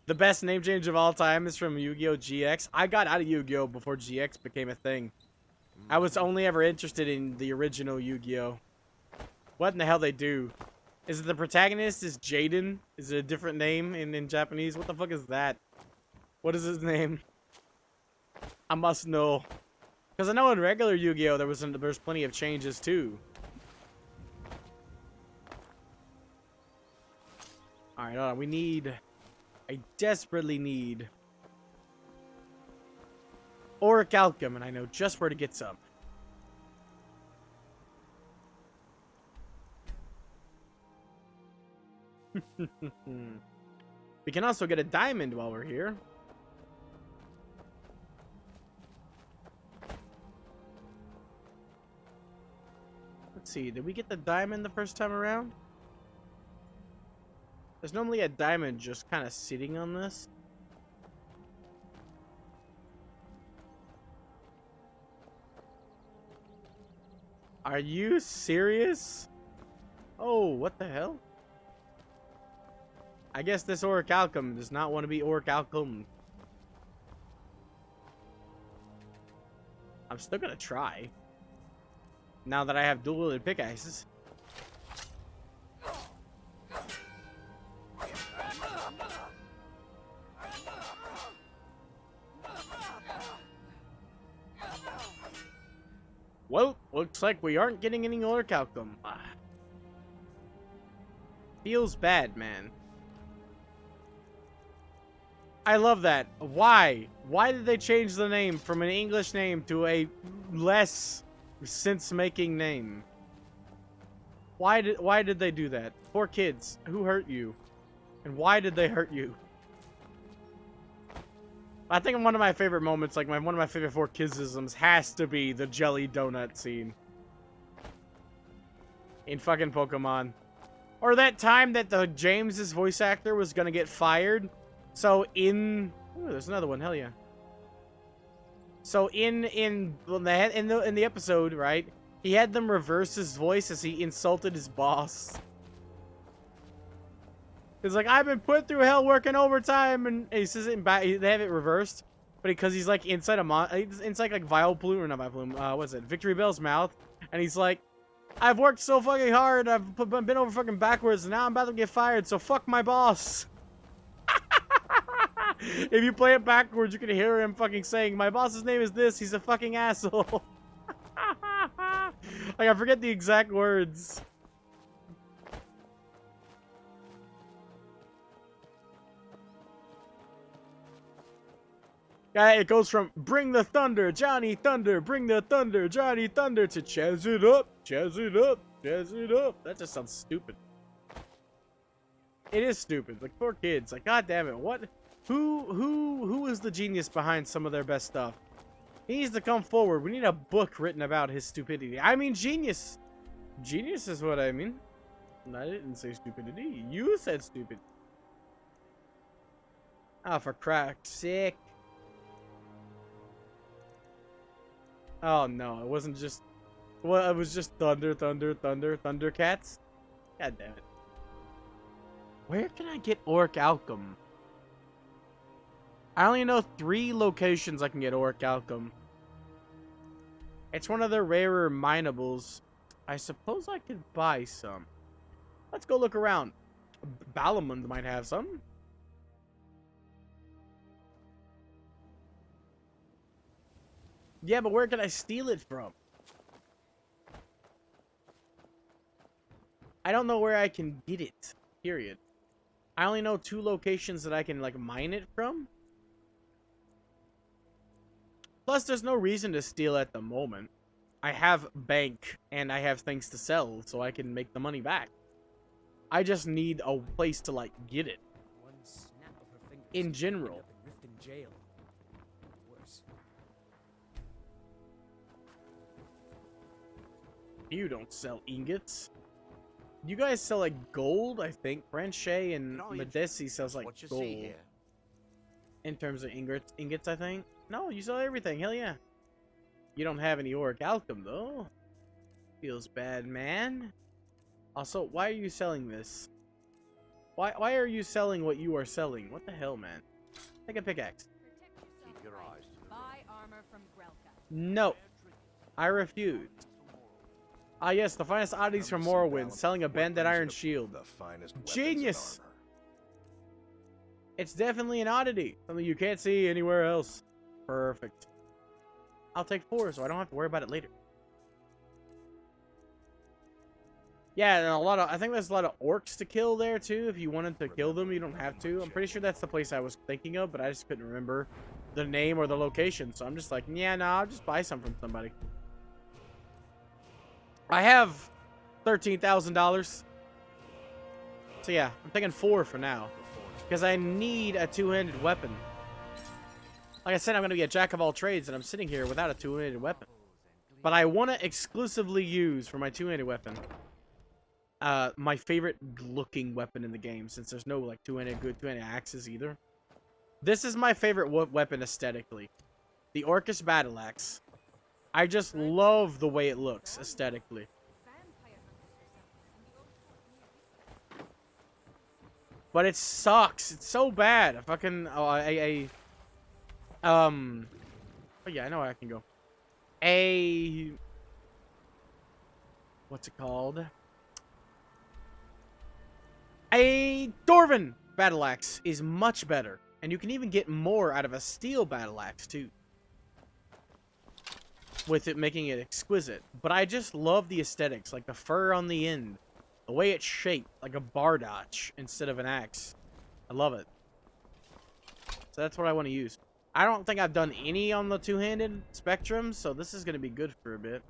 The best name change of all time is from Yu-Gi-Oh! GX. I got out of Yu-Gi-Oh! Before GX became a thing. I was only ever interested in the original Yu-Gi-Oh! What in the hell they do? Is it the protagonist is Jaden? Is it a different name in Japanese? What the fuck is that? What is his name? I must know. Because I know in regular Yu-Gi-Oh! There's plenty of changes too. Alright, hold on. I desperately need Orichalcum, and I know just where to get some. We can also get a diamond while we're here. Let's see, did we get the diamond the first time around? There's normally a diamond just kind of sitting on this. Are you serious? Oh, what the hell? I guess this Orichalcum does not want to be Orichalcum. I'm still gonna try. Now that I have dual-wielded pickaxes. Well, looks like we aren't getting any Orichalcum. Feels bad, man. I love that. Why? Why did they change the name from an English name to a less sense-making name? Why did they do that? Poor kids. Who hurt you? And why did they hurt you? I think one of my favorite moments, like one of my favorite 4Kidsisms, has to be the jelly donut scene in fucking Pokemon, or that time that the James's voice actor was gonna get fired. So ooh, there's another one. Hell yeah. So in the episode, right, he had them reverse his voice as he insulted his boss. He's like, I've been put through hell working overtime, and he says it back. They have it reversed, but because he's like inside inside like Vileplume, or not Vileplume, what's it, Victory Bell's mouth, and he's like, I've worked so fucking hard, I've been over fucking backwards, and now I'm about to get fired, so fuck my boss. If you play it backwards, you can hear him fucking saying, my boss's name is this, he's a fucking asshole. Like, I forget the exact words. Yeah, it goes from bring the thunder, Johnny Thunder, bring the thunder, Johnny Thunder, to chaz it up, chaz it up, chaz it up. That just sounds stupid. It is stupid. Like, poor kids. Like, god damn it. What? Who is the genius behind some of their best stuff? He needs to come forward. We need a book written about his stupidity. I mean, genius. Genius is what I mean. I didn't say stupidity. You said stupid. Oh, for crack's sake. Oh no, it wasn't just. Well, it was just thunder, thunder, thunder, Thundercats. God damn it. Where can I get Orichalcum? I only know 3 locations I can get Orichalcum. It's one of their rarer minables. I suppose I could buy some. Let's go look around. Balamund might have some. Yeah, but where can I steal it from? I don't know where I can get it. Period. I only know 2 locations that I can, like, mine it from. Plus, there's no reason to steal at the moment. I have bank, and I have things to sell, so I can make the money back. I just need a place to, like, get it. One snap of her fingers, in general. end up in Riften jail. Worse. You don't sell ingots. You guys sell, like, gold, I think. Franchet and Medesi sells, like, what you gold. see here. In terms of ingots, I think. No, you sell everything. Hell yeah. You don't have any Orichalcum, though. Feels bad, man. Also, why are you selling this? Why are you selling what you are selling? What the hell, man? Take a pickaxe. Keep your eyes to the Buy armor from Grelka. No. I refuse. Ah, yes, the finest oddities from Morrowind, selling a banded iron shield. The finest weapons Genius! and armor. It's definitely an oddity. Something you can't see anywhere else. Perfect. I'll take 4 so I don't have to worry about it later. Yeah, and I think there's a lot of orcs to kill there too. If you wanted to kill them, you don't have to. I'm pretty sure that's the place I was thinking of, but I just couldn't remember the name or the location. So I'm just like, yeah, no, I'll just buy some from somebody. I have $13,000. So yeah, I'm taking 4 for now. Because I need a two-handed weapon. Like I said, I'm going to be a jack of all trades, and I'm sitting here without a two-handed weapon. But I want to exclusively use, for my two-handed weapon, my favorite looking weapon in the game, since there's no like two-handed axes either. This is my favorite weapon aesthetically. The Orcish Battle Axe. I just love the way it looks aesthetically. But it sucks. It's so bad. Oh yeah, I know where I can go. What's it called? A Dwarven Battle Axe is much better. And you can even get more out of a steel Battle Axe too. With it making it exquisite. But I just love the aesthetics. Like the fur on the end. The way it's shaped. Like a bardach instead of an axe. I love it. So that's what I want to use. I don't think I've done any on the two-handed spectrum. So this is going to be good for a bit.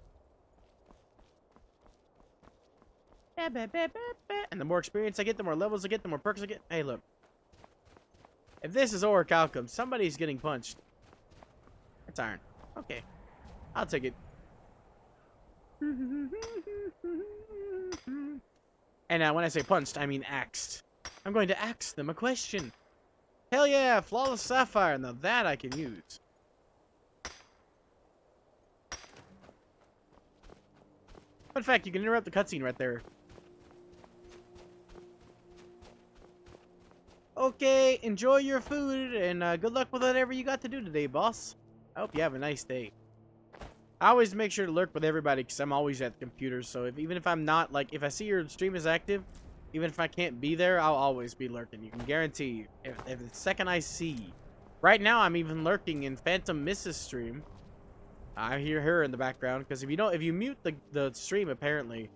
And the more experience I get, the more levels I get, the more perks I get. Hey, look. If this is Orc Outcome, somebody's getting punched. It's iron. Okay. I'll take it. And when I say punched, I mean axed. I'm going to axe them a question. Hell yeah, Flawless Sapphire. Now that I can use. Fun fact, you can interrupt the cutscene right there. Okay, enjoy your food, and good luck with whatever you got to do today, boss. I hope you have a nice day. I always make sure to lurk with everybody, because I'm always at the computer, so even if I'm not, like, if I see your stream is active, even if I can't be there, I'll always be lurking. You can guarantee, if the second I see. Right now, I'm even lurking in Phantom Mrs. stream. I hear her in the background, because if you mute the stream, apparently,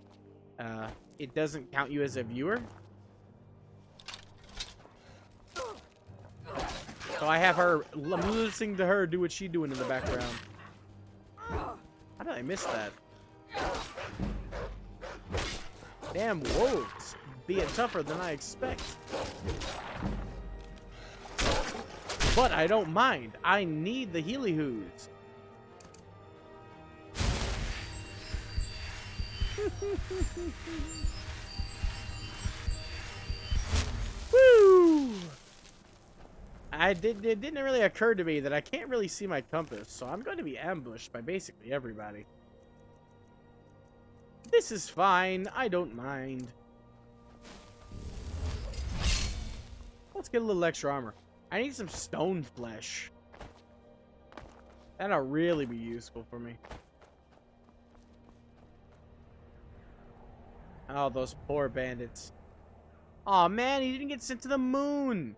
it doesn't count you as a viewer. So I have her, I'm listening to her do what she's doing in the background. How did I miss that? Damn wolves being tougher than I expect. But I don't mind. I need the Healy-Hoos. Woo! It didn't really occur to me that I can't really see my compass, so I'm going to be ambushed by basically everybody. This is fine. I don't mind. Let's get a little extra armor. I need some stone flesh. That'll really be useful for me. Oh, those poor bandits. Aw, man, he didn't get sent to the moon.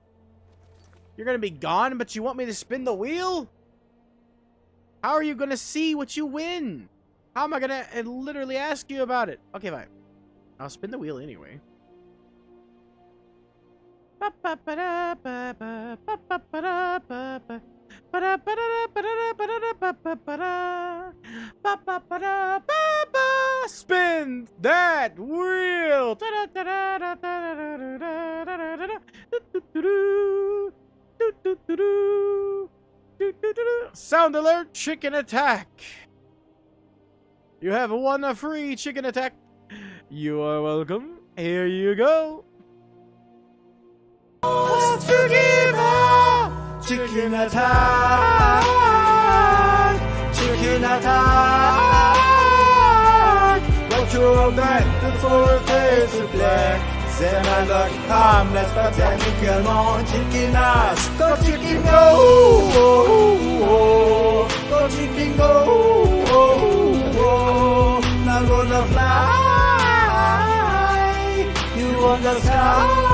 You're gonna be gone, but you want me to spin the wheel? How are you gonna see what you win? How am I gonna literally ask you about it? Okay, fine. I'll spin the wheel anyway. Spin that wheel! Sound alert, chicken attack! You have won a free chicken attack. You are welcome. Here you go. Chicken attack! Chicken attack! Watch your back before your face is black. C'est malheur comme n'est-ce pas techniquement chicken ass. Go chicken go, go chicken go, now gonna fly, you on the sky.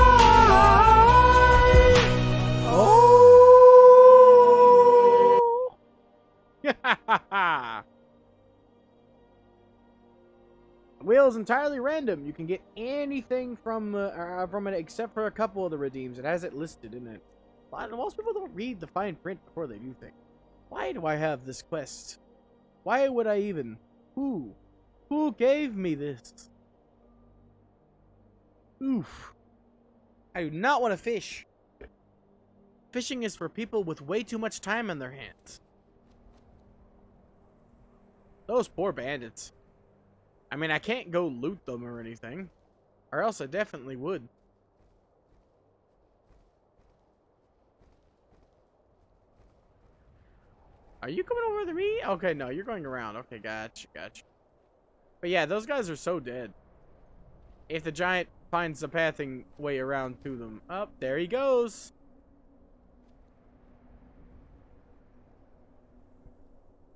Wheel is entirely random. You can get anything from it except for a couple of the redeems. It has it listed in it. Most people don't read the fine print before they do things. Why do I have this quest? Why would I even? Who gave me this? Oof. I do not want to fish. Fishing is for people with way too much time on their hands. Those poor bandits. I mean, I can't go loot them or anything. Or else I definitely would. Are you coming over to me? Okay, no, you're going around. Okay, gotcha. But yeah, those guys are so dead. If the giant finds the pathing way around to them. Up, there he goes.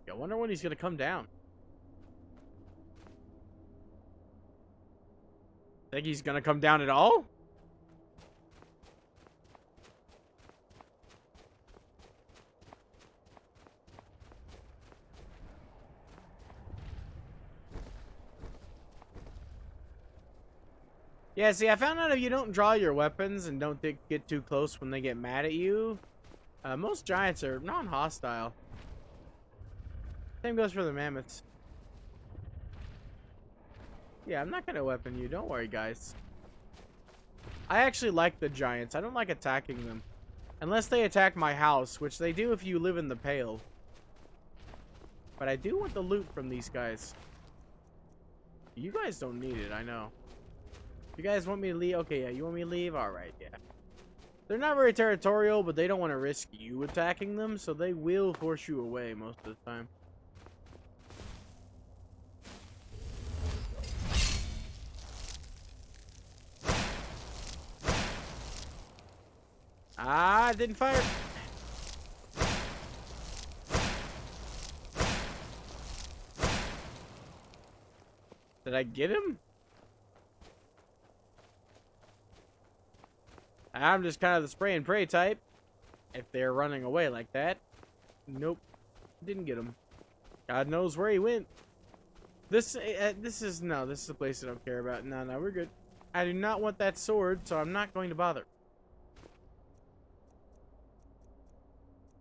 I wonder when he's going to come down. Think he's gonna come down at all? Yeah, see, I found out if you don't draw your weapons and don't get too close when they get mad at you, most giants are non-hostile. Same goes for the mammoths. Yeah, I'm not gonna weapon you. Don't worry, guys. I actually like the giants. I don't like attacking them. Unless they attack my house, which they do if you live in the Pale. But I do want the loot from these guys. You guys don't need it, I know. You guys want me to leave? Okay, yeah, you want me to leave? Alright, yeah. They're not very territorial, but they don't want to risk you attacking them, so they will force you away most of the time. Ah, didn't fire. Did I get him? I'm just kind of the spray and pray type. If they're running away like that. Nope. Didn't get him. God knows where he went. This is a place I don't care about. No, we're good. I do not want that sword, so I'm not going to bother.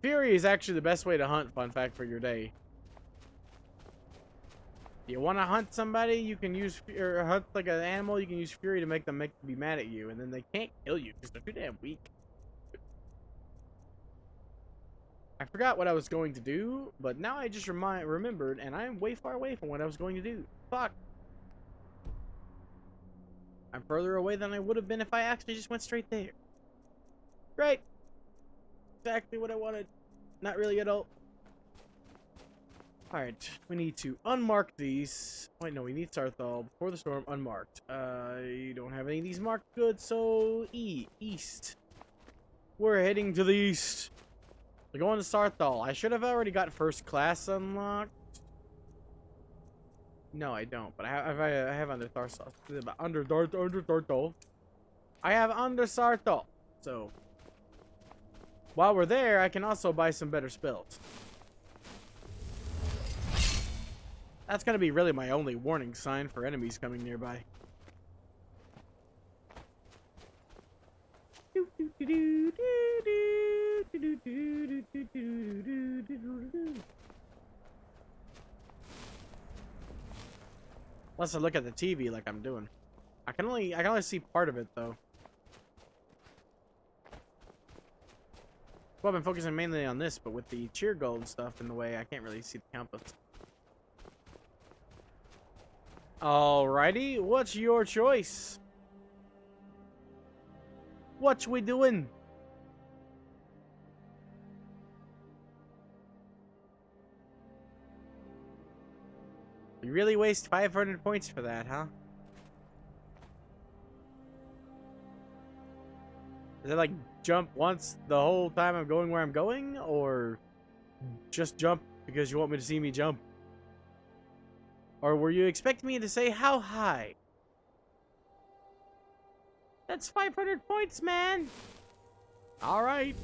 Fury is actually the best way to hunt, fun fact for your day. You want to hunt somebody, you can use, or hunt like an animal, you can use Fury to make them be mad at you, and then they can't kill you because they're too damn weak. I forgot what I was going to do, but now I just remembered, and I'm way far away from what I was going to do. Fuck. I'm further away than I would have been if I actually just went straight there. Great. Exactly what I wanted. Not really at all. Alright, we need to unmark these. Wait, no, we need Saarthal before the storm unmarked. I don't have any of these marked good, so east. We're heading to the east. We're going to Saarthal. I should have already got first class unlocked. No, I don't, but I have under Saarthal. Under Saarthal. I have under Saarthal. So while we're there, I can also buy some better spells. That's gonna be really my only warning sign for enemies coming nearby. Unless I look at the TV like I'm doing. I can only see part of it though. Well, I've been focusing mainly on this, but with the cheer goal and stuff in the way, I can't really see the compass. Alrighty, what's your choice? What we doing? You really waste 500 points for that, huh? Is it like jump once the whole time I'm going where I'm going? Or just jump because you want me to see me jump? Or were you expecting me to say how high? That's 500 points, man! Alright.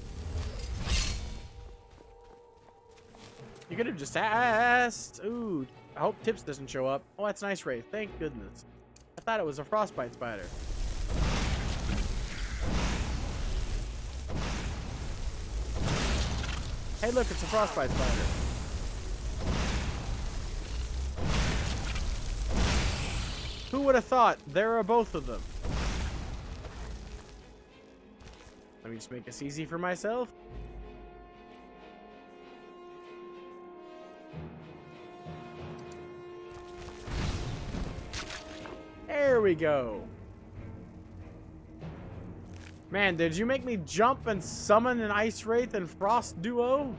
You could have just asked. Ooh, I hope Tips doesn't show up. Oh, that's nice, Ray. Thank goodness. I thought it was a frostbite spider. Hey, look, it's a frostbite spider. Who would have thought? There are both of them. Let me just make this easy for myself. There we go. Man, did you make me jump and summon an Ice Wraith and Frost duo?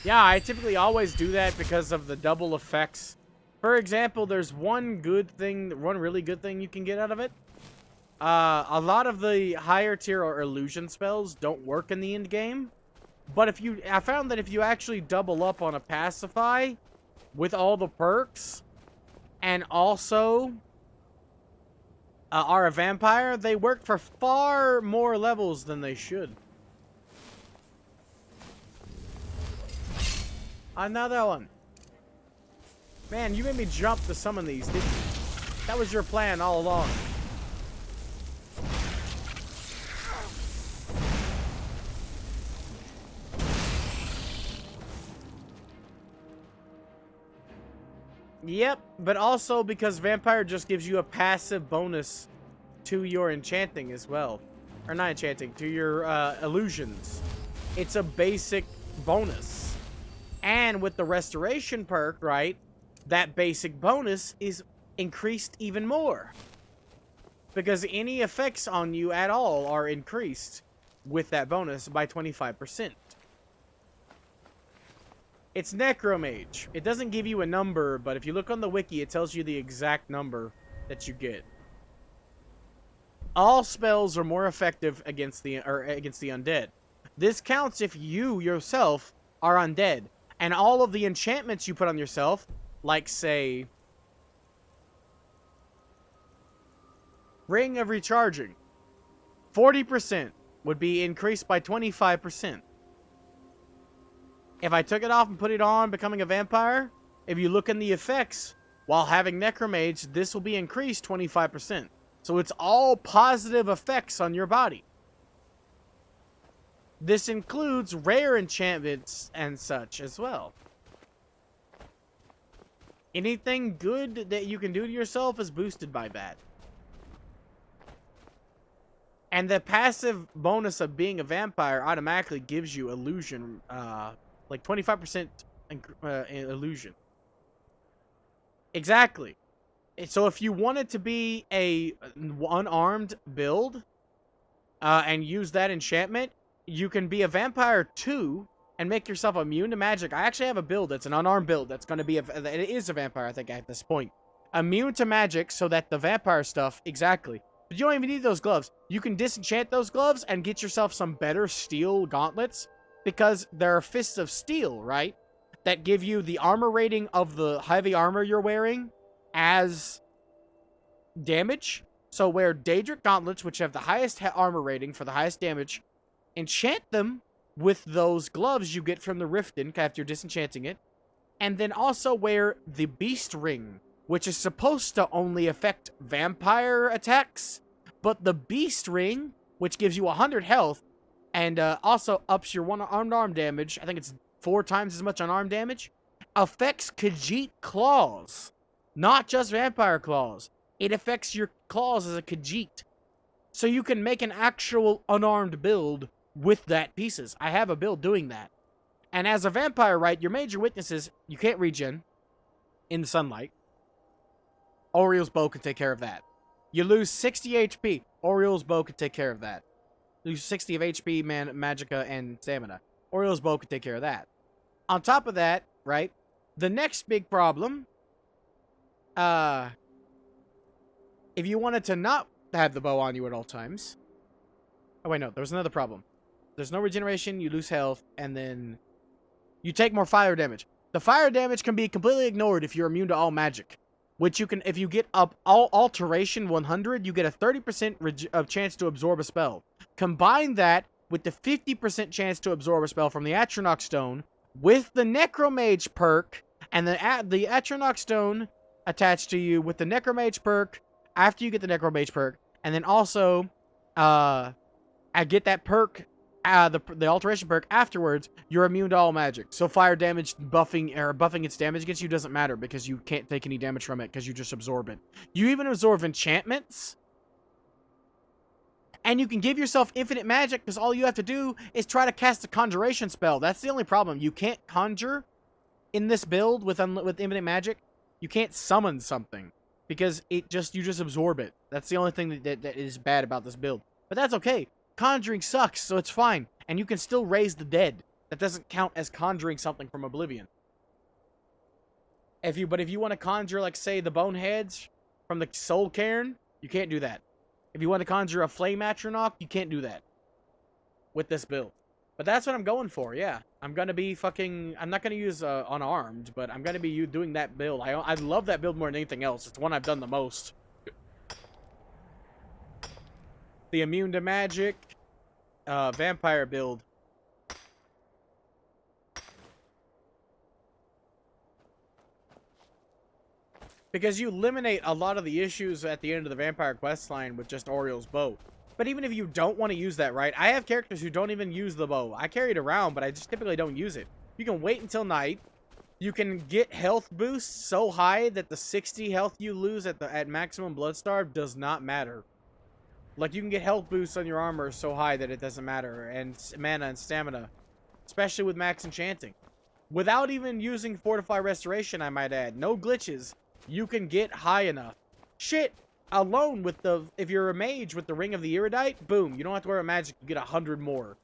Yeah, I typically always do that because of the double effects. For example, there's one really good thing you can get out of it. A lot of the higher tier or illusion spells don't work in the end game. But I found that if you actually double up on a pacify with all the perks and also are a vampire, they work for far more levels than they should. Another one. Man, you made me jump to summon these, didn't you? That was your plan all along. Yep, but also because Vampire just gives you a passive bonus to your enchanting as well. Or not enchanting, to your illusions. It's a basic bonus. And with the restoration perk, right, that basic bonus is increased even more. Because any effects on you at all are increased with that bonus by 25%. It's Necromage. It doesn't give you a number, but if you look on the wiki, it tells you the exact number that you get. All spells are more effective against the undead. This counts if you yourself are undead. And all of the enchantments you put on yourself, like, say, Ring of Recharging, 40% would be increased by 25%. If I took it off and put it on, becoming a vampire, if you look in the effects, while having Necromage, this will be increased 25%. So it's all positive effects on your body. This includes rare enchantments and such as well. Anything good that you can do to yourself is boosted by that. And the passive bonus of being a vampire automatically gives you illusion, like 25% illusion. Exactly. So if you wanted to be a unarmed build and use that enchantment, you can be a vampire too and make yourself immune to magic. I actually have a build that's an unarmed build that's going to be it is a vampire, I think, at this point. Immune to magic so that the vampire stuff, exactly. But you don't even need those gloves. You can disenchant those gloves and get yourself some better steel gauntlets because there are fists of steel, right? That give you the armor rating of the heavy armor you're wearing as damage. So wear Daedric gauntlets, which have the highest armor rating for the highest damage. Enchant them with those gloves you get from the Riften after you're disenchanting it. And then also wear the Beast Ring, which is supposed to only affect vampire attacks. But the Beast Ring, which gives you 100 health, and also ups your unarmed damage, I think it's 4 times as much unarmed damage, affects Khajiit claws. Not just vampire claws. It affects your claws as a Khajiit. So you can make an actual unarmed build with that pieces. I have a build doing that. And as a vampire, right, your major weaknesses, you can't regen in the sunlight. Oriel's bow can take care of that. You lose 60 HP. Oriel's bow can take care of that. Lose 60 of HP, magicka, and stamina. Oriel's bow can take care of that. On top of that, right, the next big problem If you wanted to not have the bow on you at all times... Oh, wait, no. There was another problem. There's no regeneration, you lose health, and then you take more fire damage. The fire damage can be completely ignored if you're immune to all magic. Which you can, if you get up all Alteration 100, you get a 30% chance to absorb a spell. Combine that with the 50% chance to absorb a spell from the Atronach Stone, with the Necromage perk, and the Atronach Stone attached to you with the Necromage perk after you get the Necromage perk, and then also, I get that perk, the Alteration perk afterwards, you're immune to all magic. So fire damage buffing its damage against you doesn't matter because you can't take any damage from it because you just absorb it. You even absorb enchantments. And you can give yourself infinite magic because all you have to do is try to cast a conjuration spell. That's the only problem. You can't conjure in this build with infinite magic. You can't summon something because you just absorb it. That's the only thing that is bad about this build. But that's okay. Conjuring sucks, so it's fine. And you can still raise the dead. That doesn't count as conjuring something from Oblivion. But if you want to conjure, like, say, the Boneheads from the Soul Cairn, you can't do that. If you want to conjure a Flame Atronach, you can't do that with this build. But that's what I'm going for, yeah. I'm going to be I'm not going to use Unarmed, but I'm going to be doing that build. I love that build more than anything else. It's one I've done the most. The immune to magic vampire build. Because you eliminate a lot of the issues at the end of the vampire questline with just Oriel's bow. But even if you don't want to use that, right? I have characters who don't even use the bow. I carry it around, but I just typically don't use it. You can wait until night. You can get health boosts so high that the 60 health you lose at maximum Bloodstarve does not matter. Like, you can get health boosts on your armor so high that it doesn't matter. And mana and stamina. Especially with max enchanting. Without even using Fortify Restoration, I might add. No glitches. You can get high enough. Shit! Alone with if you're a mage with the Ring of the Erudite, boom. You don't have to wear a magic. You get 100 more.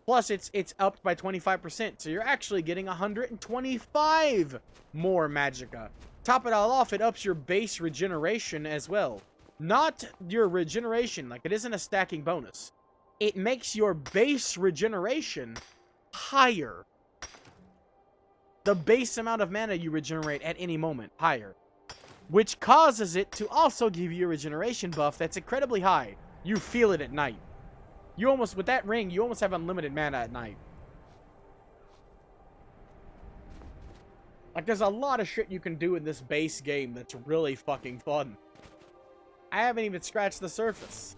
Plus, it's upped by 25%. So you're actually getting 125 more magicka. Top it all off, it ups your base regeneration as well. Not your regeneration, like it isn't a stacking bonus. It makes your base regeneration higher. The base amount of mana you regenerate at any moment, higher. Which causes it to also give you a regeneration buff that's incredibly high. You feel it at night. With that ring, you almost have unlimited mana at night. Like, there's a lot of shit you can do in this base game that's really fucking fun. I haven't even scratched the surface.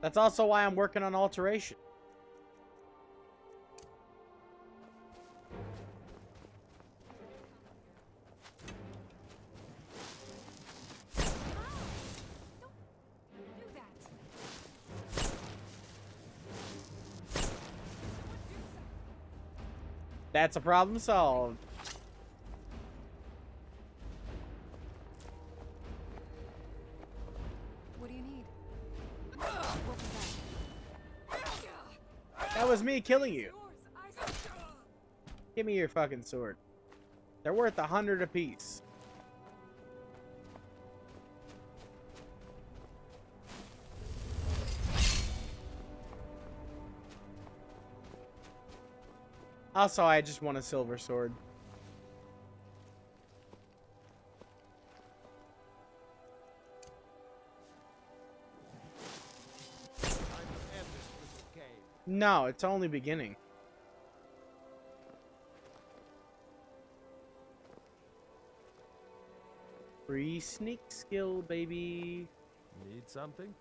That's also why I'm working on Alteration. That's a problem solved. What do you need? That was me killing you. Give me your fucking sword. They're worth 100 apiece. Also, I just want a silver sword. No, it's only beginning. Free sneak skill, baby. Need something?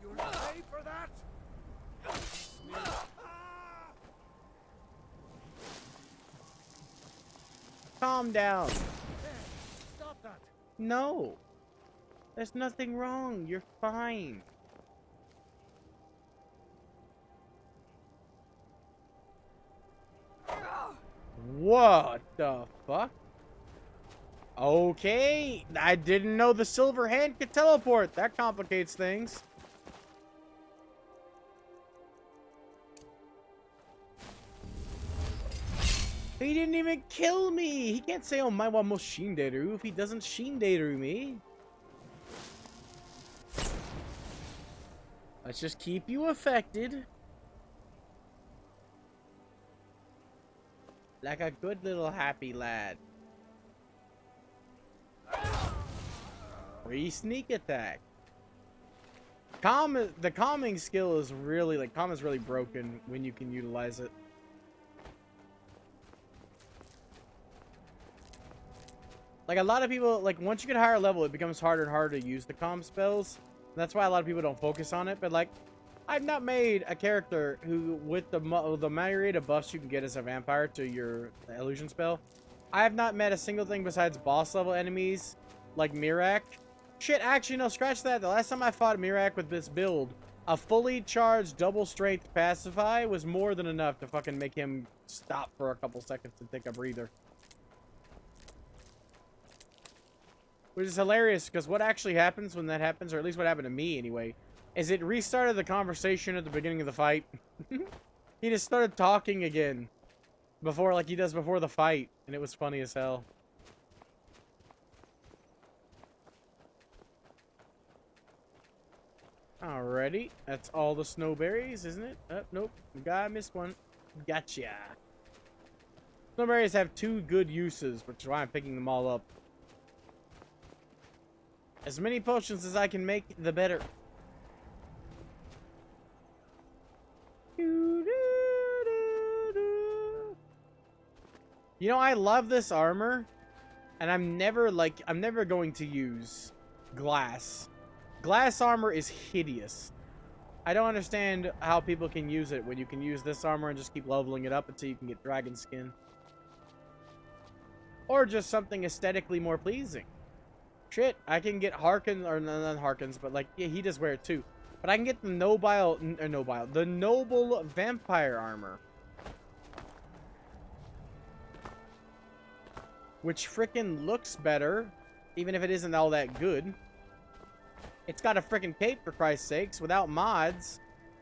You'll pay for that? Calm down. Stop that! No. There's nothing wrong. You're fine. What the fuck? Okay. I didn't know the silver hand could teleport. That complicates things. He didn't even kill me! He can't say, oh, my wa mo shinderu if he doesn't shinderu me. Let's just keep you affected. Like a good little happy lad. Free sneak attack. The calming skill is really, like, calm is really broken when you can utilize it. Like, a lot of people, like, once you get a higher level, it becomes harder and harder to use the calm spells. That's why a lot of people don't focus on it. But, like, I've not made a character who, with the myriad of buffs you can get as a vampire to your illusion spell, I have not met a single thing besides boss level enemies, like Mirak. Shit, actually, no, scratch that. The last time I fought Mirak with this build, a fully charged double strength pacify was more than enough to fucking make him stop for a couple seconds to take a breather. Which is hilarious, because what actually happens when that happens, or at least what happened to me anyway, is it restarted the conversation at the beginning of the fight. He just started talking again. Before, like he does before the fight. And it was funny as hell. Alrighty. That's all the snowberries, isn't it? Oh, nope. I missed one. Gotcha. Snowberries have 2 good uses, which is why I'm picking them all up. As many potions as I can make, the better. You know, I love this armor, and I'm never going to use glass. Glass armor is hideous. I don't understand how people can use it when you can use this armor and just keep leveling it up until you can get dragon skin. Or just something aesthetically more pleasing. Shit, I can get Harkins, or not Harkins, but like, yeah, he does wear it too. But I can get the the noble vampire armor. Which frickin' looks better, even if it isn't all that good. It's got a frickin' cape, for Christ's sakes. Without mods,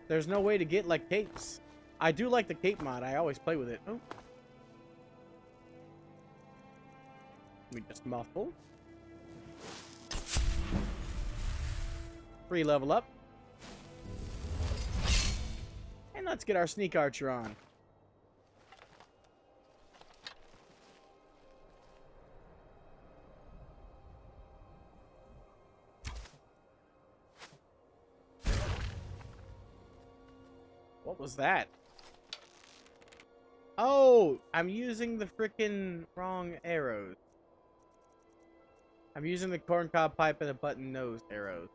there's no way to get, like, capes. I do like the cape mod. I always play with it. Oh. Let me just muffle. Free level up. And let's get our sneak archer on. What was that? Oh, I'm using the frickin' wrong arrows. I'm using the corncob pipe and the button nose arrows.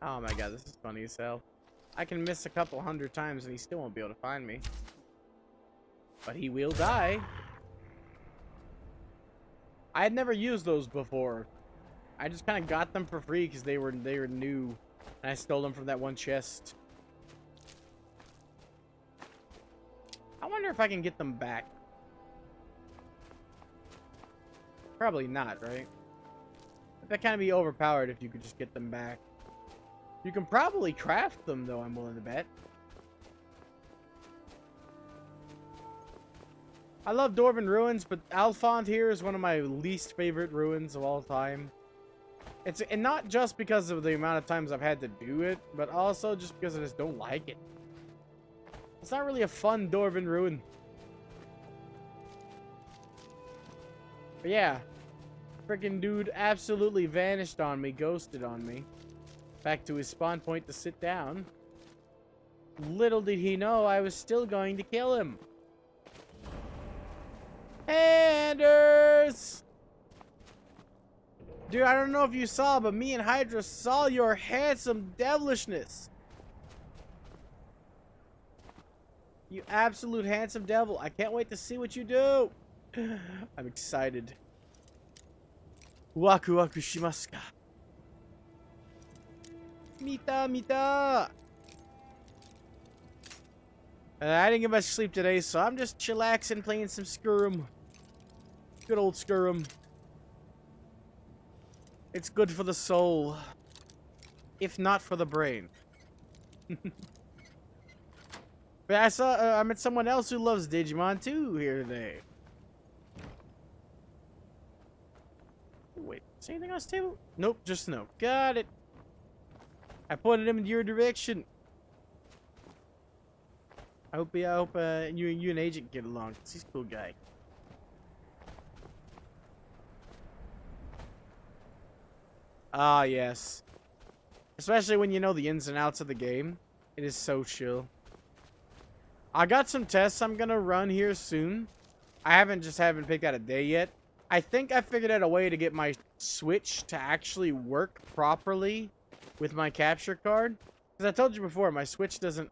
Oh my god, this is funny as hell. I can miss a couple 100 times and he still won't be able to find me. But he will die. I had never used those before. I just kind of got them for free because they were new. And I stole them from that one chest. I wonder if I can get them back. Probably not, right? That kind of be overpowered if you could just get them back. You can probably craft them, though, I'm willing to bet. I love Dwarven Ruins, but Alfond here is one of my least favorite ruins of all time. And not just because of the amount of times I've had to do it, but also just because I just don't like it. It's not really a fun Dwarven Ruin. But yeah. Freaking dude absolutely vanished on me, ghosted on me. Back to his spawn point to sit down. Little did he know I was still going to kill him. Anders! Dude, I don't know if you saw, but me and Hydra saw your handsome devilishness. You absolute handsome devil. I can't wait to see what you do. I'm excited. Waku waku shimasu ka? Mita, mita. I didn't get much sleep today, so I'm just chillaxing, playing some Skyrim. Good old Skyrim. It's good for the soul. If not for the brain. But I met someone else who loves Digimon too here today. Wait, is anything on this table? Nope, just snow. Got it. I pointed him in your direction. I hope you and Agent get along. He's a cool guy. Ah, yes. Especially when you know the ins and outs of the game. It is so chill. I got some tests I'm gonna run here soon. I haven't picked out a day yet. I think I figured out a way to get my Switch to actually work properly with my capture card. Because I told you before, my Switch doesn't...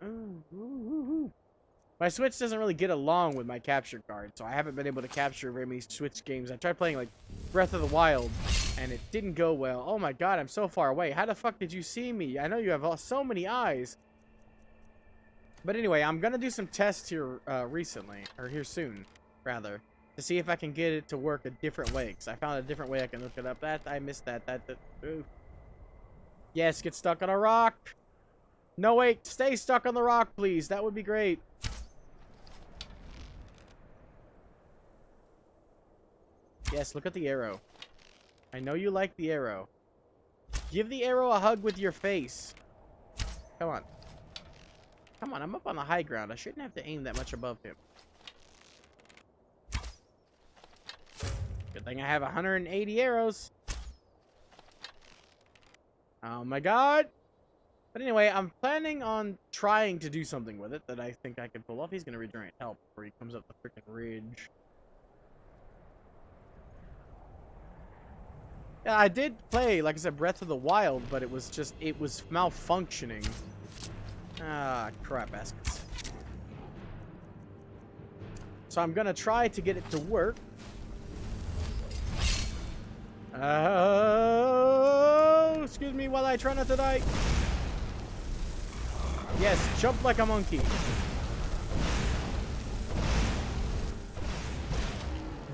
My Switch doesn't really get along with my capture card, so I haven't been able to capture very many Switch games. I tried playing, like, Breath of the Wild, and it didn't go well. Oh my god, I'm so far away. How the fuck did you see me? I know you have so many eyes. But anyway, I'm gonna do some tests here here soon, rather, to see if I can get it to work a different way. Because I found a different way I can look it up. I missed that. Ooh. Yes, get stuck on a rock. No, wait, stay stuck on the rock, please. That would be great. Yes, look at the arrow. I know you like the arrow. Give the arrow a hug with your face. Come on. Come on, I'm up on the high ground. I shouldn't have to aim that much above him. Good thing I have 180 arrows. Oh my god. But anyway, I'm planning on trying to do something with it that I think I can pull off. He's going to regenerate health before he comes up the freaking ridge. Yeah, I did play, like I said, Breath of the Wild, but it was malfunctioning. Ah, crap baskets. So I'm gonna try to get it to work. Oh, excuse me while I try not to die. Yes, jump like a monkey.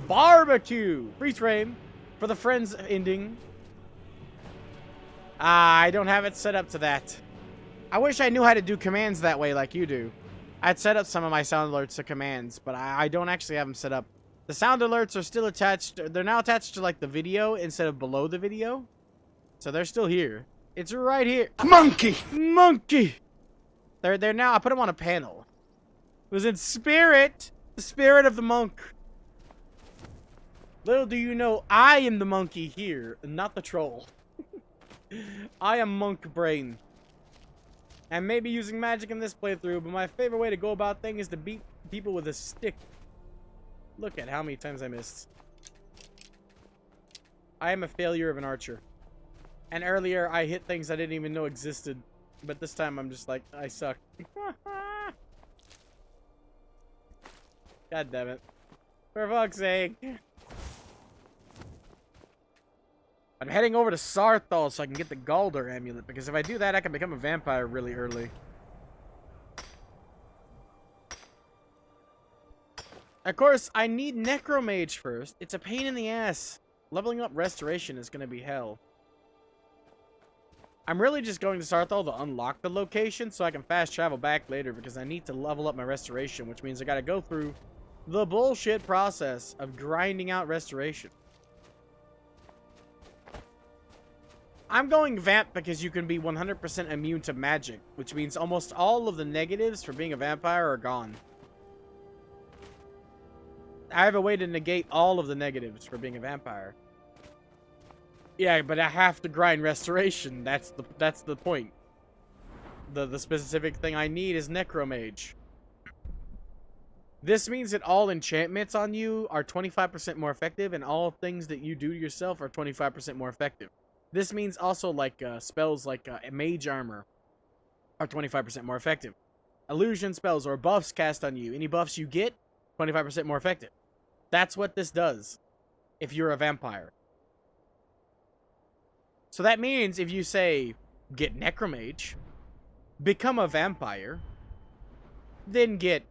Barbecue! Freeze frame. For the friends ending. I don't have it set up to that. I wish I knew how to do commands that way like you do. I'd set up some of my sound alerts to commands, but I don't actually have them set up. The sound alerts are still attached. They're now attached to like the video instead of below the video. So they're still here. It's right here. Monkey! Monkey! They're now, I put them on a panel. It was in spirit. The spirit of the monk. Little do you know, I am the monkey here, not the troll. I am Monk Brain. And maybe using magic in this playthrough, but my favorite way to go about things is to beat people with a stick. Look at how many times I missed. I am a failure of an archer. And earlier, I hit things I didn't even know existed. But this time, I'm just like, I suck. God damn it. For fuck's sake. I'm heading over to Saarthal so I can get the Galder amulet, because if I do that, I can become a vampire really early. Of course, I need Necromage first. It's a pain in the ass. Leveling up Restoration is going to be hell. I'm really just going to Saarthal to unlock the location so I can fast travel back later, because I need to level up my Restoration, which means I got to go through the bullshit process of grinding out Restoration. I'm going Vamp because you can be 100% immune to magic, which means almost all of the negatives for being a vampire are gone. I have a way to negate all of the negatives for being a vampire. Yeah, but I have to grind Restoration. That's the point. The specific thing I need is Necromage. This means that all enchantments on you are 25% more effective, and all things that you do yourself are 25% more effective. This means also like spells like Mage Armor are 25% more effective. Illusion spells or buffs cast on you, any buffs you get, 25% more effective. That's what this does if you're a vampire. So that means if you say, get Necromage, become a vampire, then get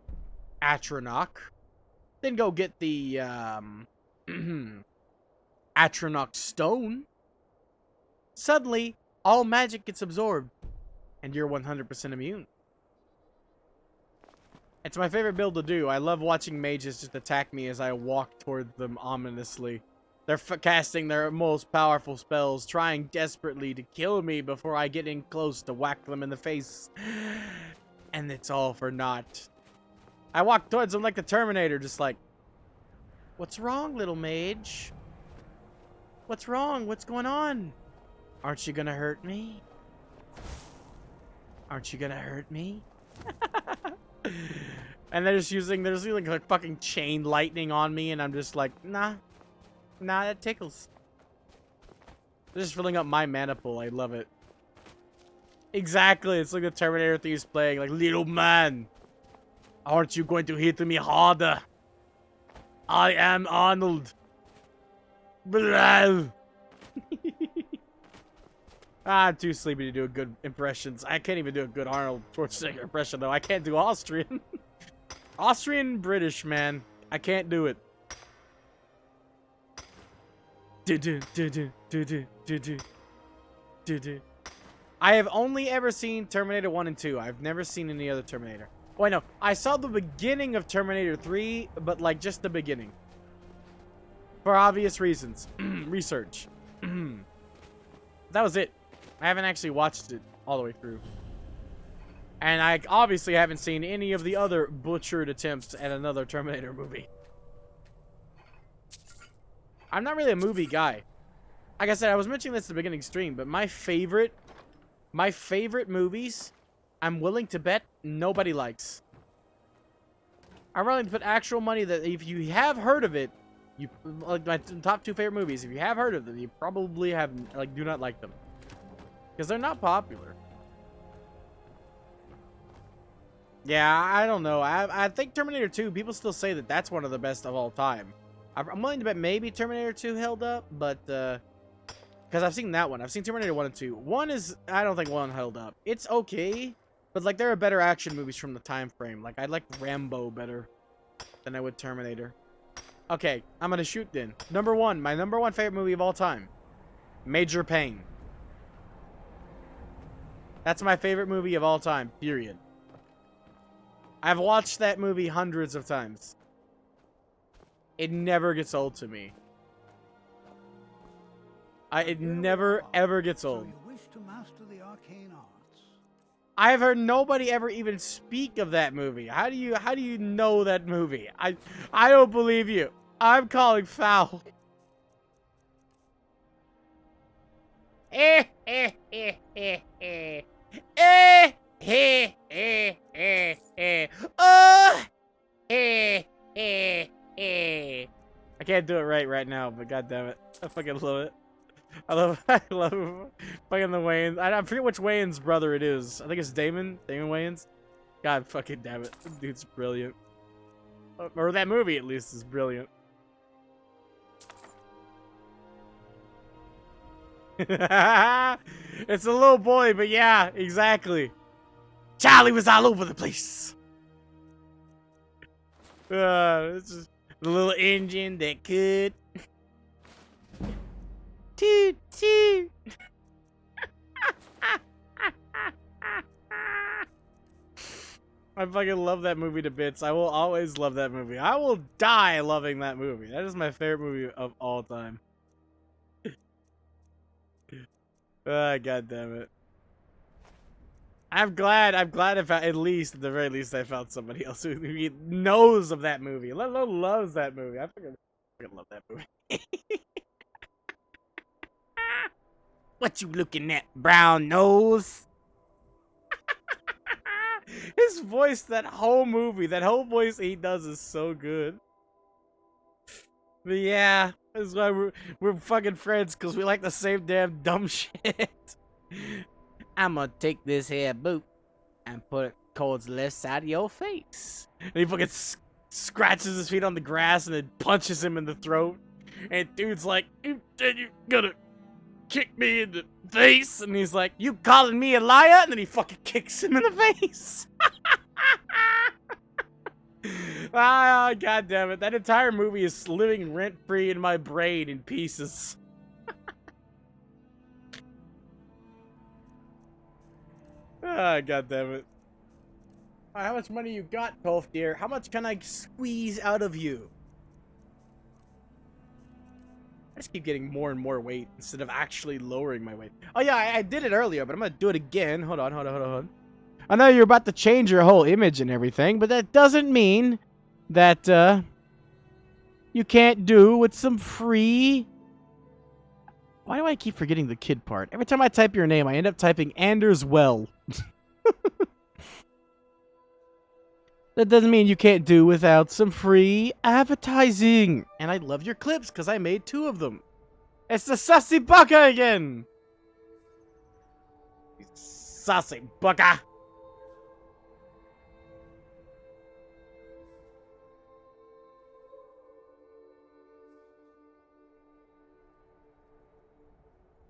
Atronach, then go get the Atronach Stone, suddenly all magic gets absorbed, and you're 100% immune. It's my favorite build to do. I love watching mages just attack me as I walk toward them ominously. They're casting their most powerful spells, trying desperately to kill me before I get in close to whack them in the face. And it's all for naught. I walk towards them like the Terminator, just like, what's wrong, little mage? What's wrong? What's going on? Aren't you gonna hurt me? Aren't you gonna hurt me? And they're just using like fucking chain lightning on me, and I'm just like, nah, that tickles. They're just filling up my mana pool. I love it. Exactly, it's like the Terminator Thieves playing, like, little man, aren't you going to hit me harder? I am Arnold. Blah. I'm too sleepy to do good impressions. I can't even do a good Arnold Schwarzenegger impression, though. I can't do Austrian. Austrian British, man. I can't do it. I have only ever seen Terminator 1 and 2. I've never seen any other Terminator. Oh, I know. I saw the beginning of Terminator 3, but like just the beginning. For obvious reasons. Research. That was it. I haven't actually watched it all the way through. And I obviously haven't seen any of the other butchered attempts at another Terminator movie. I'm not really a movie guy. Like I said, I was mentioning this at the beginning stream, but my favorite movies, I'm willing to bet nobody likes. I'm willing to put actual money that if you have heard of it, you like my top 2 favorite movies. If you have heard of them, you probably have do not like them because they're not popular. Yeah, I don't know. I think Terminator 2. People still say that that's one of the best of all time. I'm willing to bet maybe Terminator 2 held up, but because I've seen that one. I've seen Terminator 1 and 2. I don't think 1 held up. It's okay, but like there are better action movies from the time frame. Like I like Rambo better than I would Terminator. Okay, I'm gonna shoot then. Number 1, my number 1 favorite movie of all time, Major Payne. That's my favorite movie of all time, period. I've watched that movie hundreds of times. It never gets old to me. It never ever gets old. So you wish to master the arcane arts? I've heard nobody ever even speak of that movie. How do you know that movie? I don't believe you. I'm calling foul. I can't do it right now, but god damn it. I fucking love it. I love fucking the Wayans. I forget which Wayans brother it is. I think it's Damon Wayans. God fucking damn it. This dude's brilliant. Or that movie at least is brilliant. It's a little boy, but yeah, exactly. Charlie was all over the place. It's just the little engine that could. Toot toot. I fucking love that movie to bits. I will always love that movie. I will die loving that movie. That is my favorite movie of all time. God damn it. I'm glad if at the very least I found somebody else who knows of that movie, let alone loves that movie. I fucking love that movie. What you looking at, brown nose? His voice, that whole voice he does is so good. But yeah, that's why we're fucking friends, because we like the same damn dumb shit. I'm gonna take this here boot and put it towards the left side of your face. And he fucking scratches his feet on the grass and then punches him in the throat. And dude's like, you said you're gonna kick me in the face? And he's like, you calling me a liar? And then he fucking kicks him in the face. Ah, god damn it. That entire movie is living rent-free in my brain in pieces. Ah, god damn it. How much money you got, Tolf dear? How much can I squeeze out of you? I just keep getting more and more weight instead of actually lowering my weight. Oh yeah, I did it earlier, but I'm gonna do it again. Hold on. I know you're about to change your whole image and everything, but that doesn't mean that, you can't do with some free... Why do I keep forgetting the kid part? Every time I type your name, I end up typing Anders Well. That doesn't mean you can't do without some free advertising. And I love your clips because I made 2 of them. It's the Sassy Baka again. Sassy Baka.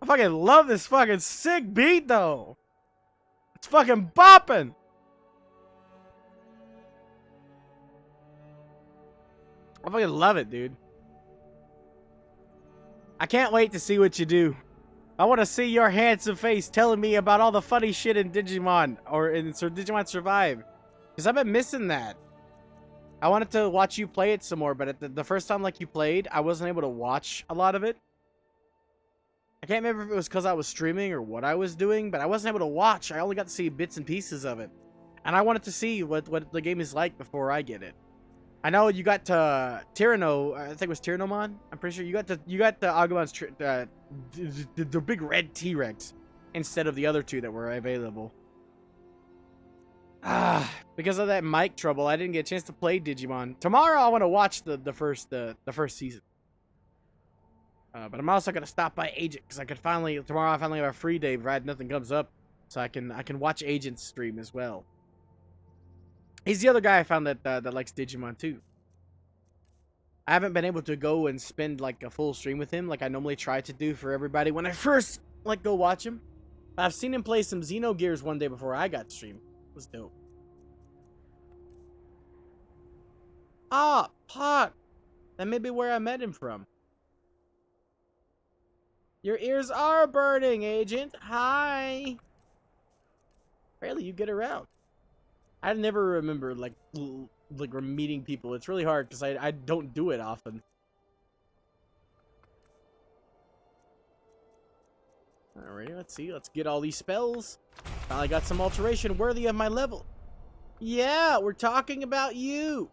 I fucking love this fucking sick beat though. It's fucking bopping. I fucking love it, dude. I can't wait to see what you do. I want to see your handsome face telling me about all the funny shit in Digimon or in Digimon Survive. Because I've been missing that. I wanted to watch you play it some more, but at the first time like you played, I wasn't able to watch a lot of it. I can't remember if it was because I was streaming or what I was doing, but I wasn't able to watch. I only got to see bits and pieces of it. And I wanted to see what the game is like before I get it. I know you got to Tyranno, I think it was Tyrannomon. I'm pretty sure you got the Agumon's the big red T-Rex instead of the other 2 that were available. Because of that mic trouble, I didn't get a chance to play Digimon. Tomorrow I want to watch the first season. But I'm also gonna stop by Agent because tomorrow I finally have a free day provided nothing comes up, so I can watch Agent's stream as well. He's the other guy I found that likes Digimon too. I haven't been able to go and spend like a full stream with him like I normally try to do for everybody when I first like go watch him. I've seen him play some Xenogears one day before I got streamed. It was dope. Ah, Pot. That may be where I met him from. Your ears are burning, Agent. Hi. Barely you get around. I never remember like meeting people. It's really hard because I don't do it often. Alrighty, let's see. Let's get all these spells. Finally got some alteration worthy of my level. Yeah, we're talking about you.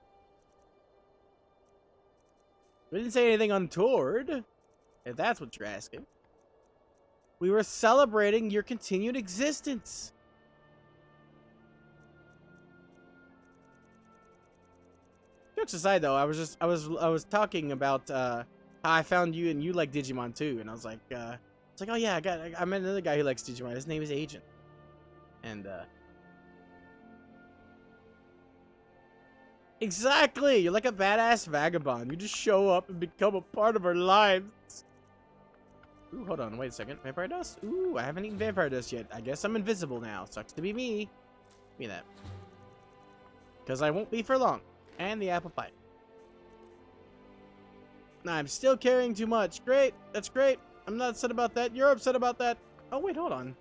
We didn't say anything untoward, if that's what you're asking. We were celebrating your continued existence. Jokes aside, though, I was talking about how I found you and you like Digimon too, and I was like, oh yeah, I met another guy who likes Digimon. His name is Agent, and exactly, you're like a badass vagabond. You just show up and become a part of our lives. Ooh, hold on, wait a second. Vampire dust? Ooh, I haven't eaten vampire dust yet. I guess I'm invisible now. Sucks to be me. Give me that. Because I won't be for long. And the apple pie. Nah, I'm still carrying too much. Great. That's great. I'm not upset about that. You're upset about that. Oh, wait, hold on.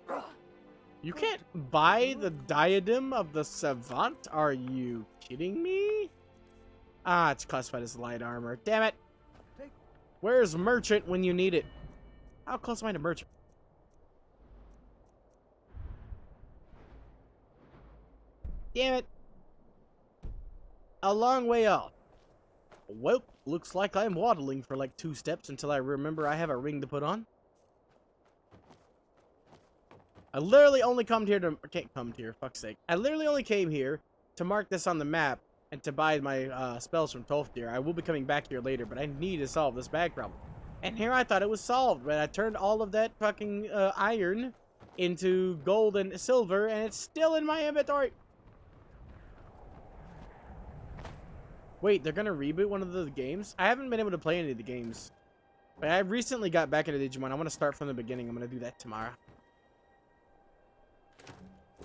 You can't buy the diadem of the Savant? Are you kidding me? Ah, it's classified as light armor. Damn it. Where's Merchant when you need it? How close am I to Merchant? Damn it. A long way off. Well, looks like I'm waddling for like 2 steps until I remember I have a ring to put on. I literally only come here to... Can't come here, fuck's sake. I literally only came here to mark this on the map and to buy my spells from Tolfdir. I will be coming back here later, but I need to solve this bag problem. And here I thought it was solved, but I turned all of that fucking iron into gold and silver, and it's still in my inventory. Wait, they're gonna reboot one of the games? I haven't been able to play any of the games. But I recently got back into Digimon. I want to start from the beginning. I'm gonna do that tomorrow.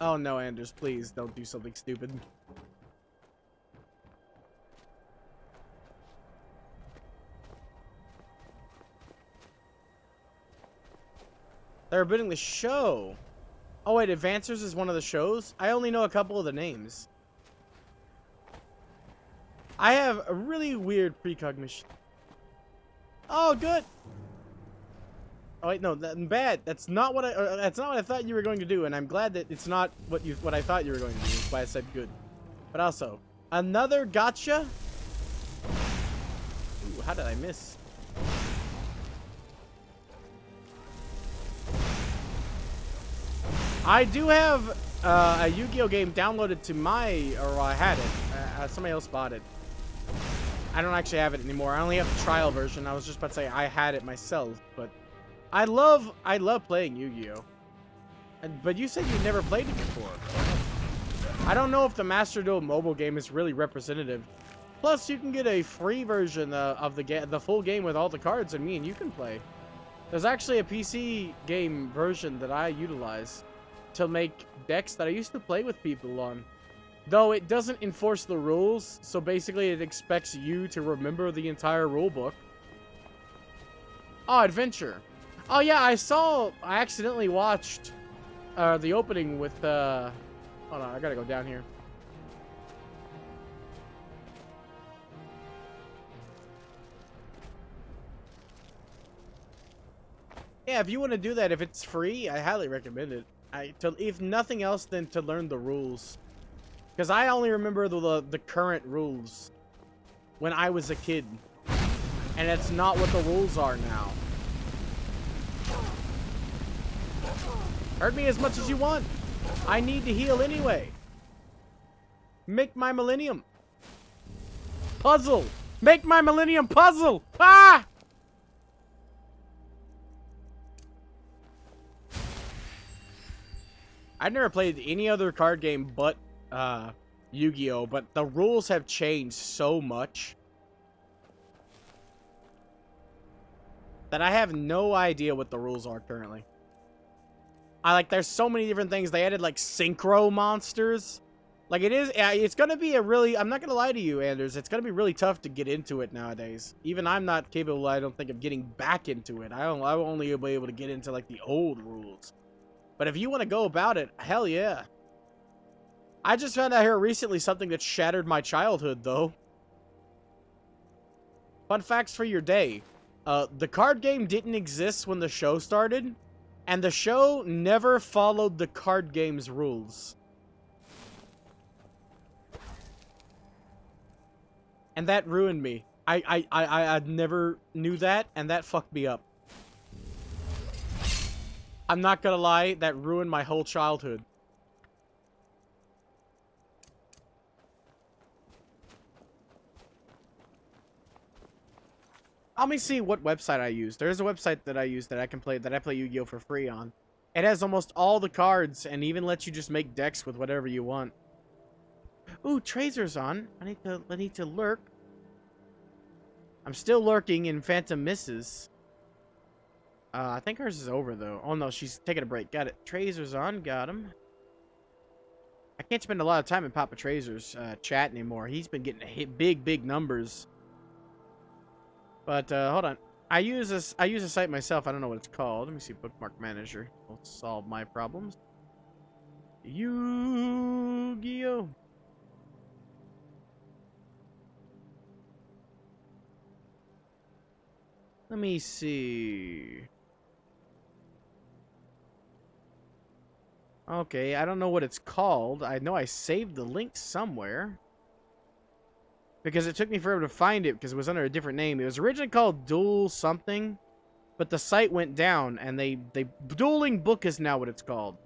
Oh no, Anders, please don't do something stupid. They're building the show. Oh wait, Advancers is one of the shows? I only know a couple of the names. I have a really weird precognition. Oh, good. Oh wait, no, bad. That's not what I thought you were going to do, and I'm glad that it's not what I thought you were going to do. That's why I said good. But also, another gotcha. Ooh, how did I miss? I do have a Yu-Gi-Oh game downloaded to my, or I had it. Somebody else bought it. I don't actually have it anymore. I only have the trial version. I was just about to say I had it myself, but I love playing Yu-Gi-Oh. But you said you never played it before. I don't know if the Master Duel mobile game is really representative. Plus, you can get a free version of the full game with all the cards, and me and you can play. There's actually a PC game version that I utilize to make decks that I used to play with people on. Though it doesn't enforce the rules, so basically it expects you to remember the entire rule book. Oh, Adventure. Oh yeah, I accidentally watched the opening with hold on, I gotta go down here. Yeah, if you want to do that, if it's free, I highly recommend it. If nothing else than to learn the rules. Because I only remember the current rules when I was a kid. And that's not what the rules are now. Hurt me as much as you want. I need to heal anyway. Make my millennium. Puzzle. Make my millennium puzzle. Ah! I've never played any other card game but Yu-Gi-Oh, but the rules have changed so much that I have no idea what the rules are currently. There's so many different things. They added like synchro monsters. Like it's gonna be I'm not gonna lie to you, Anders, it's gonna be really tough to get into it nowadays. Even I'm not capable, I don't think, of getting back into it. I will only be able to get into like the old rules. But if you want to go about it, hell yeah. I just found out here recently something that shattered my childhood, though. Fun facts for your day. The card game didn't exist when the show started, and the show never followed the card game's rules. And that ruined me. I never knew that, and that fucked me up. I'm not gonna lie, that ruined my whole childhood. Let me see what website I use. There's a website that I use that I play Yu-Gi-Oh for free on. It has almost all the cards and even lets you just make decks with whatever you want. Ooh, Trazer's on. I need to lurk. I'm still lurking in Phantom Misses. I think hers is over, though. Oh, no, she's taking a break. Got it. Trazer's on. Got him. I can't spend a lot of time in Papa Trazer's chat anymore. He's been getting big numbers. But, hold on. I use a site myself. I don't know what it's called. Let me see. Bookmark Manager will solve my problems. Yu-Gi-Oh! Let me see. Okay, I don't know what it's called. I know I saved the link somewhere. Because it took me forever to find it because it was under a different name. It was originally called Duel something, but the site went down and Dueling Book is now what it's called.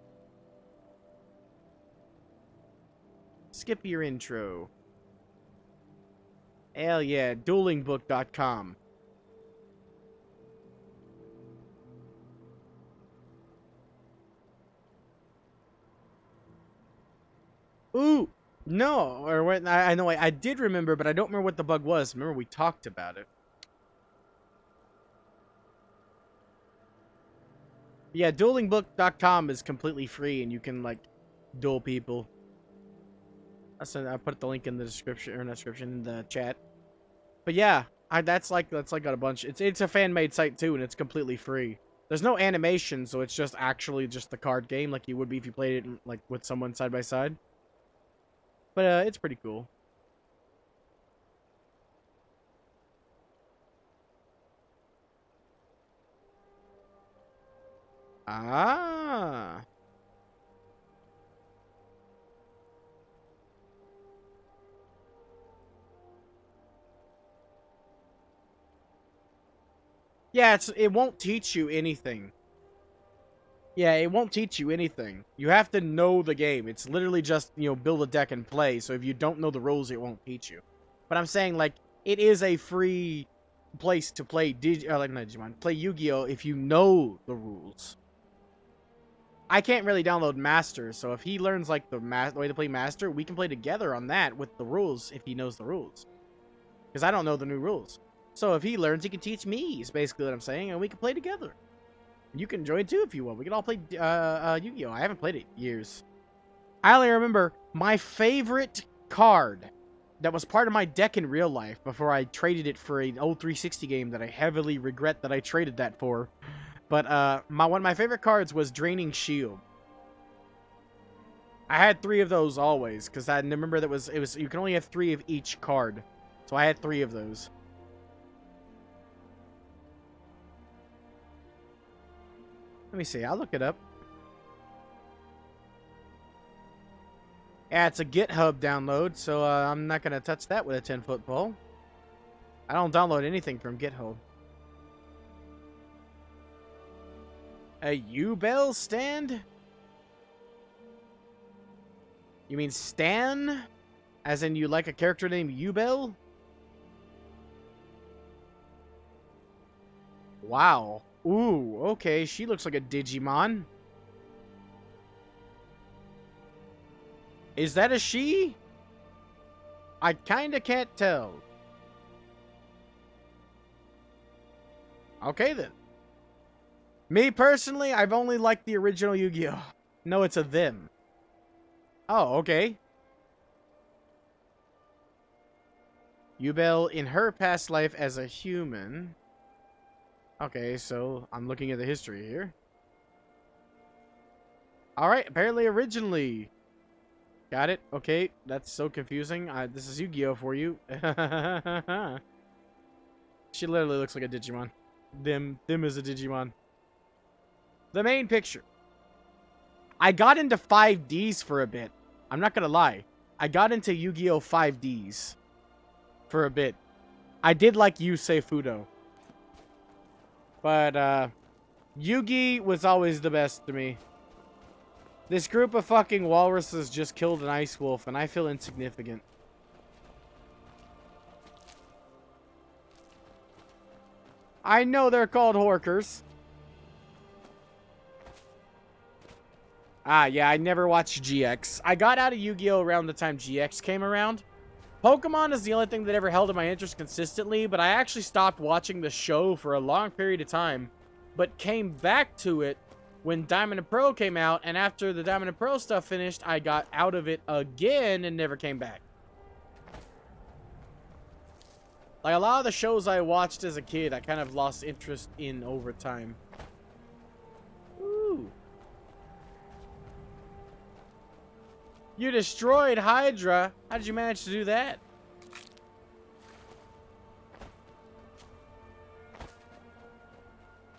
Skip your intro. Hell yeah, duelingbook.com. Ooh, no, or what? I know I did remember, but I don't remember what the bug was. Remember we talked about it. Yeah, duelingbook.com is completely free, and you can like duel people. I put the link in the description in the chat. But yeah, that's like got a bunch. It's a fan made site too, and it's completely free. There's no animation, so it's just actually just the card game, like you would be if you played it like with someone side by side. But it's pretty cool. Ah. Yeah, it won't teach you anything. Yeah, it won't teach you anything. You have to know the game. It's literally just, you know, build a deck and play. So if you don't know the rules, it won't teach you. But I'm saying, like, it is a free place to play play Yu-Gi-Oh! If you know the rules. I can't really download Master, so if he learns, like, the way to play Master, we can play together on that with the rules if he knows the rules. Because I don't know the new rules. So if he learns, he can teach me, is basically what I'm saying, and we can play together. You can join too if you want. We can all play Yu-Gi-Oh! I haven't played it in years. I only remember my favorite card that was part of my deck in real life before I traded it for an old 360 game that I heavily regret that I traded that for. But one of my favorite cards was Draining Shield. I had 3 of those always, because I remember that it was you can only have 3 of each card. So I had 3 of those. Let me see. I'll look it up. Yeah, it's a GitHub download, so I'm not going to touch that with a 10-foot pole. I don't download anything from GitHub. A Yubel stand? You mean Stan? As in you like a character named Yubel? Wow. Ooh, okay, she looks like a Digimon. Is that a she? I kinda can't tell. Okay then. Me personally, I've only liked the original Yu-Gi-Oh! No, it's a them. Oh, okay. Yubel in her past life as a human. Okay, so I'm looking at the history here. Alright, apparently originally. Got it. Okay, that's so confusing. This is Yu-Gi-Oh! For you. She literally looks like a Digimon. Them is a Digimon. The main picture. I got into 5Ds for a bit. I'm not gonna lie. I got into Yu-Gi-Oh! 5Ds for a bit. I did like Yusei Fudo. But, Yugi was always the best to me. This group of fucking walruses just killed an ice wolf, and I feel insignificant. I know they're called Horkers. Ah, yeah, I never watched GX. I got out of Yu-Gi-Oh! Around the time GX came around. Pokemon is the only thing that ever held my interest consistently, but I actually stopped watching the show for a long period of time, but came back to it when Diamond and Pearl came out, and after the Diamond and Pearl stuff finished, I got out of it again and never came back. Like, a lot of the shows I watched as a kid, I kind of lost interest in over time. Ooh. You destroyed Hydra. How did you manage to do that?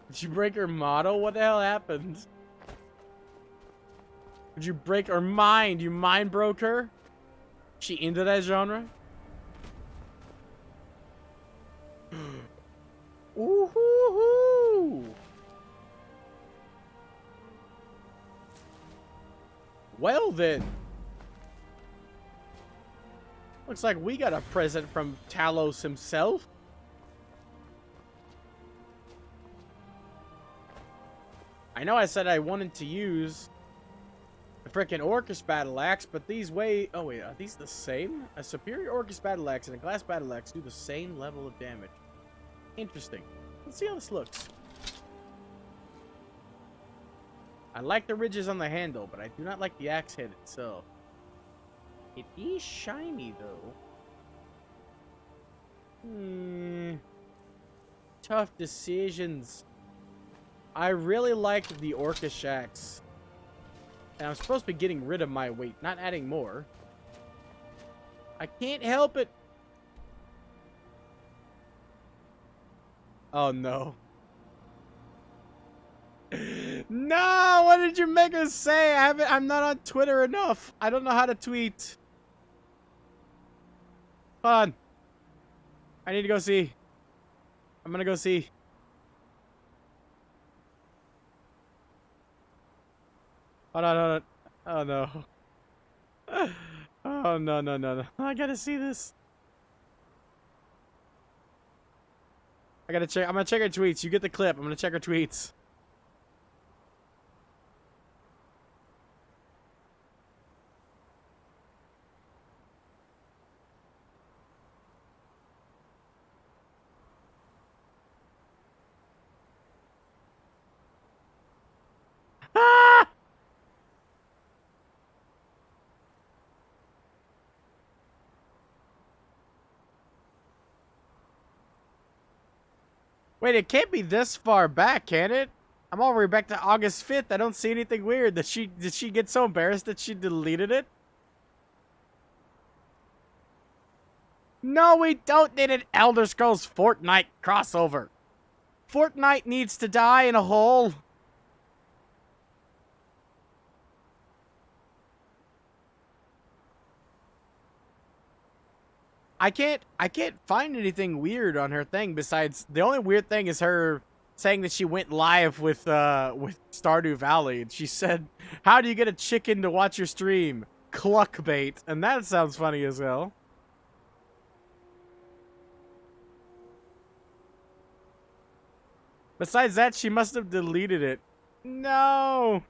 Did you break her model? What the hell happened? Did you break her mind? You mind broke her? She into that genre? Ooh-hoo-hoo! Well then. Looks like we got a present from Talos himself. I know I said I wanted to use the frickin' Orcus Battle Axe, but these weigh... Oh wait, are these the same? A superior Orcus Battle Axe and a Glass Battle Axe do the same level of damage. Interesting. Let's see how this looks. I like the ridges on the handle, but I do not like the axe head itself. It is shiny, though. Tough decisions. I really liked the Orca Shacks. And I'm supposed to be getting rid of my weight, not adding more. I can't help it. Oh no. No, what did you make us say? I'm not on Twitter enough. I don't know how to tweet. Hold on. I need to go see. I'm gonna go see. Hold on, hold on. Oh no. Oh no, no, no, no. I gotta see this. I gotta check. I'm gonna check her tweets. You get the clip. I'm gonna check her tweets. Ah! Wait, it can't be this far back, can it? I'm all the way back to August 5th. I don't see anything weird. Did she get so embarrassed that she deleted it? No, we don't need an Elder Scrolls Fortnite crossover. Fortnite needs to die in a hole. I can't find anything weird on her thing besides the only weird thing is her saying that she went live with Stardew Valley and she said, "How do you get a chicken to watch your stream? Cluckbait." And that sounds funny as hell. Besides that, she must have deleted it. No.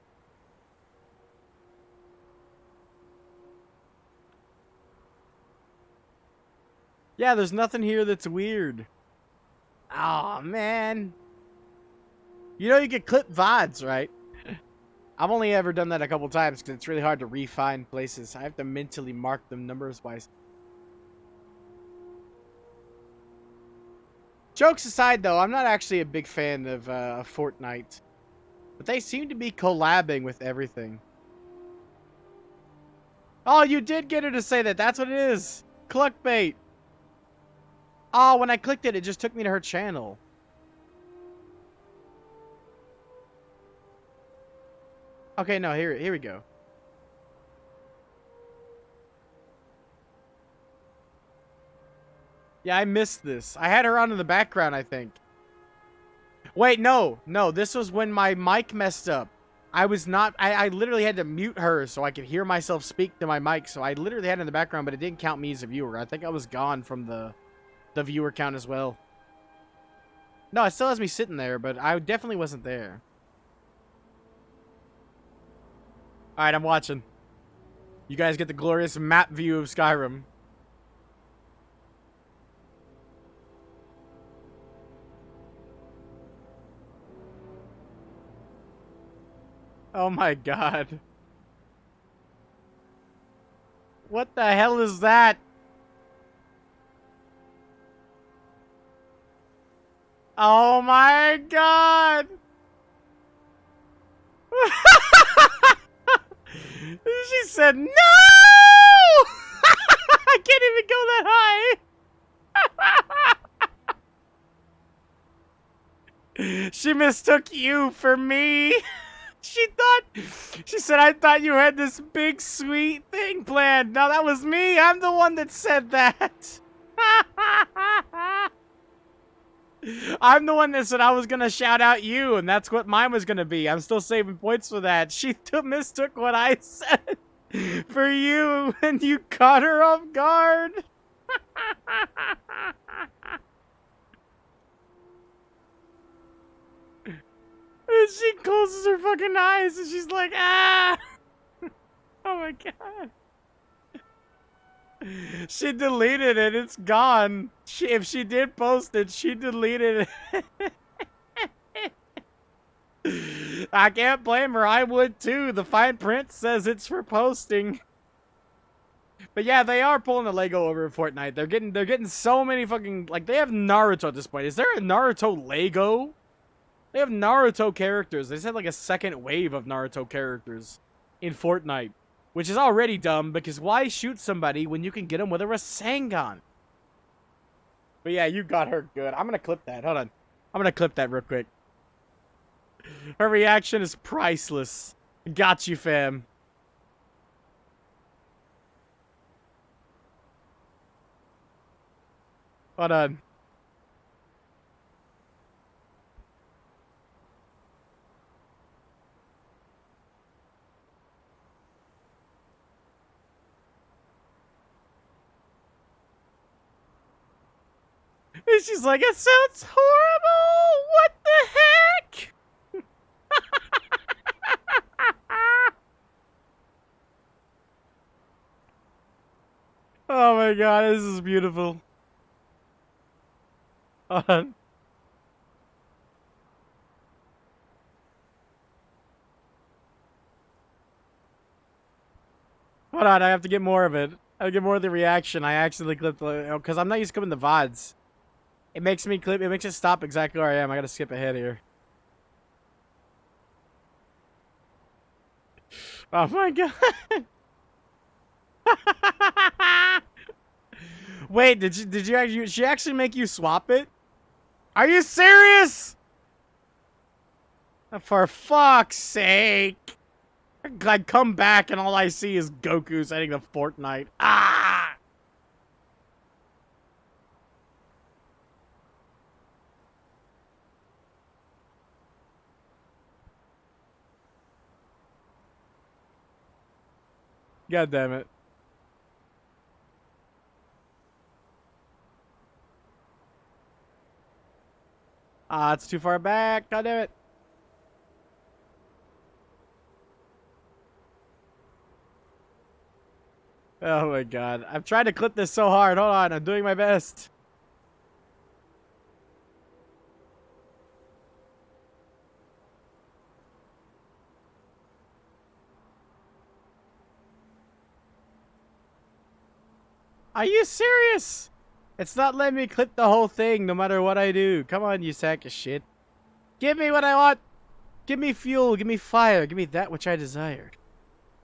Yeah, there's nothing here that's weird. Oh man. You know you can clip VODs, right? I've only ever done that a couple times because it's really hard to refine places. I have to mentally mark them numbers-wise. Jokes aside, though, I'm not actually a big fan of Fortnite. But they seem to be collabing with everything. Oh, you did get her to say that. That's what it is. Cluckbait. Oh, when I clicked it, it just took me to her channel. Okay, no, here we go. Yeah, I missed this. I had her on in the background, I think. Wait, no, this was when my mic messed up. I literally had to mute her so I could hear myself speak to my mic. So I literally had it in the background, but it didn't count me as a viewer. I think I was gone from the viewer count as well. No, it still has me sitting there, but I definitely wasn't there. Alright, I'm watching. You guys get the glorious map view of Skyrim. Oh my god. What the hell is that? Oh my god! She said no! I can't even go that high! She mistook you for me! She said, I thought you had this big sweet thing planned. No, that was me. I'm the one that said that. I'm the one that said I was going to shout out you, and that's what mine was going to be. I'm still saving points for that. She mistook what I said for you, and you caught her off guard. She closes her fucking eyes, and she's like, ah! Oh my god. She deleted it. It's gone. If she did post it, she deleted it. I can't blame her. I would too. The fine print says it's for posting. But yeah, they are pulling the Lego over in Fortnite. They're getting so many fucking, like, they have Naruto at this point. Is there a Naruto Lego? They have Naruto characters. They just had like a second wave of Naruto characters in Fortnite. Which is already dumb, because why shoot somebody when you can get them with a Rasengan? But yeah, you got her good. I'm gonna clip that. Hold on. I'm gonna clip that real quick. Her reaction is priceless. Got you, fam. Hold on. And she's like, it sounds horrible! What the heck? Oh my god, this is beautiful. Hold on. Hold on, I have to get more of it. I have to get more of the reaction. I accidentally clipped the... Because I'm not used to clipping the VODs. It makes me clip... It makes it stop exactly where I am. I gotta skip ahead here. Oh my god. Wait, did you actually... She actually make you swap it? Are you serious? For fuck's sake. I come back and all I see is Goku setting the Fortnite. Ah! God damn it. Ah, it's too far back. God damn it. Oh my god. I've tried to clip this so hard. Hold on. I'm doing my best. Are you serious? It's not letting me clip the whole thing no matter what I do. Come on, you sack of shit. Give me what I want. Give me fuel. Give me fire. Give me that which I desired.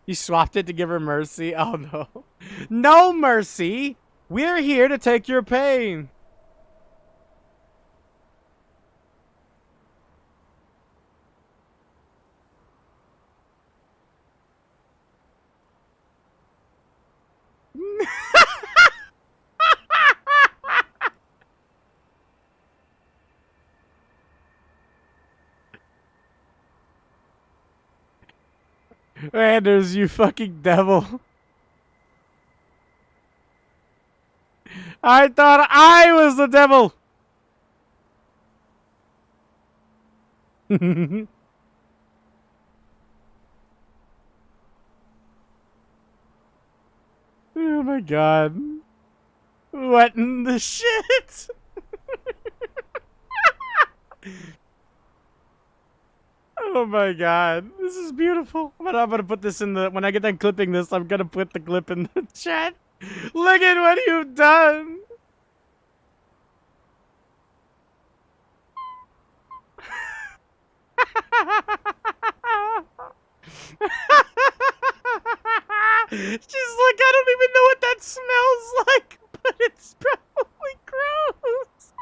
You swapped it to give her mercy? Oh no. No mercy! We're here to take your pain. Anders, you fucking devil. I thought I was the devil. Oh my god. What in the shit? Oh my god. This is beautiful. I'm gonna put this in the... When I get done clipping this, I'm gonna put the clip in the chat. Look at what you've done. She's like, I don't even know what that smells like, but it's probably gross.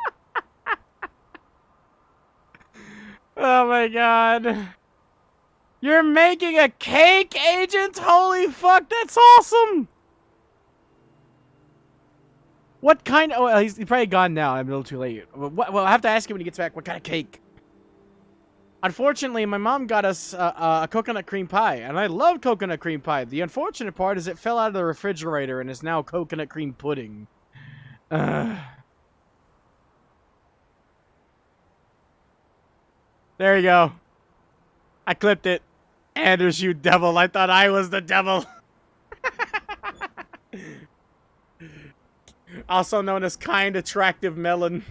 Oh my god. You're making a cake, Agent? Holy fuck, that's awesome. What kind of... Oh, he's probably gone now. I'm a little too late. Well, I have to ask him when he gets back what kind of cake. Unfortunately, my mom got us a coconut cream pie, and I love coconut cream pie. The unfortunate part is it fell out of the refrigerator and is now coconut cream pudding. There you go. I clipped it. Anders, you devil. I thought I was the devil. Also known as kind attractive melon.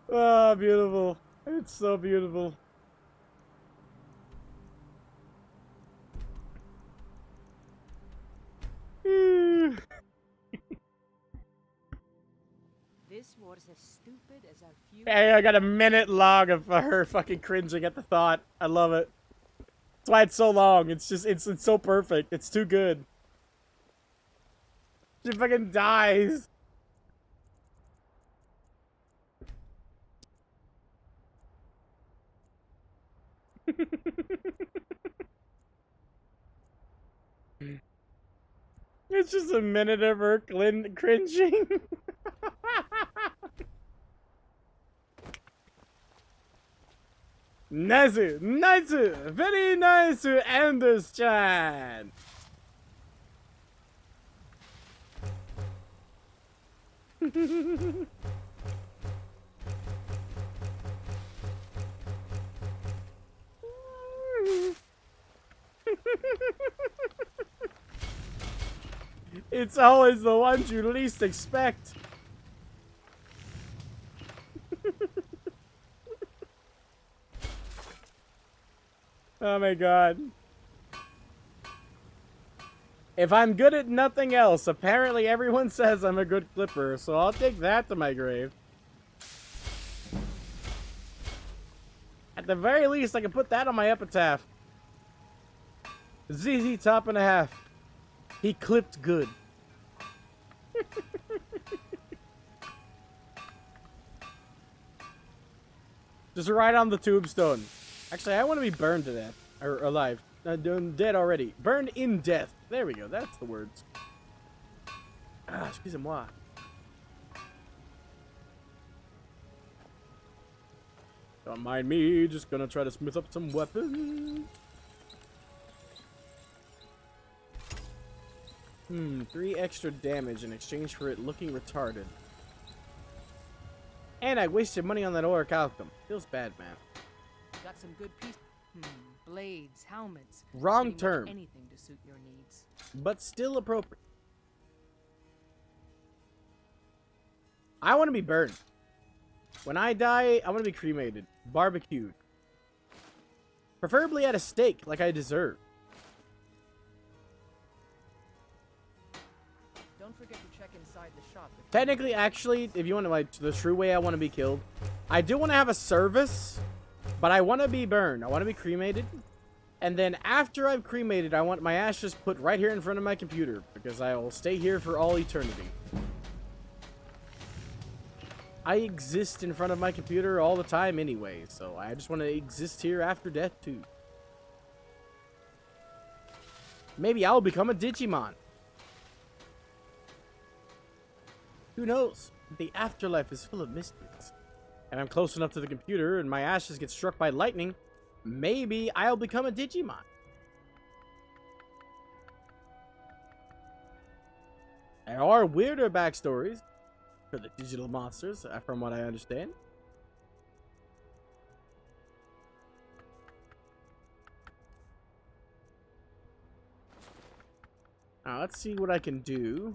Oh, beautiful. It's so beautiful. as stupid as a few. Hey, I got a minute log of her fucking cringing at the thought. I love it. That's why it's so long. It's just, it's so perfect. It's too good. She fucking dies. It's just a minute of her cringing. Nice, nice, very nice to understand. It's always the ones you least expect. Oh my god. If I'm good at nothing else, apparently everyone says I'm a good clipper, so I'll take that to my grave. At the very least, I can put that on my epitaph. ZZ Top and a half. He clipped good. Just right on the tombstone. Actually, I want to be burned to death. Or alive. Dead already. Burned in death. There we go. That's the words. Ah, excusez-moi. Don't mind me. Just gonna try to smith up some weapons. 3 extra damage in exchange for it looking retarded. And I wasted money on that orichalcum. Feels bad, man. Got some good pieces. Blades, helmets. Wrong pretty much term. Anything to suit your needs. But still appropriate. I want to be burned. When I die, I want to be cremated. Barbecued. Preferably at a stake, like I deserve. Don't forget to check inside the shop. Technically, actually, if you want to, like, the true way I want to be killed, I do want to have a service, but I want to be burned. I want to be cremated. And then after I'm cremated, I want my ashes put right here in front of my computer, because I will stay here for all eternity. I exist in front of my computer all the time anyway, so I just want to exist here after death too. Maybe I'll become a Digimon. Who knows? The afterlife is full of mysteries. And I'm close enough to the computer and my ashes get struck by lightning, maybe I'll become a Digimon. There are weirder backstories for the digital monsters, from what I understand. Now, let's see what I can do.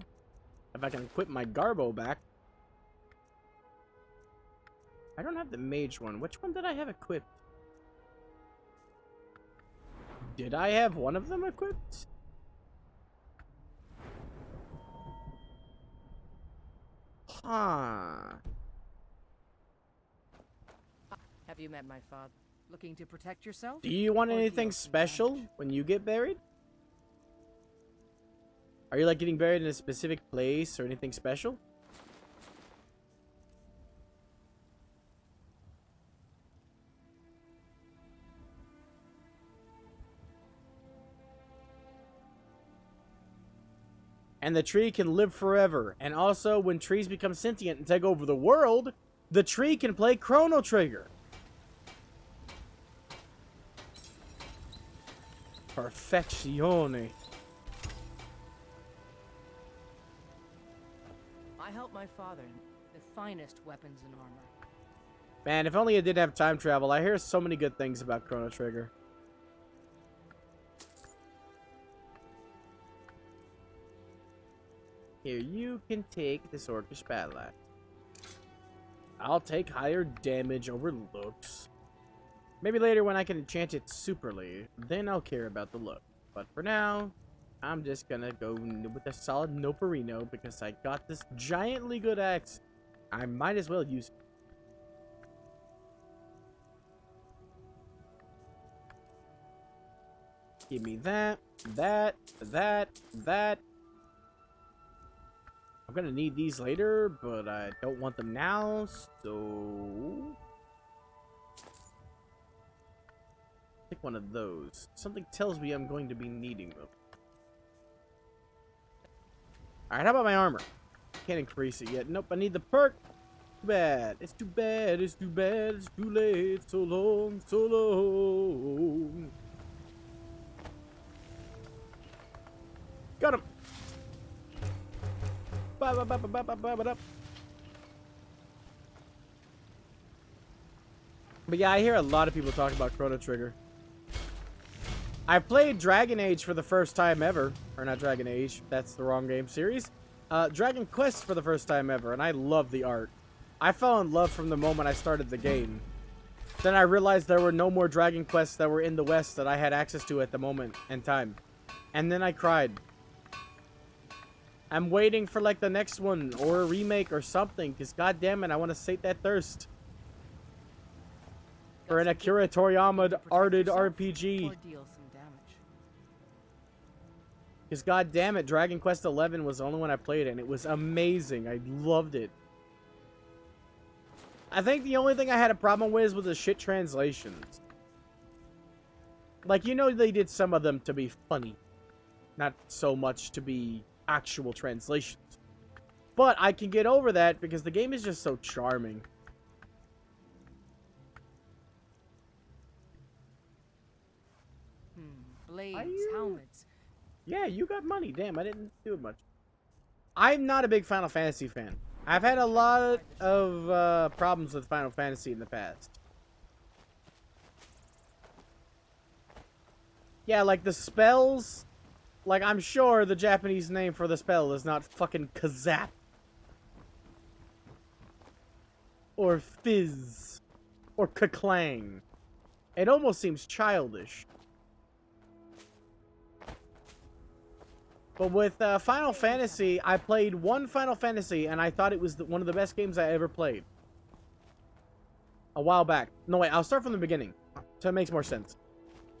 If I can equip my Garbo back. I don't have the mage one. Which one did I have equipped? Did I have one of them equipped? Huh. Have you met my father? Looking to protect yourself? Do you want Or do you anything open special match? when you get buried? Are you like getting buried in a specific place or anything special? And the tree can live forever. And also, when trees become sentient and take over the world, the tree can play Chrono Trigger. Perfeccione. I helped my father in the finest weapons and armor. Man, if only I did have time travel. I hear so many good things about Chrono Trigger. Here, you can take this Orcish battle axe. I'll take higher damage over looks. Maybe later when I can enchant it superly, then I'll care about the look. But for now, I'm just gonna go with a solid Noperino because I got this giantly good axe I might as well use it. Give me that, that. I'm gonna need these later, but I don't want them now, so... Take one of those. Something tells me I'm going to be needing them. Alright, how about my armor? Can't increase it yet. Nope, I need the perk. Too bad. It's too bad. It's too bad. It's too late. So long. So long. Got him. But yeah, I hear a lot of people talk about Chrono Trigger. I played Dragon Age for the first time ever. Or not Dragon Age. That's the wrong game series. Dragon Quest for the first time ever. And I love the art. I fell in love from the moment I started the game. Then I realized there were no more Dragon Quests that were in the West that I had access to at the moment in time. And then I cried. I'm waiting for like the next one or a remake or something. Because goddammit, I want to sate that thirst. For an Akira Toriyama arted RPG. Or deal some damage. Because goddammit, Dragon Quest XI was the only one I played and it was amazing. I loved it. I think the only thing I had a problem with was the shit translations. Like, you know, they did some of them to be funny. Not so much to be actual translations. But I can get over that because the game is just so charming. Blades, helmets. Yeah, you got money. Damn, I didn't do it much. I'm not a big Final Fantasy fan. I've had a lot of problems with Final Fantasy in the past. Yeah, like the spells. Like, I'm sure the Japanese name for the spell is not fucking Kazap. Or Fizz. Or Kaklang. It almost seems childish. But with Final Fantasy, I played one Final Fantasy, and I thought it was one of the best games I ever played. A while back. No, wait, I'll start from the beginning, so it makes more sense.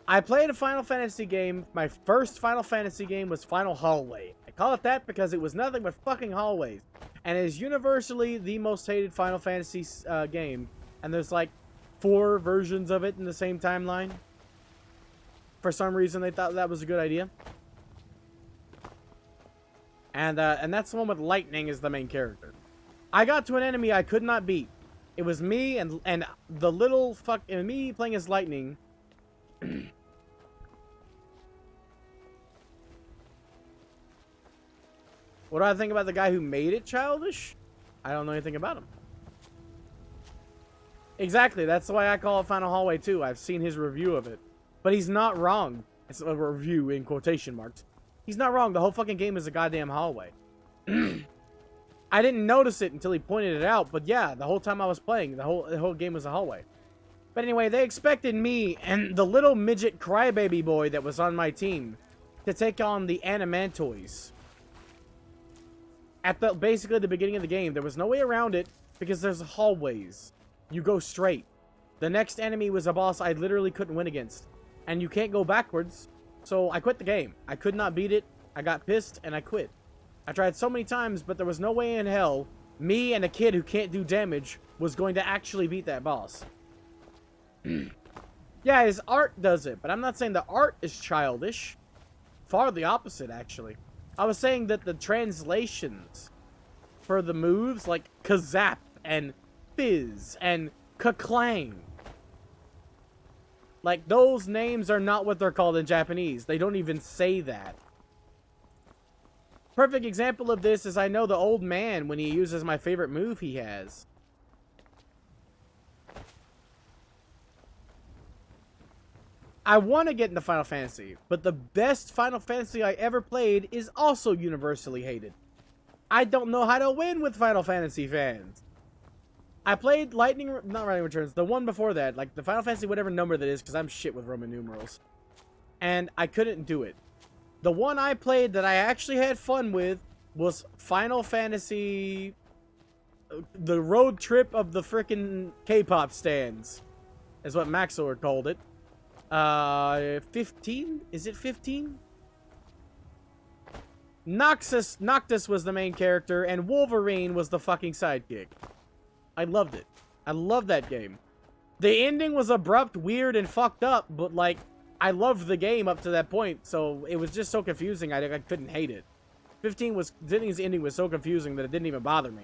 I played a Final Fantasy game. My first Final Fantasy game was Final Hallway. I call it that because it was nothing but fucking hallways. And it is universally the most hated Final Fantasy game. And there's like 4 versions of it in the same timeline. For some reason, they thought that was a good idea. And that's the one with Lightning as the main character. I got to an enemy I could not beat. It was me and the little me playing as Lightning. What do I think about the guy who made it childish? I don't know anything about him. Exactly, that's why I call it Final Hallway 2. I've seen his review of it. But he's not wrong. It's a review in quotation marks. He's not wrong. The whole fucking game is a goddamn hallway. I didn't notice it until he pointed it out, but yeah, the whole time I was playing, the whole game was a hallway. But anyway, they expected me and the little midget crybaby boy that was on my team to take on the Animantoys. At basically the beginning of the game, there was no way around it because there's hallways. You go straight. The next enemy was a boss I literally couldn't win against. And you can't go backwards. So I quit the game. I could not beat it. I got pissed and I quit. I tried so many times, but there was no way in hell me and a kid who can't do damage was going to actually beat that boss. Yeah, his art does it, but I'm not saying the art is childish. Far the opposite, actually. I was saying that the translations for the moves, like Kazap and Fizz and Kaklang, like, those names are not what they're called in Japanese. They don't even say that. Perfect example of this is I know the old man when he uses my favorite move he has. I want to get into Final Fantasy, but the best Final Fantasy I ever played is also universally hated. I don't know how to win with Final Fantasy fans. I played not Lightning Returns, the one before that, like the Final Fantasy whatever number that is, because I'm shit with Roman numerals. And I couldn't do it. The one I played that I actually had fun with was Final Fantasy the road trip of the frickin' K-pop stands, is what Maxor called it. 15? Is it 15? Noctis was the main character, and Wolverine was the fucking sidekick. I loved it. I loved that game. The ending was abrupt, weird, and fucked up, but, like, I loved the game up to that point, so it was just so confusing, I couldn't hate it. 15's ending was so confusing that it didn't even bother me.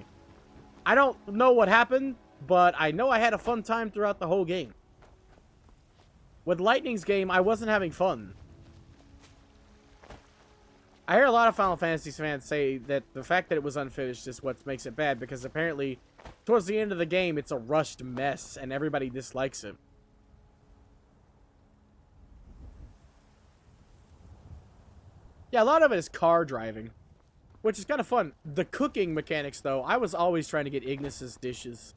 I don't know what happened, but I know I had a fun time throughout the whole game. With Lightning's game, I wasn't having fun. I hear a lot of Final Fantasy fans say that the fact that it was unfinished is what makes it bad, because apparently, towards the end of the game, it's a rushed mess, and everybody dislikes it. Yeah, a lot of it is car driving, which is kind of fun. The cooking mechanics, though, I was always trying to get Ignis's dishes.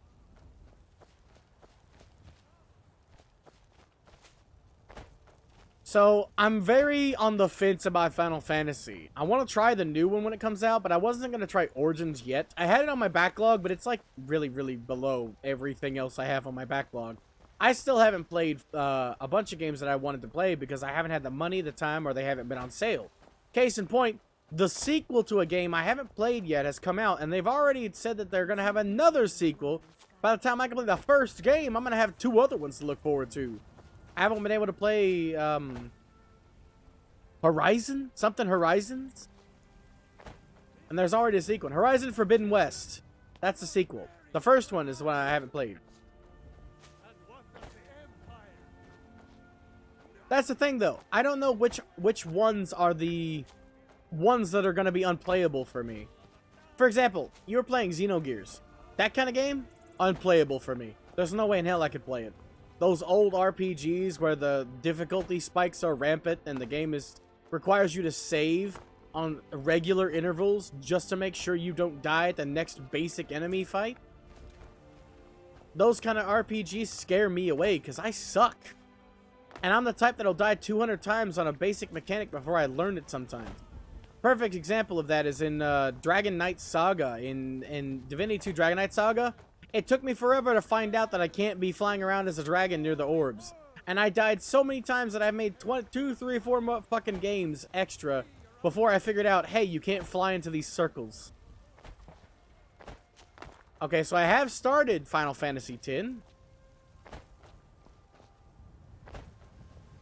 So, I'm very on the fence about Final Fantasy. I want to try the new one when it comes out, but I wasn't going to try Origins yet. I had it on my backlog, but it's like really, really below everything else I have on my backlog. I still haven't played a bunch of games that I wanted to play because I haven't had the money, the time, or they haven't been on sale. Case in point, the sequel to a game I haven't played yet has come out, and they've already said that they're going to have another sequel. By the time I can play the first game, I'm going to have 2 other ones to look forward to. I haven't been able to play, Horizon? Something Horizons? And there's already a sequel. Horizon Forbidden West. That's the sequel. The first one is the one I haven't played. That's the thing, though. I don't know which ones are the ones that are going to be unplayable for me. For example, you were playing Xenogears. That kind of game? Unplayable for me. There's no way in hell I could play it. Those old RPGs where the difficulty spikes are rampant and the game requires you to save on regular intervals just to make sure you don't die at the next basic enemy fight. Those kind of RPGs scare me away because I suck. And I'm the type that'll die 200 times on a basic mechanic before I learn it sometimes. Perfect example of that is in Dragon Knight Saga. In Divinity 2 Dragon Knight Saga, it took me forever to find out that I can't be flying around as a dragon near the orbs. And I died so many times that I made 2, 3, 4 more fucking games extra before I figured out, hey, you can't fly into these circles. Okay, so I have started Final Fantasy X.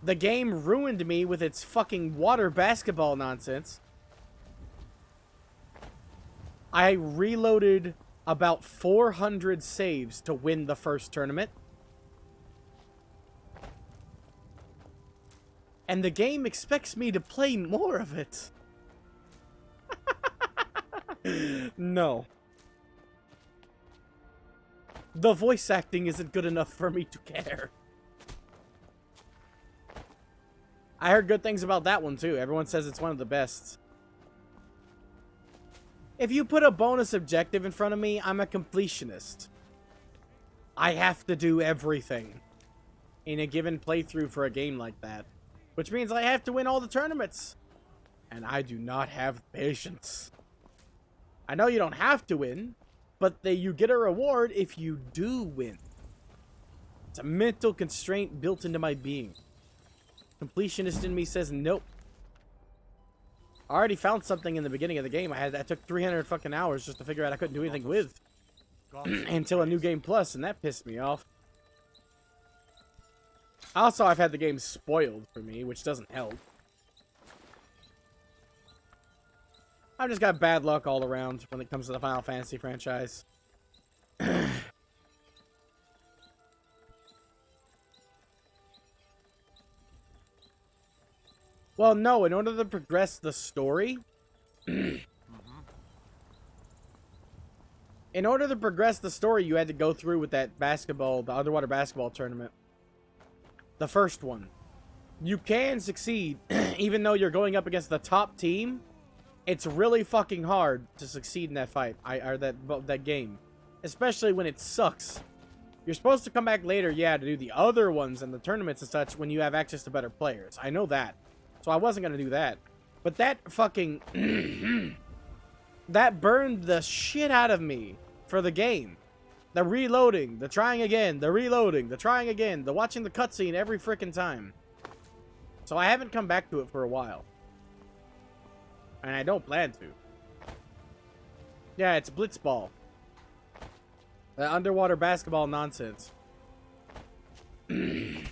The game ruined me with its fucking water basketball nonsense. I reloaded about 400 saves to win the first tournament. And the game expects me to play more of it. No. The voice acting isn't good enough for me to care. I heard good things about that one too. Everyone says it's one of the best. If you put a bonus objective in front of me, I'm a completionist. I have to do everything in a given playthrough for a game like that. Which means I have to win all the tournaments. And I do not have patience. I know you don't have to win, but you get a reward if you do win. It's a mental constraint built into my being. Completionist in me says nope. I already found something in the beginning of the game. I took 300 fucking hours just to figure out I couldn't do anything with. Until a new game plus, and that pissed me off. Also, I've had the game spoiled for me, which doesn't help. I've just got bad luck all around when it comes to the Final Fantasy franchise. Well, no, in order to progress the story... In order to progress the story, you had to go through with that basketball, the underwater basketball tournament. The first one. You can succeed, even though you're going up against the top team. It's really fucking hard to succeed in that fight, that game. Especially when it sucks. You're supposed to come back later, yeah, to do the other ones and the tournaments and such when you have access to better players. I know that. So I wasn't going to do that. But that fucking... that burned the shit out of me for the game. The reloading, the trying again, the reloading, the trying again, the watching the cutscene every freaking time. So I haven't come back to it for a while. And I don't plan to. Yeah, it's Blitzball. The underwater basketball nonsense. The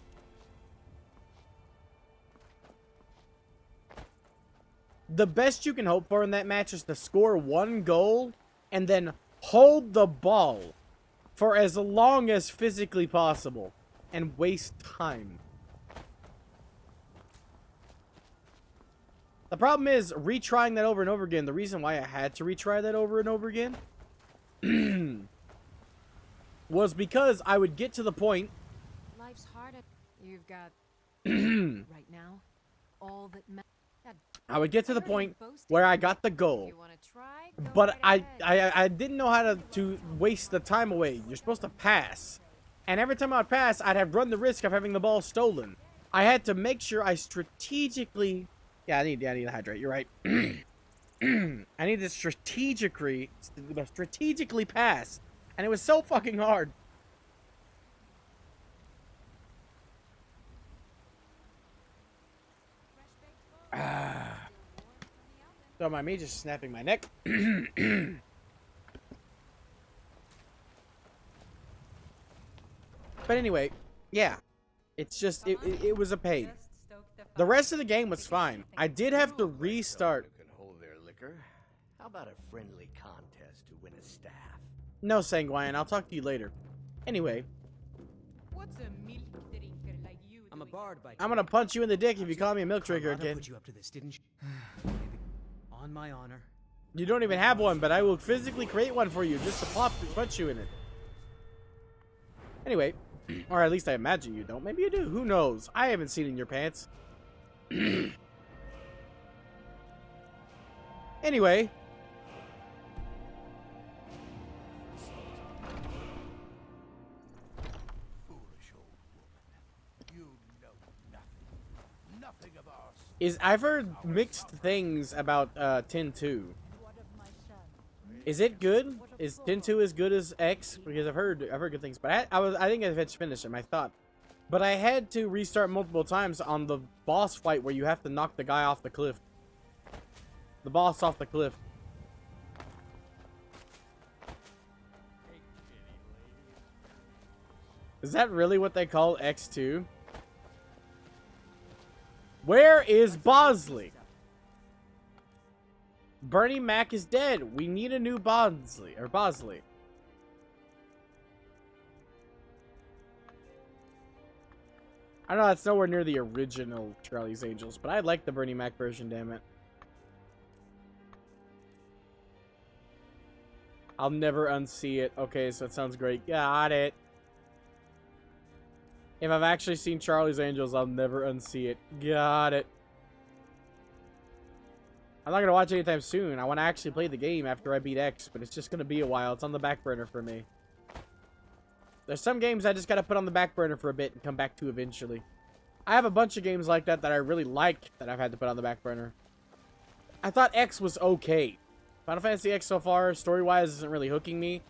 best you can hope for in that match is to score 1 goal and then hold the ball for as long as physically possible and waste time. The problem is retrying that over and over again. The reason why I had to retry that over and over again was because I would get to the point. Life's hard. You've got right now all that matters. I would get to the point where I got the goal, You want to try? Go but right ahead. I didn't know how to waste the time away. You're supposed to pass, and every time I would pass, I'd have run the risk of having the ball stolen. I had to make sure I strategically. Yeah, I need to hydrate. You're right. I need to strategically pass, and it was so fucking hard. Don't mind me just snapping my neck. But anyway, yeah. It's just, it was a pain. The rest of the game was fine. I did have to restart. You can hold their liquor. How about a friendly contest to win a staff? No, Sanguine, I'll talk to you later. Anyway, What's a milk drinker like you I'm a doing? bard by I'm gonna punch you in the dick if you call me a milk drinker Carlotta again. put you up to this, didn't she? Maybe. On my honor. You don't even have one, but I will physically create one for you just to punch you in it. Anyway, or at least I imagine you don't. Maybe you do. Who knows? I haven't seen it in your pants. Anyway. Foolish old woman. You know nothing. Nothing of ours. I've heard mixed things about Tin 2. Is it good? Is Tin 2 as good as X? Because I've heard good things, but I think I've finished it. I thought, but I had to restart multiple times on the boss fight where you have to knock the guy off the cliff. The boss off the cliff. Is that really what they call X2? Where is Bosley? Bernie Mac is dead. We need a new Bosley. I know that's nowhere near the original Charlie's Angels, but I like the Bernie Mac version, damn it. I'll never unsee it. Okay, so it sounds great. Got it. If I've actually seen Charlie's Angels, I'll never unsee it. Got it. I'm not going to watch it anytime soon. I want to actually play the game after I beat X, but it's just going to be a while. It's on the back burner for me. There's some games I just got to put on the back burner for a bit and come back to eventually. I have a bunch of games like that that I really like that I've had to put on the back burner. I thought X was okay. Final Fantasy X so far, story-wise, isn't really hooking me.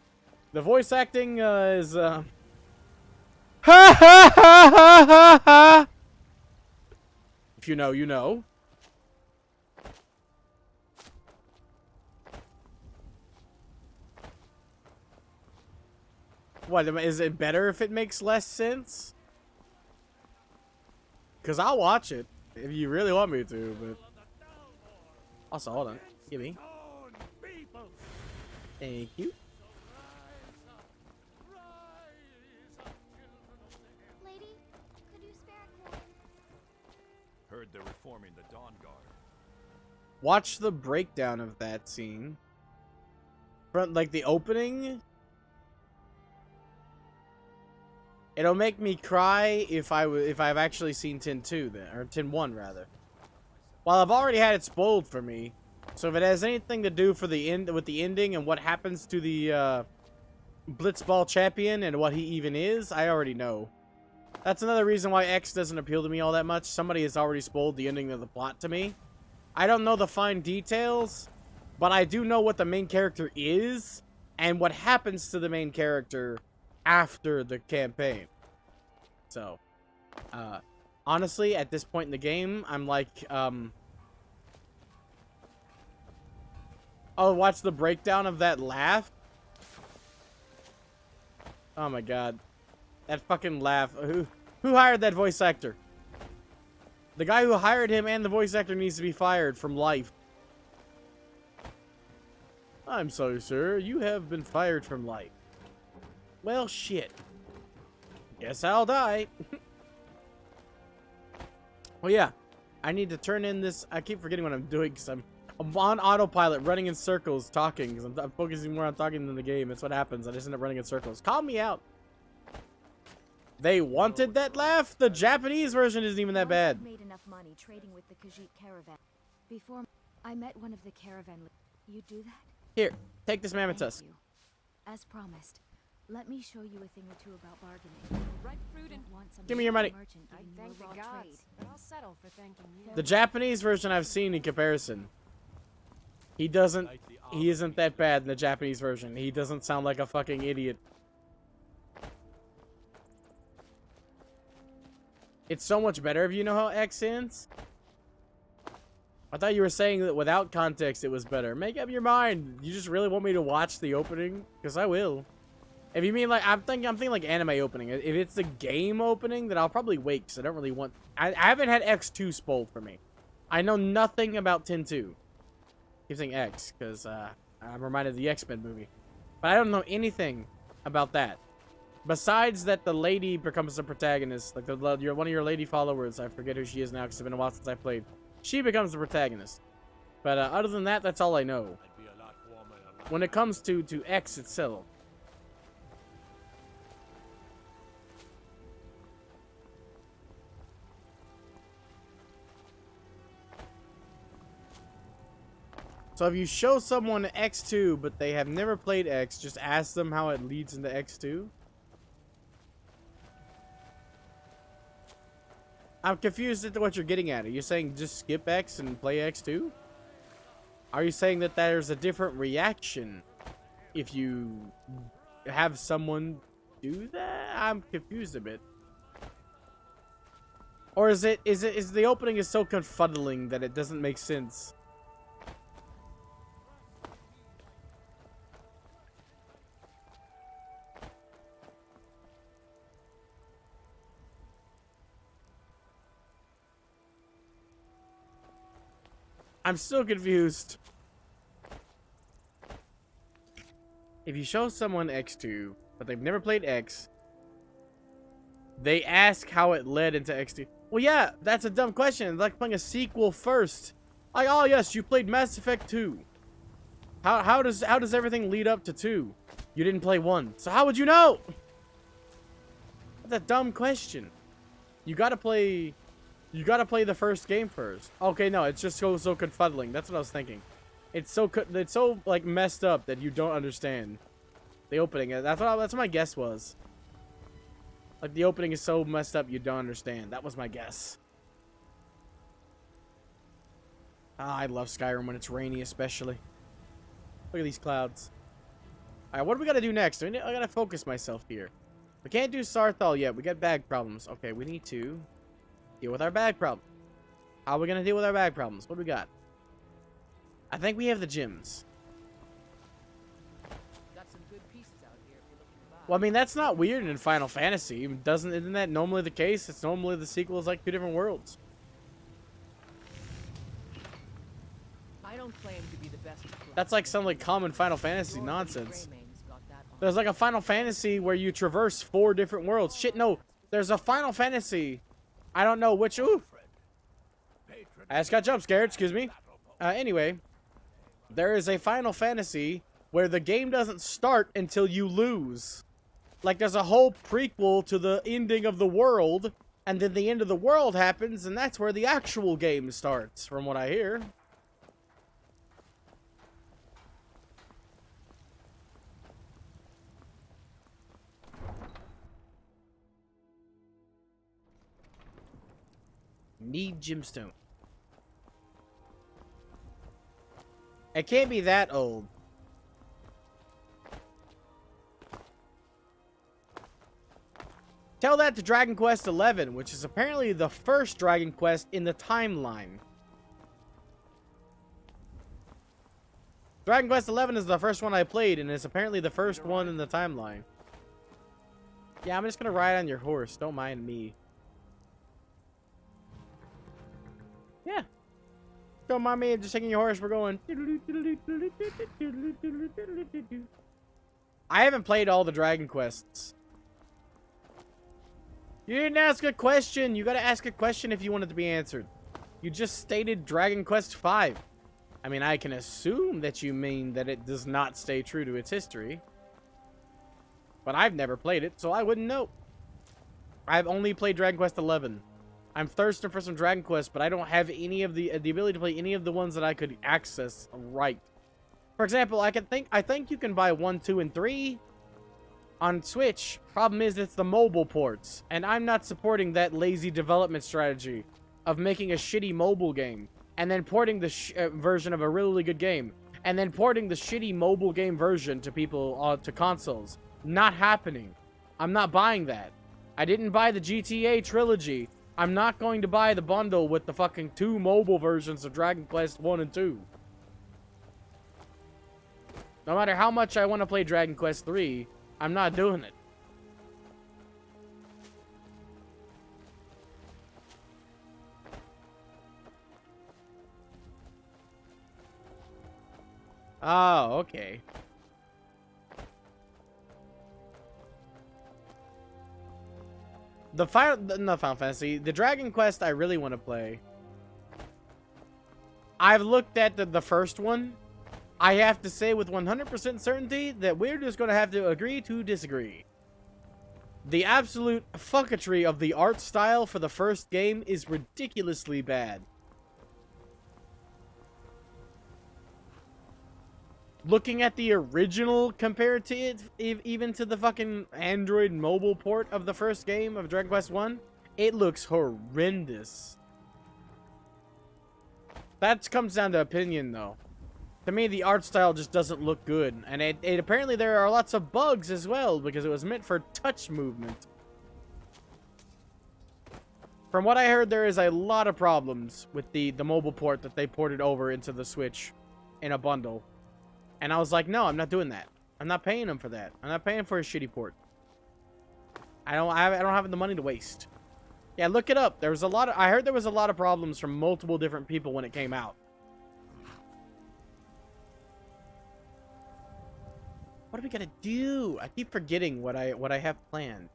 The voice acting is... Ha ha ha ha ha ha! If you know, you know. What, is it better if it makes less sense? Because I'll watch it if you really want me to, but... Also, hold on. Give me. Thank you. Lady, could you spare a coin? Heard they're reforming the Dawn Guard. Watch the breakdown of that scene. From, like, the opening... It'll make me cry if I've actually seen Tin 2 then, or Tin 1 rather. Well, I've already had it spoiled for me, so if it has anything to do for the end with the ending and what happens to the Blitzball champion and what he even is, I already know. That's another reason why X doesn't appeal to me all that much. Somebody has already spoiled the ending of the plot to me. I don't know the fine details, but I do know what the main character is. and what happens to the main character after the campaign. So, honestly, at this point in the game, I'm like, oh, watch the breakdown of that laugh. Oh my god. That fucking laugh. Who hired that voice actor? The guy who hired him and the voice actor needs to be fired from life. I'm sorry, sir. You have been fired from life. Well, shit. Guess I'll die. Well, yeah. I need to turn in this. I keep forgetting what I'm doing because I'm on autopilot, running in circles, talking. Because I'm focusing more on talking than the game. That's what happens. I just end up running in circles. Call me out. They wanted that laugh? The Japanese version isn't even that bad. Once I'd made enough money trading with the Khajiit caravan. Before I met one of the caravan. You do that? Here, take this mammoth Thank tusk. you. As promised, let me show you a thing or two about bargaining. Ripe fruit and Give me your money. I thank the gods, but I'll settle for thanking you. The Japanese version I've seen in comparison. He isn't that bad in the Japanese version. He doesn't sound like a fucking idiot. It's so much better if you know how X ends. I thought you were saying that without context it was better. Make up your mind. You just really want me to watch the opening? Because I will. If you mean like, I'm thinking like anime opening. If it's the game opening, then I'll probably wait because I don't really want... I haven't had X2 spoiled for me. I know nothing about 10-2. Keep saying X because I'm reminded of the X-Men movie. But I don't know anything about that. Besides that the lady becomes the protagonist. Like one of your lady followers. I forget who she is now because it's been a while since I played. She becomes the protagonist. But other than that, that's all I know. When it comes to X itself. So if you show someone X2, but they have never played X, just ask them how it leads into X2? I'm confused as to what you're getting at. Are you saying just skip X and play X2? Are you saying that there's a different reaction if you have someone do that? I'm confused a bit. Or is the opening is so confuddling that it doesn't make sense? I'm still confused. If you show someone X2, but they've never played X, they ask how it led into X2. Well, yeah, that's a dumb question. It's like playing a sequel first. Like, oh yes, you played Mass Effect 2. How does everything lead up to 2? You didn't play 1, so how would you know? That's a dumb question. You gotta play the first game first. Okay, no, it's just so confuddling. That's what I was thinking. It's so like messed up that you don't understand the opening. That's what my guess was. Like the opening is so messed up you don't understand. That was my guess. Ah, I love Skyrim when it's rainy, especially. Look at these clouds. All right, what do we gotta do next? I gotta focus myself here. We can't do Sarthal yet. We got bag problems. Okay, we need to deal with our bag problem. How are we gonna deal with our bag problems? What do we got? I think we have the gyms. Got some good pieces out here if you're looking to buy. Well, I mean, that's not weird in Final Fantasy. Isn't that normally the case? It's normally the sequel is like 2 different worlds. I don't claim to be the best. That's like some like common Final Fantasy nonsense. There's like a Final Fantasy where you traverse 4 different worlds. Shit, no. There's a Final Fantasy. I don't know which. Ooh. I just got jump scared. Excuse me. Anyway, there is a Final Fantasy where the game doesn't start until you lose. Like there's a whole prequel to the ending of the world, and then the end of the world happens, and that's where the actual game starts, from what I hear. Need gemstone. It can't be that old. Tell that to Dragon Quest XI, which is apparently the first Dragon Quest in the timeline. Dragon Quest XI is the first one I played, and it's apparently the first one in the timeline. Yeah, I'm just gonna ride on your horse. Don't mind me. Yeah. Don't mind me just taking your horse. We're going. I haven't played all the Dragon Quests. You didn't ask a question. You gotta ask a question if you want it to be answered. You just stated Dragon Quest V. I mean, I can assume that you mean that it does not stay true to its history. But I've never played it, so I wouldn't know. I've only played Dragon Quest XI. I'm thirsting for some Dragon Quest, but I don't have any of the ability to play any of the ones that I could access right. For example, I think you can buy 1, 2, and 3 on Switch. Problem is, it's the mobile ports, and I'm not supporting that lazy development strategy of making a shitty mobile game and then porting the version of a really good game and then porting the shitty mobile game version to people to consoles. Not happening. I'm not buying that. I didn't buy the GTA trilogy. I'm not going to buy the bundle with the fucking 2 mobile versions of Dragon Quest 1 and 2. No matter how much I want to play Dragon Quest 3, I'm not doing it. Oh, okay. Not Final Fantasy. The Dragon Quest I really want to play. I've looked at the first one. I have to say with 100% certainty that we're just going to have to agree to disagree. The absolute fucketry of the art style for the first game is ridiculously bad. Looking at the original compared to it, even to the fucking Android mobile port of the first game of Dragon Quest 1, it looks horrendous. That comes down to opinion, though. To me, the art style just doesn't look good. And it apparently there are lots of bugs as well, because it was meant for touch movement. From what I heard, there is a lot of problems with the mobile port that they ported over into the Switch in a bundle. And I was like, no, I'm not doing that. I'm not paying them for that. I'm not paying for a shitty port. I don't have the money to waste. Yeah, look it up. There was a lot of, I heard there was a lot of problems from multiple different people when it came out. What are we gonna do? I keep forgetting what I have planned.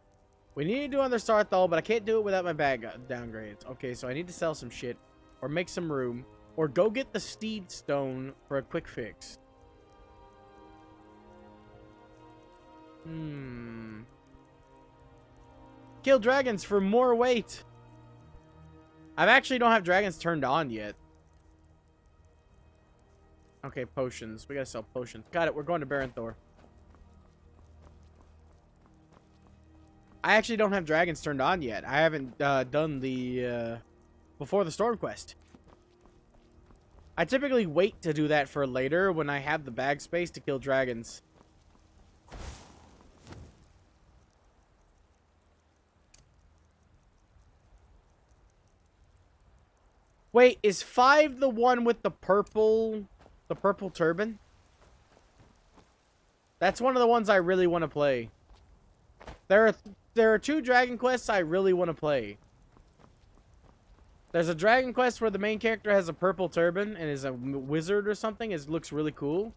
We need to do another start though, but I can't do it without my bag downgrades. Okay, so I need to sell some shit, or make some room, or go get the Steed Stone for a quick fix. Kill dragons for more weight. I actually don't have dragons turned on yet. Okay, potions. We gotta sell potions. Got it. We're going to Barenthor. I actually don't have dragons turned on yet. I haven't done the Before the Storm quest. I typically wait to do that for later when I have the bag space to kill dragons. Wait, is 5 the one with the purple turban? That's one of the ones I really want to play. There are 2 Dragon Quests I really want to play. There's a Dragon Quest where the main character has a purple turban and is a wizard or something. It looks really cool.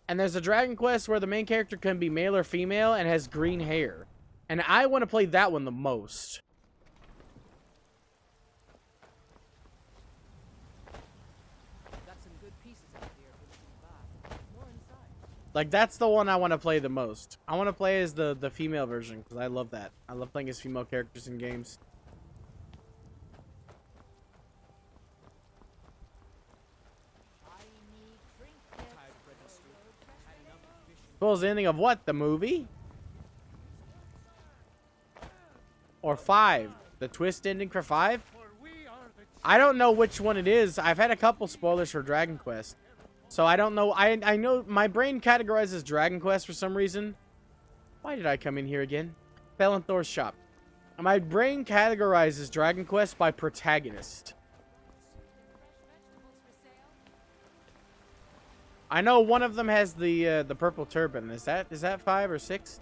And there's a Dragon Quest where the main character can be male or female and has green hair. And I want to play that one the most. Like, that's the one I want to play the most. I want to play as the female version, because I love that. I love playing as female characters in games. Spoils the ending of what? The movie? Or 5? The twist ending for 5? I don't know which one it is. I've had a couple spoilers for Dragon Quest. So I don't know. I know my brain categorizes Dragon Quest for some reason. Why did I come in here again? Barenthor's shop. My brain categorizes Dragon Quest by protagonist. I know one of them has the purple turban. Is that 5 or 6?